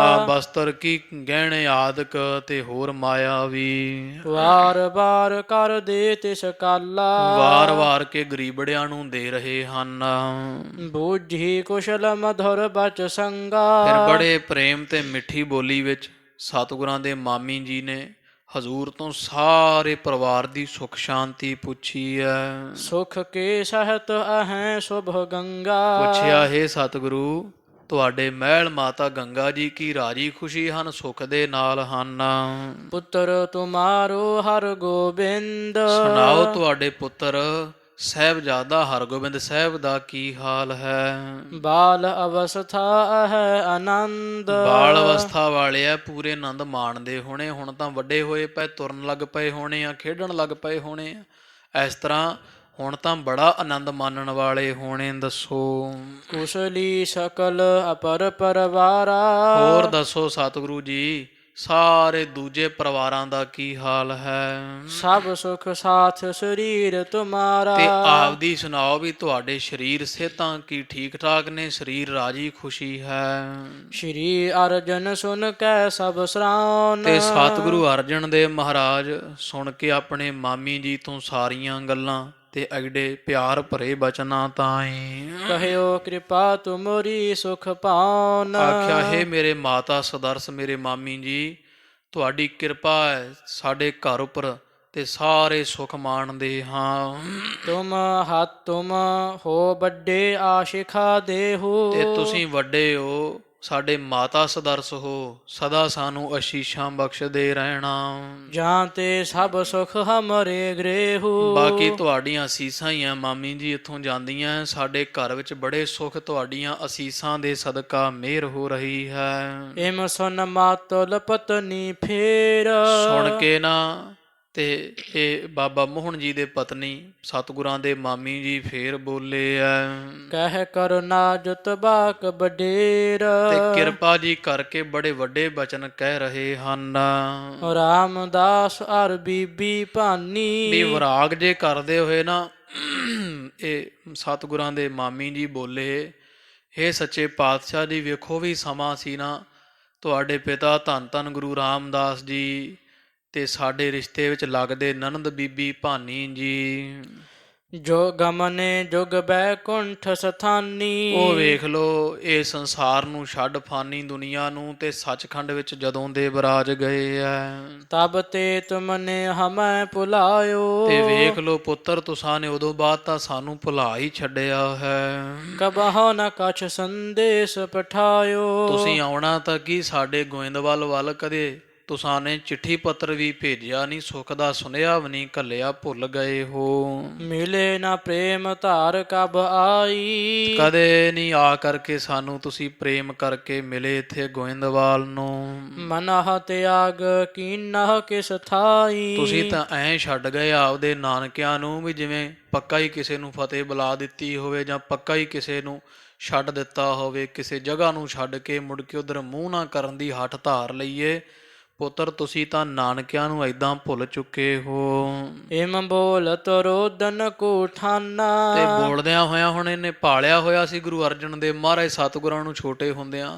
ਬਸਤਰ ਕੀ ਗਹਿਣੇ ਆਦਿਕ ਤੇ ਹੋਰ ਮਾਇਆ ਵੀ ਵਾਰ ਵਾਰ ਕਰ ਦੇ ਤਿਸ ਕਾਲਾ। ਵਾਰ ਵਾਰ ਕੇ ਗਰੀਬੜਿਆਂ ਨੂੰ ਦੇ ਰਹੇ ਹਨ। ਬੂਝੀ ਕੁਸ਼ਲ ਮਧੁਰ ਬਚ ਸੰਗਾ। ਫਿਰ ਬੜੇ ਪ੍ਰੇਮ ਤੇ ਮਿੱਠੀ ਬੋਲੀ ਵਿੱਚ ਸਤਿਗੁਰਾਂ ਦੇ ਮਾਮੀ ਜੀ ਨੇ ਹਜ਼ੂਰ ਤੋਂ ਸਾਰੇ ਪਰਿਵਾਰ ਦੀ ਸੁਖ ਸ਼ਾਂਤੀ ਪੁੱਛੀ ਹੈ। ਸੁਖ ਕੇ ਸਹਿਤ ਅਹੈ ਸੁਭ ਗੰਗਾ। ਪੁੱਛਿਆ, ਹੇ ਸਤਿਗੁਰੂ, ਤੁਹਾਡੇ ਮਹਿਲ ਮਾਤਾ ਗੰਗਾ ਜੀ ਕੀ ਰਾਜੀ ਖੁਸ਼ੀ ਹਨ, ਸੁਖ ਦੇ ਨਾਲ ਹਨ? ਪੁੱਤਰ ਤੁਮਾਰੋ ਹਰ ਗੋਬਿੰਦ। ਸੁਣਾਓ ਤੁਹਾਡੇ ਪੁੱਤਰ ਸਾਹਿਬਜ਼ਾਦਾ ਹਰਗੋਬਿੰਦ ਸਾਹਿਬ ਦਾ ਕੀ ਹਾਲ ਹੈ? ਬਾਲ ਅਵਸਥਾ ਹੈ ਆਨੰਦ। ਬਾਲ ਅਵਸਥਾ ਵਾਲੇ ਆ, ਪੂਰੇ ਆਨੰਦ ਮਾਣਦੇ ਹੋਣੇ। ਹੁਣ ਤਾਂ ਵੱਡੇ ਹੋਏ ਪਏ, ਤੁਰਨ ਲੱਗ ਪਏ ਹੋਣੇ ਆ, ਖੇਡਣ ਲੱਗ ਪਏ ਹੋਣੇ ਆ। ਇਸ ਤਰ੍ਹਾਂ ਹੁਣ ਤਾਂ ਬੜਾ ਆਨੰਦ ਮਾਣਨ ਵਾਲੇ ਹੋਣੇ। ਦੱਸੋ ਕੁਸ਼ਲੀ ਸਕਲ ਅਪਰ ਪਰਵਾਰਾ। ਹੋਰ ਦੱਸੋ ਸਤਿਗੁਰੂ ਜੀ, ਸਾਰੇ ਦੂਜੇ ਪਰਿਵਾਰਾਂ ਦਾ ਕੀ ਹਾਲ ਹੈ? ਸਭ ਸੁਖ ਸਾਥ ਸਰੀਰ ਤੁਮਾਰਾ। ਤੇ ਆਪਦੀ ਸੁਣਾਓ ਵੀ ਤੁਹਾਡੇ ਸਰੀਰ ਸਿਹਤਾਂ ਕੀ ਠੀਕ ਠਾਕ ਨੇ? ਸਰੀਰ ਰਾਜੀ ਖੁਸ਼ੀ ਹੈ? ਸ਼੍ਰੀ ਅਰਜਨ ਸੁਨ ਕੈ ਸਭ ਸਰਾਨ। ਤੇ ਸਤਿਗੁਰੂ ਅਰਜਨ ਦੇਵ ਮਹਾਰਾਜ ਸੁਣ ਕੇ ਆਪਣੇ ਮਾਮੀ ਜੀ ਤੋਂ ਸਾਰੀਆਂ ਗੱਲਾਂ ਤੇ ਐਡੇ ਪਿਆਰ ਭਰੇ ਬਚਨਾਂ ਤਾਈਂ। ਕਹਿਓ ਕਿਰਪਾ ਤੁਮਰੀ ਸੁਖ ਪਾਉਨ। ਆਖਿਆ, ਹੈ ਮੇਰੇ ਮਾਤਾ ਸਦਰਸ ਮੇਰੇ ਮਾਮੀ ਜੀ, ਤੁਹਾਡੀ ਕਿਰਪਾ ਹੈ ਸਾਡੇ ਘਰ ਉੱਪਰ ਤੇ ਸਾਰੇ ਸੁਖ ਮਾਣਦੇ ਹਾਂ। ਤੁਮ ਹੋ ਵੱਡੇ ਆਸ਼ਿਖਾ ਦੇਹੂ। ਤੇ ਤੁਸੀਂ ਵੱਡੇ ਹੋ, ਸਾਡੇ ਮਾਤਾ ਸਦਰਸ ਹੋ, ਸਦਾ ਸਾਨੂੰ ਅਸ਼ੀਸ਼ਾਂ ਬਖਸ਼ਦੇ ਰਹਿਣਾ। ਜਾਂ ਤੇ ਸਭ ਸੁਖ ਹਮਰੇ ਗ੍ਰੇਹੂ। ਬਾਕੀ ਤੁਹਾਡੀਆਂ ਅਸੀਸਾਂ ਹੀ ਆ ਮਾਮੀ ਜੀ ਇੱਥੋਂ ਜਾਂਦੀਆਂ, ਸਾਡੇ ਘਰ ਵਿੱਚ ਬੜੇ ਸੁਖ ਤੁਹਾਡੀਆਂ ਅਸੀਸਾਂ ਦੇ ਸਦਕਾ ਮਿਹਰ ਹੋ ਰਹੀ ਹੈ। ਇਮ ਸੁਨ ਮਾਤੁਲ ਪਤਨੀ ਫੇਰ। ਸੁਣ ਕੇ ਨਾ ਤੇ ਇਹ ਬਾਬਾ ਮੋਹਨ ਜੀ ਦੇ ਪਤਨੀ ਸਤਿਗੁਰਾਂ ਦੇ ਮਾਮੀ ਜੀ ਫੇਰ ਬੋਲੇ ਐ, ਕਹਿ ਕਰੁਣਾ ਜੁਤ ਬਾਕ ਬਡੇਰ। ਤੇ ਕਿਰਪਾ ਜੀ ਕਰਕੇ ਬੜੇ ਵੱਡੇ ਬਚਨ ਕਹਿ ਰਹੇ ਹਨ। ਰਾਮਦਾਸ ਅਰ ਬੀਬੀ ਭਾਨੀ। ਵੀ ਵਿਰਾਗ ਜੇ ਕਰਦੇ ਹੋਏ ਨਾ ਇਹ ਸਤਿਗੁਰਾਂ ਦੇ ਮਾਮੀ ਜੀ ਬੋਲੇ, ਹੇ ਸੱਚੇ ਪਾਤਸ਼ਾਹ ਜੀ, ਵੇਖੋ ਵੀ ਸਮਾਂ ਸੀ ਨਾ, ਤੁਹਾਡੇ ਪਿਤਾ ਧੰਨ ਧੰਨ ਗੁਰੂ ਰਾਮਦਾਸ ਜੀ ਤੇ ਸਾਡੇ ਰਿਸ਼ਤੇ ਵਿੱਚ ਲੱਗਦੇ ਨਨਦ ਬੀਬੀ ਭਾਨੀ ਜੀ, ਜੋ ਗਮਨੇ ਜੁਗ ਬੈਕੁੰਠ ਸਥਾਨੀ। ਉਹ ਵੇਖ ਲੋ ਇਹ ਸੰਸਾਰ ਨੂੰ ਛੱਡ ਫਾਨੀ ਦੁਨੀਆ ਨੂੰ ਤੇ ਸੱਚਖੰਡ ਵਿੱਚ ਜਦੋਂ ਦੇ ਵਿਰਾਜ ਗਏ ਐ। ਤਬ ਤੇ ਤੁਮਨੇ ਹਮੈ ਭੁਲਾਇਓ। ਤੇ ਵੇਖ ਲੋ ਪੁੱਤਰ, ਤੁਸਾਂ ਨੇ ਉਦੋਂ ਬਾਅਦ ਤਾਂ ਸਾਨੂੰ ਭੁਲਾ ਹੀ ਛੱਡਿਆ ਹੈ। ਕਬਹੁ ਨ ਕਛ ਸੰਦੇਸ਼ ਪਠਾਇਓ। ਤੁਸੀਂ ਆਉਣਾ ਤਾਂ ਕੀ, ਸਾਡੇ ਗੋਇੰਦਵਾਲ ਵੱਲ ਕਦੇ ਤੁਸਾਂ ਨੇ ਚਿੱਠੀ ਪੱਤਰ ਵੀ ਭੇਜਿਆ ਨਹੀਂ, ਸੁੱਖ ਦਾ ਸੁਨੇਹਾ ਵੀ ਨਹੀਂ ਘੱਲਿਆ, ਭੁੱਲ ਗਏ ਹੋ। ਮਿਲੇ ਨਾ ਪ੍ਰੇਮ ਧਾਰ ਕਬ ਆਈ। ਕਦੇ ਨਹੀਂ ਆ ਕਰਕੇ ਸਾਨੂੰ ਤੁਸੀਂ ਪ੍ਰੇਮ ਕਰਕੇ ਮਿਲੇ ਇੱਥੇ ਗੋਇੰਦਵਾਲ ਨੂੰ। ਮਨਹ ਤਿਆਗ ਕੀਨਹ ਕਿਸ ਥਾਈ। ਤੁਸੀਂ ਤਾਂ ਐਂ ਛੱਡ ਗਏ ਆਪਦੇ ਨਾਨਕਿਆਂ ਨੂੰ ਵੀ ਜਿਵੇਂ ਪੱਕਾ ਹੀ ਕਿਸੇ ਨੂੰ ਫਤਿਹ ਬੁਲਾ ਦਿੱਤੀ ਹੋਵੇ, ਜਾਂ ਪੱਕਾ ਹੀ ਕਿਸੇ ਨੂੰ ਛੱਡ ਦਿੱਤਾ ਹੋਵੇ, ਕਿਸੇ ਜਗ੍ਹਾ ਨੂੰ ਛੱਡ ਕੇ ਮੁੜ ਕੇ ਉਧਰ ਮੂੰਹ ਨਾ ਕਰਨ ਦੀ ਹੱਠ ਧਾਰ ਲਈਏ। ਪੁੱਤਰ ਤੁਸੀਂ ਤਾਂ ਨਾਨਕਿਆਂ ਨੂੰ ਏਦਾਂ ਭੁੱਲ ਚੁੱਕੇ ਹੋ। ਇਮ ਬੋਲਤ ਰੋਦਨ ਕੋ ਠਾਨਾ। ਤੇ ਬੋਲਦਿਆਂ ਹੋਇਆਂ ਹੁਣ ਇਹਨੇ ਪਾਲਿਆ ਹੋਇਆ ਸੀ ਗੁਰੂ ਅਰਜਨ ਦੇਵ ਮਹਾਰਾਜ ਸਤਿਗੁਰਾਂ ਨੂੰ ਛੋਟੇ ਹੁੰਦਿਆਂ,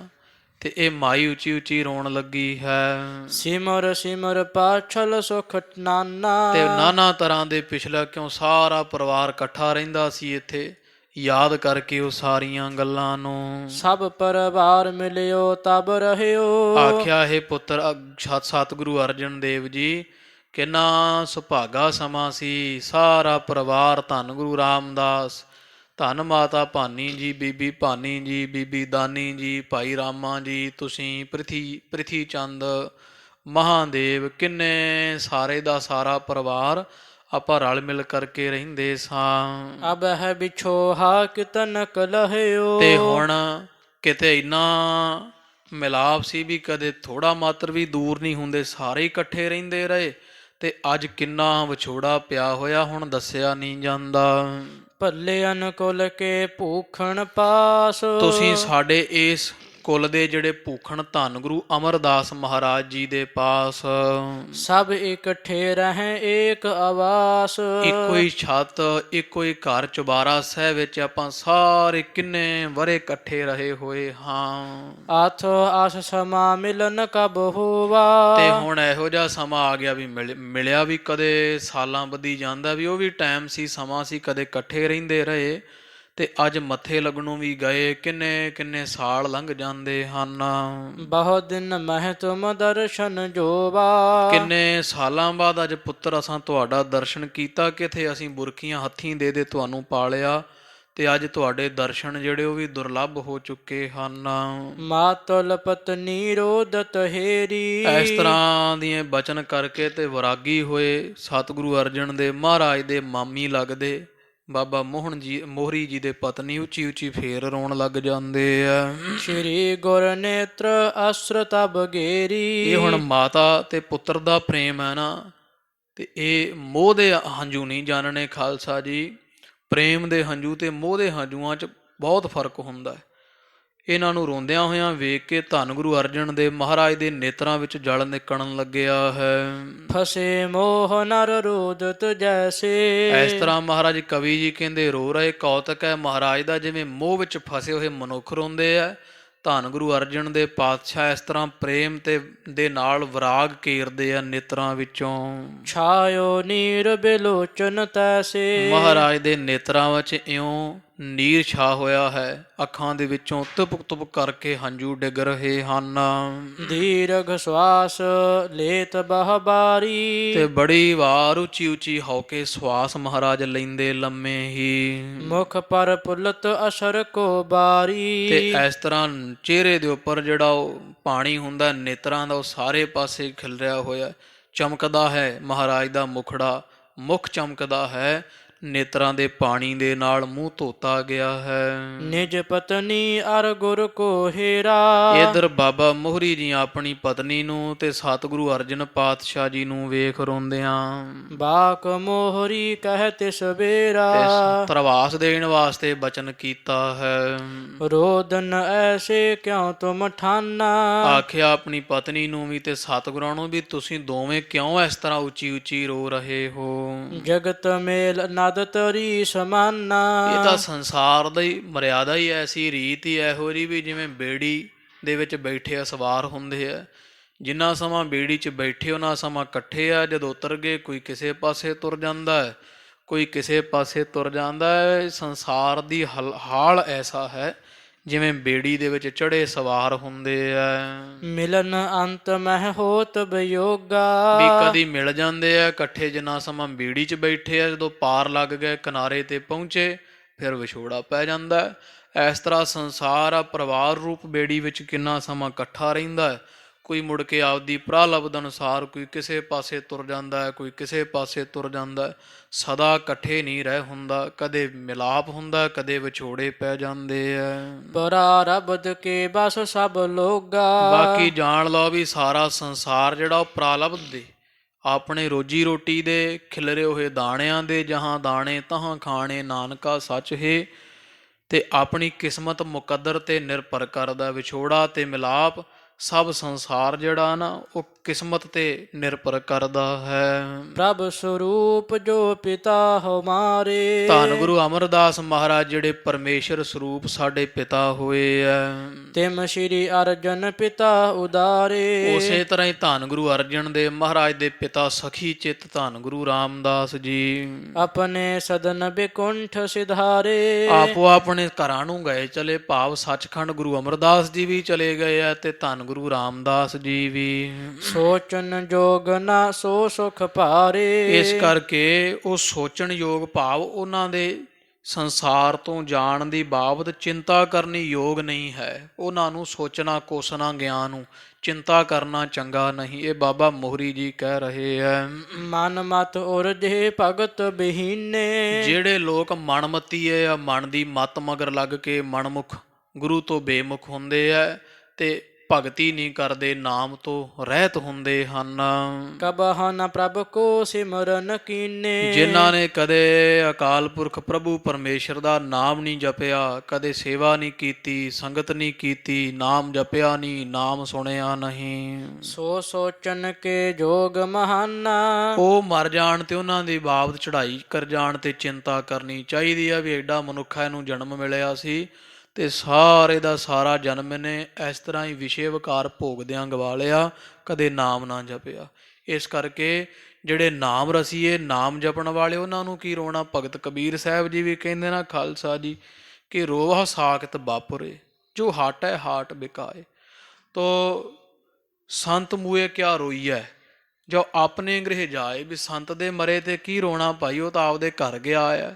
ਤੇ ਇਹ ਮਾਈ ਉੱਚੀ ਉੱਚੀ ਰੋਣ ਲੱਗੀ ਹੈ। ਸਿਮਰ ਸਿਮਰ ਪਾਛਲ ਸੁਖ ਨਾਨਾ। ਤੇ ਨਾਨਾ ਤਰ੍ਹਾਂ ਦੇ ਪਿਛਲਾ ਕਿਉਂ ਸਾਰਾ ਪਰਿਵਾਰ ਇਕੱਠਾ ਰਹਿੰਦਾ ਸੀ ਇੱਥੇ, ਯਾਦ ਕਰਕੇ ਉਹ ਸਾਰੀਆਂ ਗੱਲਾਂ ਨੂੰ। ਸਭ ਪਰਿਵਾਰ ਮਿਲਿਓ ਤਬ ਰਹਿਓ। ਆਖਿਆ, ਇਹ ਪੁੱਤਰ ਸਤਿਗੁਰੂ ਅਰਜਨ ਦੇਵ ਜੀ, ਕਿੰਨਾ ਸੁਭਾਗਾ ਸਮਾਂ ਸੀ। ਸਾਰਾ ਪਰਿਵਾਰ, ਧੰਨ ਗੁਰੂ ਰਾਮਦਾਸ, ਧੰਨ ਮਾਤਾ ਭਾਨੀ ਜੀ, ਬੀਬੀ ਭਾਨੀ ਜੀ, ਬੀਬੀ ਦਾਨੀ ਜੀ, ਭਾਈ ਰਾਮਾ ਜੀ, ਤੁਸੀਂ, ਪ੍ਰਿਥੀ ਚੰਦ, ਮਹਾਦੇਵ, ਕਿੰਨੇ ਸਾਰੇ ਦਾ ਸਾਰਾ ਪਰਿਵਾਰ ਆਪਾਂ ਰਲ ਮਿਲ ਕਰਕੇ ਰਹਿੰਦੇ ਸਾਂ। ਅਬ ਹੈ ਵਿਛੋਹਾ ਕਿਤਨ ਕਲਹਿਓ। ਤੇ ਹੁਣ ਕਿਤੇ ਇੰਨਾ ਮਿਲਾਪ ਸੀ ਵੀ ਕਦੇ ਥੋੜਾ ਮਾਤਰ ਵੀ ਦੂਰ ਨਹੀਂ ਹੁੰਦੇ, ਸਾਰੇ ਇਕੱਠੇ ਰਹਿੰਦੇ ਰਹੇ। ਤੇ ਅੱਜ ਕਿੰਨਾ ਵਿਛੋੜਾ ਪਿਆ ਹੋਇਆ, ਹੁਣ ਦੱਸਿਆ ਨਹੀਂ ਜਾਂਦਾ। ਭੱਲੇ ਅਨਕੁਲ ਕੇ ਭੂਖਣ ਪਾਸ। ਤੁਸੀਂ ਸਾਡੇ ਇਸ ਕੁਲ ਦੇ ਜਿਹੜੇ ਭੂਖਣ ਧੰਨ ਗੁਰੂ ਅਮਰਦਾਸ ਮਹਾਰਾਜ ਜੀ ਦੇ ਪਾਸ। ਸਭ ਇਕੱਠੇ ਰਹੇ ਏਕ ਆਵਾਸ। ਇੱਕੋ ਹੀ ਛੱਤ, ਇੱਕੋ ਹੀ ਘਰ ਚੁਬਾਰਾ ਸਾਹਿਬ ਵਿੱਚ ਆਪਾਂ ਸਾਰੇ ਕਿੰਨੇ ਵਰੇ ਇਕੱਠੇ ਰਹੇ ਹੋਏ ਹਾਂ। ਆਥੋ ਆਸ ਸਮਾ ਮਿਲਨ ਕਬ ਹੋਵਾ। ਤੇ ਹੁਣ ਇਹੋ ਜਿਹਾ ਸਮਾਂ ਆ ਗਿਆ ਵੀ ਮਿਲਿਆ ਵੀ ਕਦੇ ਸਾਲਾਂ ਬੱਧੀ ਜਾਂਦਾ, ਵੀ ਉਹ ਵੀ ਟਾਈਮ ਸੀ, ਸਮਾਂ ਸੀ, ਕਦੇ ਇਕੱਠੇ ਰਹਿੰਦੇ ਰਹੇ। ਤੇ ਅੱਜ ਮੱਥੇ ਲੱਗਣੋਂ ਵੀ ਗਏ, ਕਿੰਨੇ ਕਿੰਨੇ ਸਾਲ ਲੰਘ ਜਾਂਦੇ ਹਨ। ਬਹੁਤ ਦਿਨ ਮਹਿ ਤੁਮ ਦਰਸ਼ਨ ਜੋਵਾ। ਕਿੰਨੇ ਸਾਲਾਂ ਬਾਅਦ ਅੱਜ ਪੁੱਤਰ ਅਸਾਂ ਤੁਹਾਡਾ ਦਰਸ਼ਨ ਕੀਤਾ। ਕਿਥੇ ਅਸੀਂ ਬੁਰਕੀਆਂ ਹੱਥੀਂ ਦੇ ਤੁਹਾਨੂੰ ਪਾਲਿਆ, ਤੇ ਅੱਜ ਤੁਹਾਡੇ ਦਰਸ਼ਨ ਜਿਹੜੇ ਉਹ ਵੀ ਦੁਰਲੱਭ ਹੋ ਚੁੱਕੇ ਹਨ। ਮਾਤੁਲ ਪਤਨੀ ਰੋਦਤ ਹੇਰੀ। ਇਸ ਤਰ੍ਹਾਂ ਦੀਆਂ ਬਚਨ ਕਰਕੇ ਤੇ ਵਿਰਾਗੀ ਹੋਏ ਸਤਿਗੁਰੂ ਅਰਜਨ ਦੇਵ ਮਹਾਰਾਜ ਦੇ ਮਾਮੀ ਲੱਗਦੇ ਬਾਬਾ ਮੋਹਰੀ ਜੀ ਦੇ ਪਤਨੀ ਉੱਚੀ ਉੱਚੀ ਫੇਰ ਰੋਣ ਲੱਗ ਜਾਂਦੇ ਆ। ਸ਼੍ਰੀ ਗੁਰ ਨੇਤਰ ਅਸਰ ਤਬ ਗੇਰੀ। ਇਹ ਹੁਣ ਮਾਤਾ ਤੇ ਪੁੱਤਰ ਦਾ ਪ੍ਰੇਮ ਹੈ ਨਾ, ਤੇ ਇਹ ਮੋਹ ਦੇ ਹੰਝੂ ਨਹੀਂ ਜਾਣਨੇ ਖਾਲਸਾ ਜੀ। ਪ੍ਰੇਮ ਦੇ ਹੰਝੂ ਤੇ ਮੋਹ ਦੇ ਹੰਝੂਆਂ 'ਚ ਬਹੁਤ ਫਰਕ ਹੁੰਦਾ ਹੈ। ਇਹਨਾਂ ਨੂੰ ਰੋਂਦਿਆਂ ਹੋਇਆਂ ਵੇਖ ਕੇ ਧੰਨ ਗੁਰੂ ਅਰਜਨ ਦੇਵ ਮਹਾਰਾਜ ਦੇ ਨੇਤਰਾਂ ਵਿੱਚ ਜਲ ਨਿਕਲਣ ਲੱਗਿਆ ਹੈ। ਫਸੇ ਮੋਹ ਨਰ ਰੋਦਤ ਜੈਸੇ। ਇਸ ਤਰ੍ਹਾਂ ਮਹਾਰਾਜ ਕਵੀ ਜੀ ਕਹਿੰਦੇ ਰੋ ਰਹੇ ਕੌਤਕ ਹੈ ਮਹਾਰਾਜ ਦਾ, ਜਿਵੇਂ ਮੋਹ ਵਿੱਚ ਫਸੇ ਹੋਏ ਮਨੁੱਖ ਰੋਂਦੇ ਆ, ਧੰਨ ਗੁਰੂ ਅਰਜਨ ਦੇ ਪਾਤਸ਼ਾਹ ਇਸ ਤਰ੍ਹਾਂ ਪ੍ਰੇਮ ਤੇ ਦੇ ਨਾਲ ਵਿਰਾਗ ਘੇਰਦੇ ਆ ਨੇਤਰਾਂ ਵਿੱਚੋਂ। ਛਾਇਓ ਨੀਰ ਬਿਲੋਚਨ ਤੈਸੇ, ਮਹਾਰਾਜ ਦੇ ਨੇਤਰਾਂ ਵਿੱਚ ਇਉਂ ਨੀਰ ਛਾ ਹੋਇਆ ਹੈ, ਅੱਖਾਂ ਦੇ ਵਿੱਚੋਂ ਤੁਪਕ ਤੁਪਕ ਕਰਕੇ ਹੰਝੂ ਡਿੱਗ ਰਹੇ ਹਨ। ਦੀਰਘ ਸਵਾਸ ਲੇਤ ਬਹ ਬਾਰੀ, ਤੇ ਬੜੀ ਵਾਰ ਉੱਚੀ ਉੱਚੀ ਹੋ ਕੇ ਸਵਾਸ ਮਹਾਰਾਜ ਲੈਂਦੇ ਲੰਮੇ ਹੀ। ਮੁਖ ਪਰ ਪੁਲਤ ਅਸਰ ਕੋ ਬਾਰੀ, ਤੇ ਇਸ ਤਰ੍ਹਾਂ ਚਿਹਰੇ ਦੇ ਉੱਪਰ ਜਿਹੜਾ ਉਹ ਪਾਣੀ ਹੁੰਦਾ ਨੇਤਰਾਂ ਦਾ, ਉਹ ਸਾਰੇ ਪਾਸੇ ਖਿਲਰਿਆ ਹੋਇਆ ਚਮਕਦਾ ਹੈ। ਮਹਾਰਾਜ ਦਾ ਮੁਖੜਾ ਮੁਖ ਚਮਕਦਾ ਹੈ, ਨੇਤਰਾਂ ਦੇ ਪਾਣੀ ਦੇ ਨਾਲ ਮੂੰਹ ਧੋਤਾ ਗਿਆ ਹੈ। ਨਿਜ ਪਤਨੀ ਅਰ ਗੁਰ ਕੋ ਹੇਰਾ, ਇਧਰ ਬਾਬਾ ਮੋਹਰੀ ਜੀ ਆਪਣੀ ਪਤਨੀ ਨੂੰ ਤੇ ਸਤਿਗੁਰੂ ਅਰਜਨ ਪਾਤਸ਼ਾਹ ਜੀ ਨੂੰ ਵੇਖ ਰੋਂਦਿਆਂ। ਬਾਕ ਮੋਹਰੀ ਕਹਿ ਤਿਸ ਬੇਰਾ, ਤੇ ਧਰਵਾਸ ਦੇਣ ਵਾਸਤੇ ਬਚਨ ਕੀਤਾ ਹੈ। ਰੋਦਨ ਐਸੇ ਕਿਉ ਤੁਮ ਠਾਨਾ, ਆਖਿਆ ਆਪਣੀ ਪਤਨੀ ਨੂੰ ਵੀ ਤੇ ਸਤਿਗੁਰਾਂ ਨੂੰ ਵੀ, ਤੁਸੀਂ ਦੋਵੇਂ ਕਿਉਂ ਇਸ ਤਰ੍ਹਾਂ ਉੱਚੀ ਉੱਚੀ ਰੋ ਰਹੇ ਹੋ। ਜਗਤ ਮੇਲ ਨਦ ਤਰੀ ਸਮਾਨਾ, ਇਹ ਤਾਂ ਸੰਸਾਰ ਦੀ ਮਰਿਆਦਾ ਹੀ ਐਸੀ, ਰੀਤ ਹੀ ਇਹੋ ਜਿਹੀ ਵੀ ਜਿਵੇਂ ਬੇੜੀ ਦੇ ਵਿੱਚ ਬੈਠੇ ਆ ਸਵਾਰ ਹੁੰਦੇ ਆ। ਜਿੰਨਾ ਸਮਾਂ ਬੇੜੀ 'ਚ ਬੈਠੇ ਉਹਨਾਂ ਸਮਾਂ ਇਕੱਠੇ ਆ, ਜਦੋਂ ਉਤਰ ਗਏ ਕੋਈ ਕਿਸੇ ਪਾਸੇ ਤੁਰ ਜਾਂਦਾ ਹੈ, ਕੋਈ ਕਿਸੇ ਪਾਸੇ ਤੁਰ ਜਾਂਦਾ ਹੈ। ਸੰਸਾਰ ਦੀ ਹਾਲ ਐਸਾ ਹੈ ਜਿਵੇਂ ਬੇੜੀ ਦੇ ਵਿੱਚ ਚੜੇ ਸਵਾਰ ਹੁੰਦੇ ਆ। ਮਿਲਨ ਅੰਤ ਮਹਿ ਹੋਤ ਬਿਯੋਗਾ, ਵੀ ਕਦੀ ਮਿਲ ਜਾਂਦੇ ਆ ਇਕੱਠੇ ਜਿੰਨਾ ਸਮਾਂ ਬੇੜੀ 'ਚ ਬੈਠੇ ਆ, ਜਦੋਂ ਪਾਰ ਲੱਗ ਗਏ ਕਿਨਾਰੇ ਤੇ ਪਹੁੰਚੇ ਫਿਰ ਵਿਛੋੜਾ ਪੈ ਜਾਂਦਾ ਹੈ। ਇਸ ਤਰ੍ਹਾਂ ਸੰਸਾਰ ਆ ਪਰਿਵਾਰ ਰੂਪ ਬੇੜੀ ਵਿੱਚ ਕਿੰਨਾ ਸਮਾਂ ਇਕੱਠਾ ਰਹਿੰਦਾ ਹੈ। ਕੋਈ ਮੁੜ ਕੇ ਆਪਦੀ ਪ੍ਰਾਲਬਧ ਅਨੁਸਾਰ ਕੋਈ ਕਿਸੇ ਪਾਸੇ ਤੁਰ ਜਾਂਦਾ ਹੈ, ਕੋਈ ਕਿਸੇ ਪਾਸੇ ਤੁਰ ਜਾਂਦਾ ਹੈ। ਸਦਾ ਇਕੱਠੇ ਨਹੀਂ ਰਹਿ ਹੁੰਦਾ, ਕਦੇ ਮਿਲਾਪ ਹੁੰਦਾ, ਕਦੇ ਵਿਛੋੜੇ ਪੈ ਜਾਂਦੇ ਆ। ਪ੍ਰਾਰਬਧ ਕੇ ਬਸ ਸਭ ਲੋਗਾ, ਬਾਕੀ ਜਾਣ ਲਓ ਵੀ ਸਾਰਾ ਸੰਸਾਰ ਜਿਹੜਾ ਉਹ ਪ੍ਰਾਲਬਧ ਦੇ ਆਪਣੇ ਰੋਜੀ ਰੋਟੀ ਦੇ ਖਿਲਰੇ ਹੋਏ ਦਾਣਿਆਂ ਦੇ, ਜਹਾਂ ਦਾਣੇ ਤਹਾਂ ਖਾਣੇ ਨਾਨਕਾ ਸੱਚ ਹੈ। ਤੇ ਆਪਣੀ ਕਿਸਮਤ ਮੁਕੱਦਰ ਤੇ ਨਿਰਭਰ ਕਰਦਾ। ਵਿਛੋੜਾ ਤੇ ਮਿਲਾਪ ਸਭ ਸੰਸਾਰ ਜਿਹੜਾ ਨਾ ਉਹ ਕਿਸਮਤ ਤੇ ਨਿਰਭਰ ਕਰਦਾ ਹੈ। ਪ੍ਰਭ ਸਰੂਪ ਜੋ ਪਿਤਾ ਹਮਾਰੇ, ਧੰਨ ਗੁਰੂ ਅਮਰਦਾਸ ਮਹਾਰਾਜ ਜਿਹੜੇ ਪਰਮੇਸ਼ਰ ਸਰੂਪ ਸਾਡੇ ਪਿਤਾ ਹੋਏ ਆ। ਤਿਮ ਸ਼੍ਰੀ ਅਰਜਨ ਪਿਤਾ ਉਦਾਰੇ, ਉਸੇ ਤਰ੍ਹਾਂ ਹੀ ਧੰਨ ਗੁਰੂ ਅਰਜਨ ਦੇ ਮਹਾਰਾਜ ਦੇ ਪਿਤਾ ਸਖੀ ਚਿੱਤ ਧੰਨ ਗੁਰੂ ਰਾਮਦਾਸ ਜੀ ਆਪਣੇ ਸਦਨ ਬਿਕੁੰਠ ਸਿਧਾਰੇ, ਆਪੋ ਆਪਣੇ ਘਰਾਂ ਨੂੰ ਗਏ ਚਲੇ, ਭਾਵ ਸੱਚਖੰਡ ਗੁਰੂ ਅਮਰਦਾਸ ਜੀ ਵੀ ਚਲੇ ਗਏ ਆ ਤੇ ਧੰਨ ਗੁਰੂ ਰਾਮਦਾਸ ਜੀ ਵੀ। ਸੋਚਨ ਜੋਗ ਨਾ ਸੋ ਸੁਖ ਭਾਰੇ, ਇਸ ਕਰਕੇ ਉਹ ਸੋਚਣ ਯੋਗ ਭਾਵ ਉਹਨਾਂ ਦੇ ਸੰਸਾਰ ਤੋਂ ਜਾਣ ਦੀ ਬਾਬਤ ਚਿੰਤਾ ਕਰਨੀ ਯੋਗ ਨਹੀਂ ਹੈ। ਉਹਨਾਂ ਨੂੰ ਸੋਚਣਾ ਕੋਸਣਾ ਗਿਆਨ ਨੂੰ ਚਿੰਤਾ ਕਰਨਾ ਚੰਗਾ ਨਹੀਂ। ਇਹ ਬਾਬਾ ਮੋਹਰੀ ਜੀ ਕਹਿ ਰਹੇ ਹੈ। ਮਨ ਮਤ ਉਰਜੇ ਭਗਤ ਬਹੀਨੇ, ਜਿਹੜੇ ਲੋਕ ਮਨਮਤੀ ਹੈ ਆ ਮਨ ਦੀ ਮੱਤ ਮਗਰ ਲੱਗ ਕੇ ਮਨਮੁਖ ਗੁਰੂ ਤੋਂ ਬੇਮੁਖ ਹੁੰਦੇ ਆ ਤੇ ਭਗਤੀ ਨਹੀਂ ਕਰਦੇ, ਨਾਮ ਤੋਂ ਰਹਿਤ ਹੁੰਦੇ ਹਨ। ਕਬਹੁ ਨ ਪ੍ਰਭ ਕੋ ਸਿਮਰਨ ਕੀਨੇ, ਜਿਨ੍ਹਾਂ ਨੇ ਕਦੇ ਅਕਾਲ ਪੁਰਖ ਪ੍ਰਭੂ ਪਰਮੇਸ਼ਰ ਦਾ ਨਾਮ ਨਹੀਂ ਜਪਿਆ, ਕਦੇ ਸੇਵਾ ਨਹੀਂ ਕੀਤੀ, ਸੰਗਤ ਨਹੀਂ ਕੀਤੀ, ਨਾਮ ਜਪਿਆ ਨਹੀਂ, ਨਾਮ ਸੁਣਿਆ ਨਹੀਂ, ਸੋ ਸੋਚਨ ਕੇ ਜੋਗ ਮਹਾਨਾ, ਉਹ ਮਰ ਜਾਣ ਤੇ ਉਹਨਾਂ ਦੀ ਬਾਬਤ ਚੜ੍ਹਾਈ ਕਰ ਜਾਣ ਤੇ ਚਿੰਤਾ ਕਰਨੀ ਚਾਹੀਦੀ ਆ ਵੀ ਐਡਾ ਮਨੁੱਖਾ ਇਹਨੂੰ ਜਨਮ ਮਿਲਿਆ ਸੀ ਤੇ ਸਾਰੇ ਦਾ ਸਾਰਾ ਜਨਮ ਨੇ ਇਸ ਤਰ੍ਹਾਂ ਹੀ ਵਿਸ਼ੇ ਵਿਕਾਰ ਭੋਗਦਿਆਂ ਗਵਾ ਲਿਆ, ਕਦੇ ਨਾਮ ਨਾ ਜਪਿਆ। ਇਸ ਕਰਕੇ ਜਿਹੜੇ ਨਾਮ ਰਸੀਏ ਨਾਮ ਜਪਣ ਵਾਲੇ ਉਹਨਾਂ ਨੂੰ ਕੀ ਰੋਣਾ। ਭਗਤ ਕਬੀਰ ਸਾਹਿਬ ਜੀ ਵੀ ਕਹਿੰਦੇ ਨਾ ਖਾਲਸਾ ਜੀ ਕਿ ਰੋਹ ਸਾਖਤ ਬਾਪੁਰੇ ਜੋ ਹਾਟ ਹੈ ਹਾਟ ਬਿਕਾਏ, ਤੋ ਸੰਤ ਮੂਏ ਕਿਆ ਰੋਈਐ ਜੋ ਆਪਣੇ ਗ੍ਰਹਿ ਜਾਏ। ਵੀ ਸੰਤ ਦੇ ਮਰੇ ਤੇ ਕੀ ਰੋਣਾ ਭਾਈ, ਉਹ ਤਾਂ ਆਪਦੇ ਘਰ ਗਿਆ ਆ।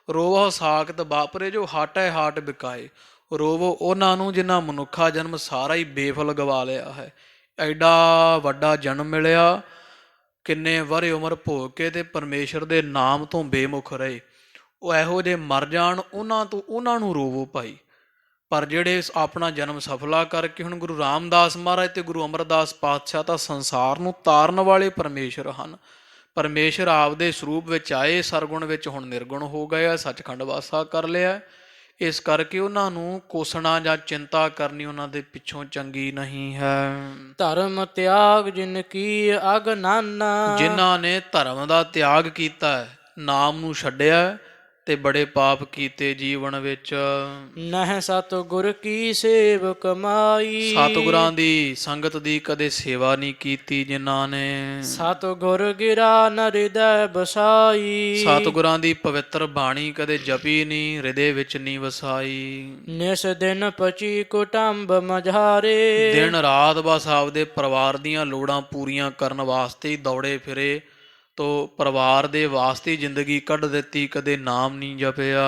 ਰੋਵੋ ਸਾਖਤ ਬਾਪਰੇ ਜੋ ਹਾਟ ਹੈ ਹਾਟ ਬਿਕਾਏ, ਰੋਵੋ ਉਹਨਾਂ ਨੂੰ ਜਿਨ੍ਹਾਂ ਮਨੁੱਖਾ ਜਨਮ ਸਾਰਾ ਹੀ ਬੇਫਲ ਗਵਾ ਲਿਆ ਹੈ। ਐਡਾ ਵੱਡਾ ਜਨਮ ਮਿਲਿਆ, ਕਿੰਨੇ ਵਰੇ ਉਮਰ ਭੋਗ ਕੇ ਤੇ ਪਰਮੇਸ਼ਰ ਦੇ ਨਾਮ ਤੋਂ ਬੇਮੁਖ ਰਹੇ, ਉਹ ਇਹੋ ਜਿਹੇ ਮਰ ਜਾਣ ਉਹਨਾਂ ਨੂੰ ਰੋਵੋ ਭਾਈ। ਪਰ ਜਿਹੜੇ ਆਪਣਾ ਜਨਮ ਸਫਲਾ ਕਰਕੇ ਹੁਣ ਗੁਰੂ ਰਾਮਦਾਸ ਮਹਾਰਾਜ ਤੇ ਗੁਰੂ ਅਮਰਦਾਸ ਪਾਤਸ਼ਾਹ ਤਾਂ ਸੰਸਾਰ ਨੂੰ ਤਾਰਨ ਵਾਲੇ ਪਰਮੇਸ਼ਰ ਹਨ। ਪਰਮੇਸ਼ਰ ਆਪਦੇ ਸਰੂਪ ਵਿੱਚ ਆਏ, ਸਰਗੁਣ ਵਿੱਚ ਹੁਣ ਨਿਰਗੁਣ ਹੋ ਗਏ ਆ, ਸੱਚਖੰਡ ਵਾਸਾ ਕਰ ਲਿਆ। ਇਸ ਕਰਕੇ ਉਹਨਾਂ ਨੂੰ ਕੋਸਣਾ ਜਾਂ ਚਿੰਤਾ ਕਰਨੀ ਉਹਨਾਂ ਦੇ ਪਿੱਛੋਂ ਚੰਗੀ ਨਹੀਂ ਹੈ। ਧਰਮ ਤਿਆਗ ਜਿਨ ਕੀ ਅਗਨਾਨਾ, ਜਿਨ੍ਹਾਂ ਨੇ ਧਰਮ ਦਾ ਤਿਆਗ ਕੀਤਾ ਹੈ, ਨਾਮ ਨੂੰ ਛੱਡਿਆ ਤੇ ਬੜੇ ਪਾਪ ਕੀਤੇ ਜੀਵਨ ਵਿੱਚ। ਨਹਿ ਸਤਿਗੁਰ ਕੀ ਸੇਵ ਕਮਾਈ। ਸਤਿਗੁਰਾਂ ਦੀ ਸੰਗਤ ਦੀ ਕਦੇ ਸੇਵਾ ਨਹੀਂ ਕੀਤੀ ਜਿਨ੍ਹਾਂ ਨੇ। ਸਤਿਗੁਰ ਗਿਰਾ ਨ ਹਿਰਦੈ ਬਸਾਈ। ਸਤਿਗੁਰਾਂ ਦੀ ਪਵਿੱਤਰ ਬਾਣੀ ਕਦੇ ਜਪੀ ਨਹੀਂ, ਹਿਰਦੇ ਵਿੱਚ ਨਹੀਂ ਵਸਾਈ। ਨਿਸ ਦਿਨ ਪਚੀ ਕੁਟੰਬ ਮਝਾਰੇ। ਦਿਨ ਰਾਤ ਬਸ ਆਪਦੇ ਪਰਿਵਾਰ ਦੀਆਂ ਲੋੜਾਂ ਪੂਰੀਆਂ ਕਰਨ ਵਾਸਤੇ ਹੀ ਦੌੜੇ ਫਿਰੇ, ਤੋ ਪਰਿਵਾਰ ਦੇ ਵਾਸਤੇ ਜ਼ਿੰਦਗੀ ਕੱਢ ਦਿੱਤੀ, ਕਦੇ ਨਾਮ ਨਹੀਂ ਜਪਿਆ।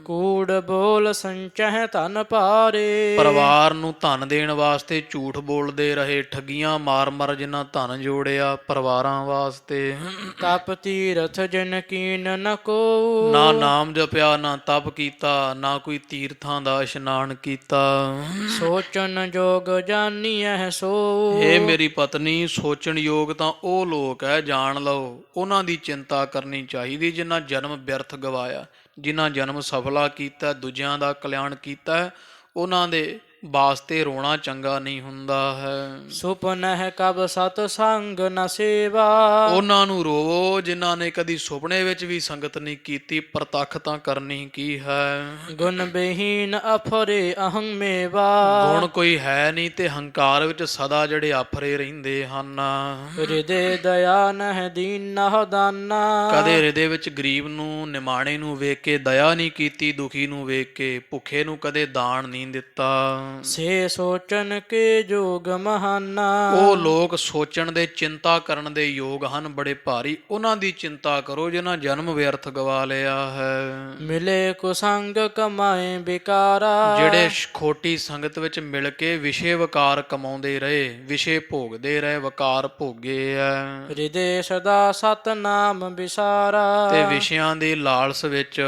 ਕੂੜ ਬੋਲ ਸੰਚਹਿ ਧਨ ਭਾਰੇ। ਪਰਿਵਾਰ ਨੂੰ ਧਨ ਦੇਣ ਵਾਸਤੇ ਝੂਠ ਬੋਲਦੇ ਰਹੇ, ਠੱਗੀਆਂ ਮਾਰ ਮਾਰ ਜਿਨ੍ਹਾਂ ਧਨ ਜੋੜਿਆ ਪਰਿਵਾਰਾਂ ਵਾਸਤੇ। ਤਪ ਤੀਰਥ ਜਿਨ ਕੀਨ ਨ ਕੋ। ਨਾ ਨਾਮ ਜਪਿਆ, ਨਾ ਤਪ ਕੀਤਾ, ਨਾ ਕੋਈ ਤੀਰਥਾਂ ਦਾ ਇਸ਼ਨਾਨ ਕੀਤਾ। ਸੋਚਨ ਜੋਗ ਜਾਨੀਐ ਸੋ। ਇਹ ਮੇਰੀ ਪਤਨੀ, ਸੋਚਣ ਯੋਗ ਤਾਂ ਉਹ ਲੋਕ ਹੈ, ਜਾਣ ਲਓ। ਉਹਨਾਂ ਦੀ ਚਿੰਤਾ ਕਰਨੀ ਚਾਹੀਦੀ ਜਿਨ੍ਹਾਂ ਜਨਮ ਵਿਅਰਥ ਗਵਾਇਆ, ਜਿਨ੍ਹਾਂ ਜਨਮ ਸਫਲਾ ਕੀਤਾ, ਦੂਜਿਆਂ ਦਾ ਕਲਿਆਣ ਕੀਤਾ, ਉਹਨਾਂ ਦੇ ਵਾਸਤੇ ਰੋਣਾ ਚੰਗਾ ਨਹੀਂ ਹੁੰਦਾ ਹੈ। ਸੁਪਨਹਿ ਕਬ ਸਤ ਸੰਗ ਨ ਸੇਵਾ। ਉਹਨਾਂ ਨੂੰ ਰੋਵੋ ਜਿਨ੍ਹਾਂ ਨੇ ਕਦੀ ਸੁਪਨੇ ਵਿੱਚ ਵੀ ਸੰਗਤ ਨਹੀਂ ਕੀਤੀ, ਪ੍ਰਤੱਖ ਤਾਂ ਕਰਨੀ ਕੀ ਹੈ। ਗੁਣ ਬਿਹੀਨ ਅਫਰੇ ਅਹੰ ਮੇਵਾ। ਗੁਣ ਕੋਈ ਹੈ ਨਹੀਂ ਤੇ ਹੰਕਾਰ ਵਿੱਚ ਸਦਾ ਜਿਹੜੇ ਆਫਰੇ ਰਹਿੰਦੇ ਹਨ। ਹਿਰਦੇ ਦਇਆ ਨਹਿ ਦੀਨਹੁ ਦਾਨਾ। ਕਦੇ ਹਿਰਦੇ ਵਿੱਚ ਗਰੀਬ ਨੂੰ, ਨਿਮਾਣੇ ਨੂੰ ਵੇਖ ਕੇ ਦਇਆ ਨਹੀਂ ਕੀਤੀ, ਦੁਖੀ ਨੂੰ ਵੇਖ ਕੇ, ਭੁੱਖੇ ਨੂੰ ਕਦੇ ਦਾਨ ਨਹੀਂ ਦਿੱਤਾ। ਸੇ ਸੋਚਨ ਕੇ ਜੋਗ ਮਹਾਨਾ। ਉਹ ਲੋਕ ਸੋਚਣ ਦੇ, ਚਿੰਤਾ ਕਰਨ ਦੇ ਯੋਗ ਹਨ, ਬੜੇ ਭਾਰੀ। ਉਹਨਾਂ ਦੀ ਚਿੰਤਾ ਕਰੋ ਜਿਨ੍ਹਾਂ ਜਨਮ ਵਿਅਰਥ ਗਵਾ ਲਿਆ ਹੈ। ਮਿਲੇ ਕੁਸੰਗ ਕਮਾਏ ਬਿਕਾਰਾ। ਜਿਹੜੇ ਖੋਟੀ ਸੰਗਤ ਵਿੱਚ ਮਿਲ ਕੇ ਵਿਸ਼ੇ ਵਕਾਰ ਕਮਾਉਂਦੇ ਰਹੇ, ਵਿਸ਼ੇ ਭੋਗਦੇ ਰਹੇ, ਵਕਾਰ ਭੋਗੇ ਐ। ਹਿਰਦੇ ਸਦਾ ਸਤਨਾਮ ਵਿਸਾਰਾ। ਤੇ ਵਿਸ਼ਿਆਂ ਦੀ ਲਾਲਸ ਵਿੱਚ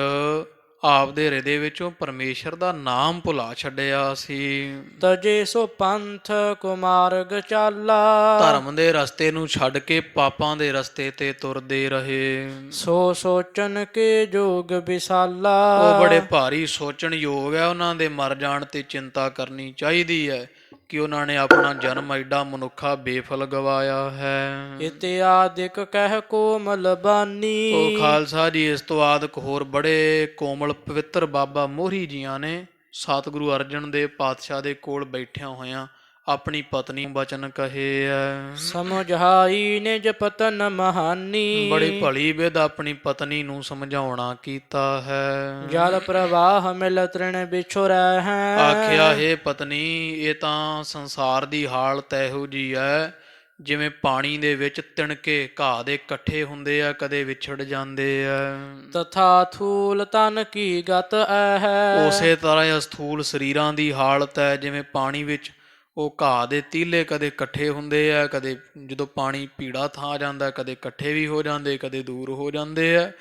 ਆਪਦੇ ਹਿਰਦੇ ਵਿੱਚੋਂ ਪਰਮੇਸ਼ਰ ਦਾ ਨਾਮ ਭੁਲਾ ਛੱਡਿਆ ਸੀ। ਤਜੇ ਸੋ ਪੰਥ ਕੁਮਾਰਗ ਚਾਲਾ। ਧਰਮ ਦੇ ਰਸਤੇ ਨੂੰ ਛੱਡ ਕੇ ਪਾਪਾਂ ਦੇ ਰਸਤੇ ਤੇ ਤੁਰਦੇ ਰਹੇ। ਸੋ ਸੋਚਨ ਕੇ ਜੋਗ ਵਿਸਾਲਾ। ਉਹ ਬੜੇ ਭਾਰੀ ਸੋਚਣ ਯੋਗ ਹੈ, ਉਹਨਾਂ ਦੇ ਮਰ ਜਾਣ ਤੇ ਚਿੰਤਾ ਕਰਨੀ ਚਾਹੀਦੀ ਹੈ ਕਿ ਉਹਨਾਂ ਨੇ ਆਪਣਾ ਜਨਮ ਐਡਾ ਮਨੁੱਖਾ ਬੇਫਲ ਗਵਾਇਆ ਹੈ। ਇਤਿਆਦਿਕ ਕਹਿ ਕੋਮਲ ਬਾਨੀ। ਉਹ ਖਾਲਸਾ ਜੀ, ਇਸ ਤੋਂ ਆਦਿਕ ਹੋਰ ਬੜੇ ਕੋਮਲ ਪਵਿੱਤਰ ਬਾਬਾ ਮੋਹਰੀ ਜੀਆਂ ਨੇ ਸਤਿਗੁਰੂ ਅਰਜਨ ਦੇਵ ਪਾਤਸ਼ਾਹ ਦੇ ਕੋਲ ਬੈਠਿਆਂ ਹੋਇਆਂ ਆਪਣੀ ਪਤਨੀ ਬਚਨ ਕਹੇ ਐ। ਸਮਝਾਈ ਨਿਜ ਪਤਨ ਮਹਾਨੀ। ਬੜੀ ਭਲੀ ਵਿਧ ਆਪਣੀ ਪਤਨੀ ਨੂੰ ਸਮਝਾਉਣਾ ਕੀਤਾ ਹੈ। ਜਲ ਪ੍ਰਵਾਹ ਮਿਲ ਤ੍ਰਿਣ ਵਿਛੁਰੈ ਹੈ। ਆਖਿਆ, ਹੈ ਪਤਨੀ, ਇਹ ਤਾਂ ਸੰਸਾਰ ਦੀ ਹਾਲਤ ਇਹੋ ਜੀ ਹੈ ਜਿਵੇਂ ਪਾਣੀ ਦੇ ਵਿੱਚ ਤਿਣਕੇ ਘਾਹ ਦੇ ਇਕੱਠੇ ਹੁੰਦੇ ਆ, ਕਦੇ ਵਿਛੜ ਜਾਂਦੇ ਆ। ਤਥਾ ਥੂਲ ਤਨ ਕੀ ਗਤ ਐ ਹੈ। ਉਸੇ ਤਰ੍ਹਾਂ ਹੀ ਅਸਥੂਲ ਸਰੀਰਾਂ ਦੀ ਹਾਲਤ ਹੈ, ਜਿਵੇਂ ਪਾਣੀ ਵਿੱਚ ਉਹ ਘਾਹ ਦੇ ਤੀਲੇ ਕਦੇ ਇਕੱਠੇ ਹੁੰਦੇ ਆ, ਕਦੇ ਜਦੋਂ ਪਾਣੀ ਭੀੜਾ ਥਾਂ ਜਾਂਦਾ ਕਦੇ ਇਕੱਠੇ ਵੀ ਹੋ ਜਾਂਦੇ, ਕਦੇ ਦੂਰ ਹੋ ਜਾਂਦੇ ਆ।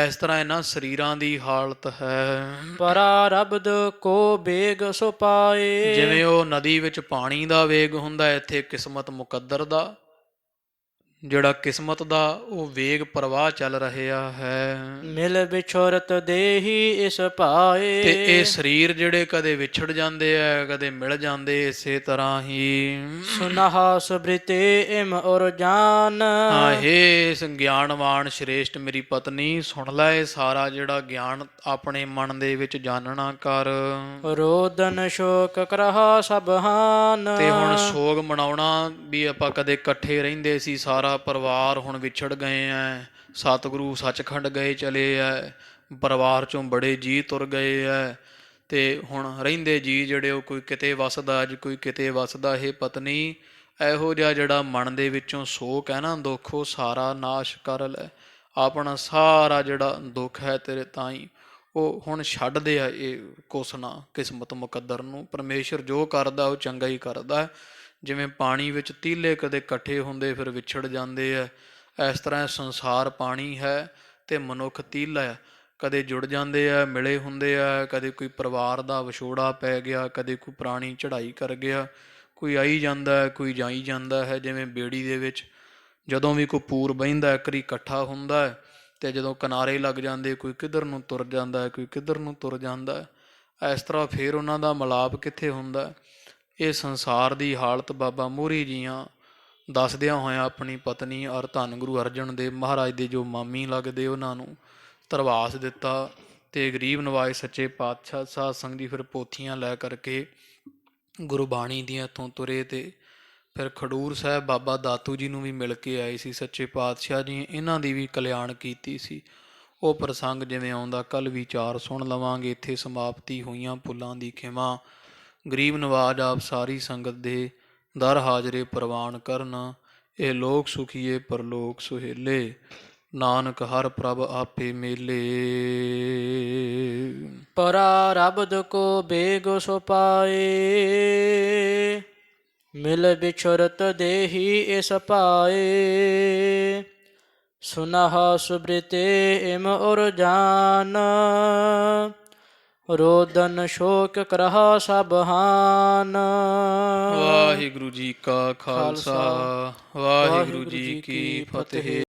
ਇਸ ਤਰ੍ਹਾਂ ਇਹਨਾਂ ਸਰੀਰਾਂ ਦੀ ਹਾਲਤ ਹੈ। ਪਰਾਰਬਧ ਕੋ ਵੇਗ ਸੋ ਪਾਏ। ਜਿਵੇਂ ਉਹ ਨਦੀ ਵਿੱਚ ਪਾਣੀ ਦਾ ਵੇਗ ਹੁੰਦਾ, ਇੱਥੇ ਕਿਸਮਤ ਮੁਕੱਦਰ ਦਾ, ਜਿਹੜਾ ਕਿਸਮਤ ਦਾ ਉਹ ਵੇਗ ਪ੍ਰਵਾਹ ਚੱਲ ਰਿਹਾ ਹੈ। ਮਿਲ ਵਿਛੋਰਤ ਦੇਹੀ ਇਸ ਭਾਏ। ਤੇ ਇਹ ਸਰੀਰ ਜਿਹੜੇ ਕਦੇ ਵਿਛੜ ਜਾਂਦੇ ਆ, ਕਦੇ ਮਿਲ ਜਾਂਦੇ, ਇਸੇ ਤਰ੍ਹਾਂ ਹੀ ਸੁਨਹਾ ਸੁਬ੍ਰਿਤੇ ਇਮ ਔਰ ਜਾਨ। ਹਾਂ, ਹੇ ਗਿਆਨਵਾਨ ਸ਼੍ਰੇਸ਼ਟ ਮੇਰੀ ਪਤਨੀ, ਸੁਣ ਲੈ ਇਹ ਸਾਰਾ ਜਿਹੜਾ ਗਿਆਨ ਆਪਣੇ ਮਨ ਦੇ ਵਿੱਚ ਜਾਣਨਾ ਕਰ। ਰੋਦਨ ਸ਼ੋਕ ਕਰਹਾ ਸਭ ਹਾਨ। ਤੇ ਹੁਣ ਸੋਗ ਮਨਾਉਣਾ ਵੀ ਆਪਾਂ ਕਦੇ ਇਕੱਠੇ ਰਹਿੰਦੇ ਸੀ, ਸਾਰਾ ਪਰਿਵਾਰ ਹੁਣ ਵਿਛੜ ਗਏ ਐ, ਸਤਿਗੁਰੂ ਸੱਚਖੰਡ ਗਏ ਚਲੇ ਐ, ਪਰਿਵਾਰ ਚੋਂ ਬੜੇ ਜੀਅ ਤੁਰ ਗਏ ਐ, ਤੇ ਹੁਣ ਰਹਿੰਦੇ ਜੀਅ ਜਿਹੜੇ ਉਹ ਕੋਈ ਕਿਤੇ ਵਸਦਾ, ਅੱਜ ਕੋਈ ਕਿਤੇ ਵਸਦਾ। ਇਹ ਪਤਨੀ, ਇਹੋ ਜਿਹਾ ਜਿਹੜਾ ਮਨ ਦੇ ਵਿੱਚੋਂ ਸੋਕ ਹੈ ਨਾ, ਦੁੱਖ, ਉਹ ਸਾਰਾ ਨਾਸ਼ ਕਰ ਲੈ। ਆਪਣਾ ਸਾਰਾ ਜਿਹੜਾ ਦੁੱਖ ਹੈ ਤੇਰੇ ਤਾਈਂ, ਉਹ ਹੁਣ ਛੱਡ ਦੇ ਆ ਇਹ ਕੁਛ ਨਾ ਕਿਸਮਤ ਮੁਕੱਦਰ ਨੂੰ। ਪਰਮੇਸ਼ਰ ਜੋ ਕਰਦਾ ਉਹ ਚੰਗਾ ਹੀ ਕਰਦਾ। ਜਿਵੇਂ ਪਾਣੀ ਵਿੱਚ ਤੀਲੇ ਕਦੇ ਇਕੱਠੇ ਹੁੰਦੇ ਫਿਰ ਵਿਛੜ ਜਾਂਦੇ ਆ, ਇਸ ਤਰ੍ਹਾਂ ਸੰਸਾਰ ਪਾਣੀ ਹੈ ਤੇ ਮਨੁੱਖ ਤੀਲਾ ਹੈ, ਕਦੇ ਜੁੜ ਜਾਂਦੇ ਆ, ਮਿਲੇ ਹੁੰਦੇ ਆ, ਕਦੇ ਕੋਈ ਪਰਿਵਾਰ ਦਾ ਵਿਛੋੜਾ ਪੈ ਗਿਆ, ਕਦੇ ਕੋਈ ਪੁਰਾਣੀ ਚੜ੍ਹਾਈ ਕਰ ਗਿਆ, ਕੋਈ ਆਈ ਜਾਂਦਾ ਹੈ, ਕੋਈ ਜਾਈ ਜਾਂਦਾ ਹੈ। ਜਿਵੇਂ ਬੇੜੀ ਦੇ ਵਿੱਚ ਜਦੋਂ ਵੀ ਕੋਈ ਪੂਰ ਬਹਿੰਦਾ ਇੱਕ ਵਾਰੀ ਇਕੱਠਾ ਹੁੰਦਾ ਹੈ, ਤੇ ਜਦੋਂ ਕਿਨਾਰੇ ਲੱਗ ਜਾਂਦੇ ਕੋਈ ਕਿੱਧਰ ਨੂੰ ਤੁਰ ਜਾਂਦਾ ਹੈ, ਕੋਈ ਕਿੱਧਰ ਨੂੰ ਤੁਰ ਜਾਂਦਾ ਹੈ। ਇਸ ਤਰ੍ਹਾਂ ਫਿਰ ਉਹਨਾਂ ਦਾ ਮਿਲਾਪ ਕਿੱਥੇ ਹੁੰਦਾ। ਇਹ ਸੰਸਾਰ ਦੀ ਹਾਲਤ ਬਾਬਾ ਮੋਹਰੀ ਜੀਆਂ ਦੱਸਦਿਆਂ ਹੋਇਆਂ ਆਪਣੀ ਪਤਨੀ ਔਰ ਧੰਨ ਗੁਰੂ ਅਰਜਨ ਦੇਵ ਮਹਾਰਾਜ ਦੇ ਜੋ ਮਾਮੀ ਲੱਗਦੇ ਉਹਨਾਂ ਨੂੰ ਧਰਵਾਸ ਦਿੱਤਾ। ਤੇ ਗਰੀਬ ਨਵਾਜ ਸੱਚੇ ਪਾਤਸ਼ਾਹ ਸਾਧ ਸੰਗਤ ਜੀ ਫਿਰ ਪੋਥੀਆਂ ਲੈ ਕਰਕੇ ਗੁਰਬਾਣੀ ਦੀਆਂ ਇੱਥੋਂ ਤੁਰੇ ਤੇ ਫਿਰ ਖਡੂਰ ਸਾਹਿਬ ਬਾਬਾ ਦਾਤੂ ਜੀ ਨੂੰ ਵੀ ਮਿਲ ਕੇ ਆਏ ਸੀ ਸੱਚੇ ਪਾਤਸ਼ਾਹ ਜੀ, ਇਹਨਾਂ ਦੀ ਵੀ ਕਲਿਆਣ ਕੀਤੀ ਸੀ। ਉਹ ਪ੍ਰਸੰਗ ਜਿਵੇਂ ਆਉਂਦਾ ਕੱਲ ਵਿਚਾਰ ਸੁਣ ਲਵਾਂਗੇ। ਇੱਥੇ ਸਮਾਪਤੀ ਹੋਈਆਂ ਭੁੱਲਾਂ ਦੀ ਖਿਮਾ। ਗਰੀਬ ਨਵਾਜ ਆਪ ਸਾਰੀ ਸੰਗਤ ਦੇ ਦਰ ਹਾਜ਼ਰੇ ਪ੍ਰਵਾਨ ਕਰਨ। ਇਹ ਲੋਕ ਸੁਖੀਏ ਪਰਲੋਕ ਸੁਹੇਲੇ, ਨਾਨਕ ਹਰ ਪ੍ਰਭ ਆਪੇ ਮੇਲੇ। ਪਰਾਰਬਧ ਕੋ ਬੇਗ ਸੋ ਪਾਏ, ਮਿਲ ਬਿਛੁਰਤ ਦੇਹੀ ਇਸ ਪਾਏ। ਸੁਨਹ ਸੁਬ੍ਰਿਤੇ ਇਮ ਉਰ ਜਾਨ, ਰੋਦਨ ਸ਼ੋਕ ਕਰਹਾ ਸਭ ਹਾਨ। ਵਾਹਿਗੁਰੂ ਜੀ ਕਾ ਖਾਲਸਾ, ਵਾਹਿਗੁਰੂ ਜੀ ਕੀ ਫਤਿਹ।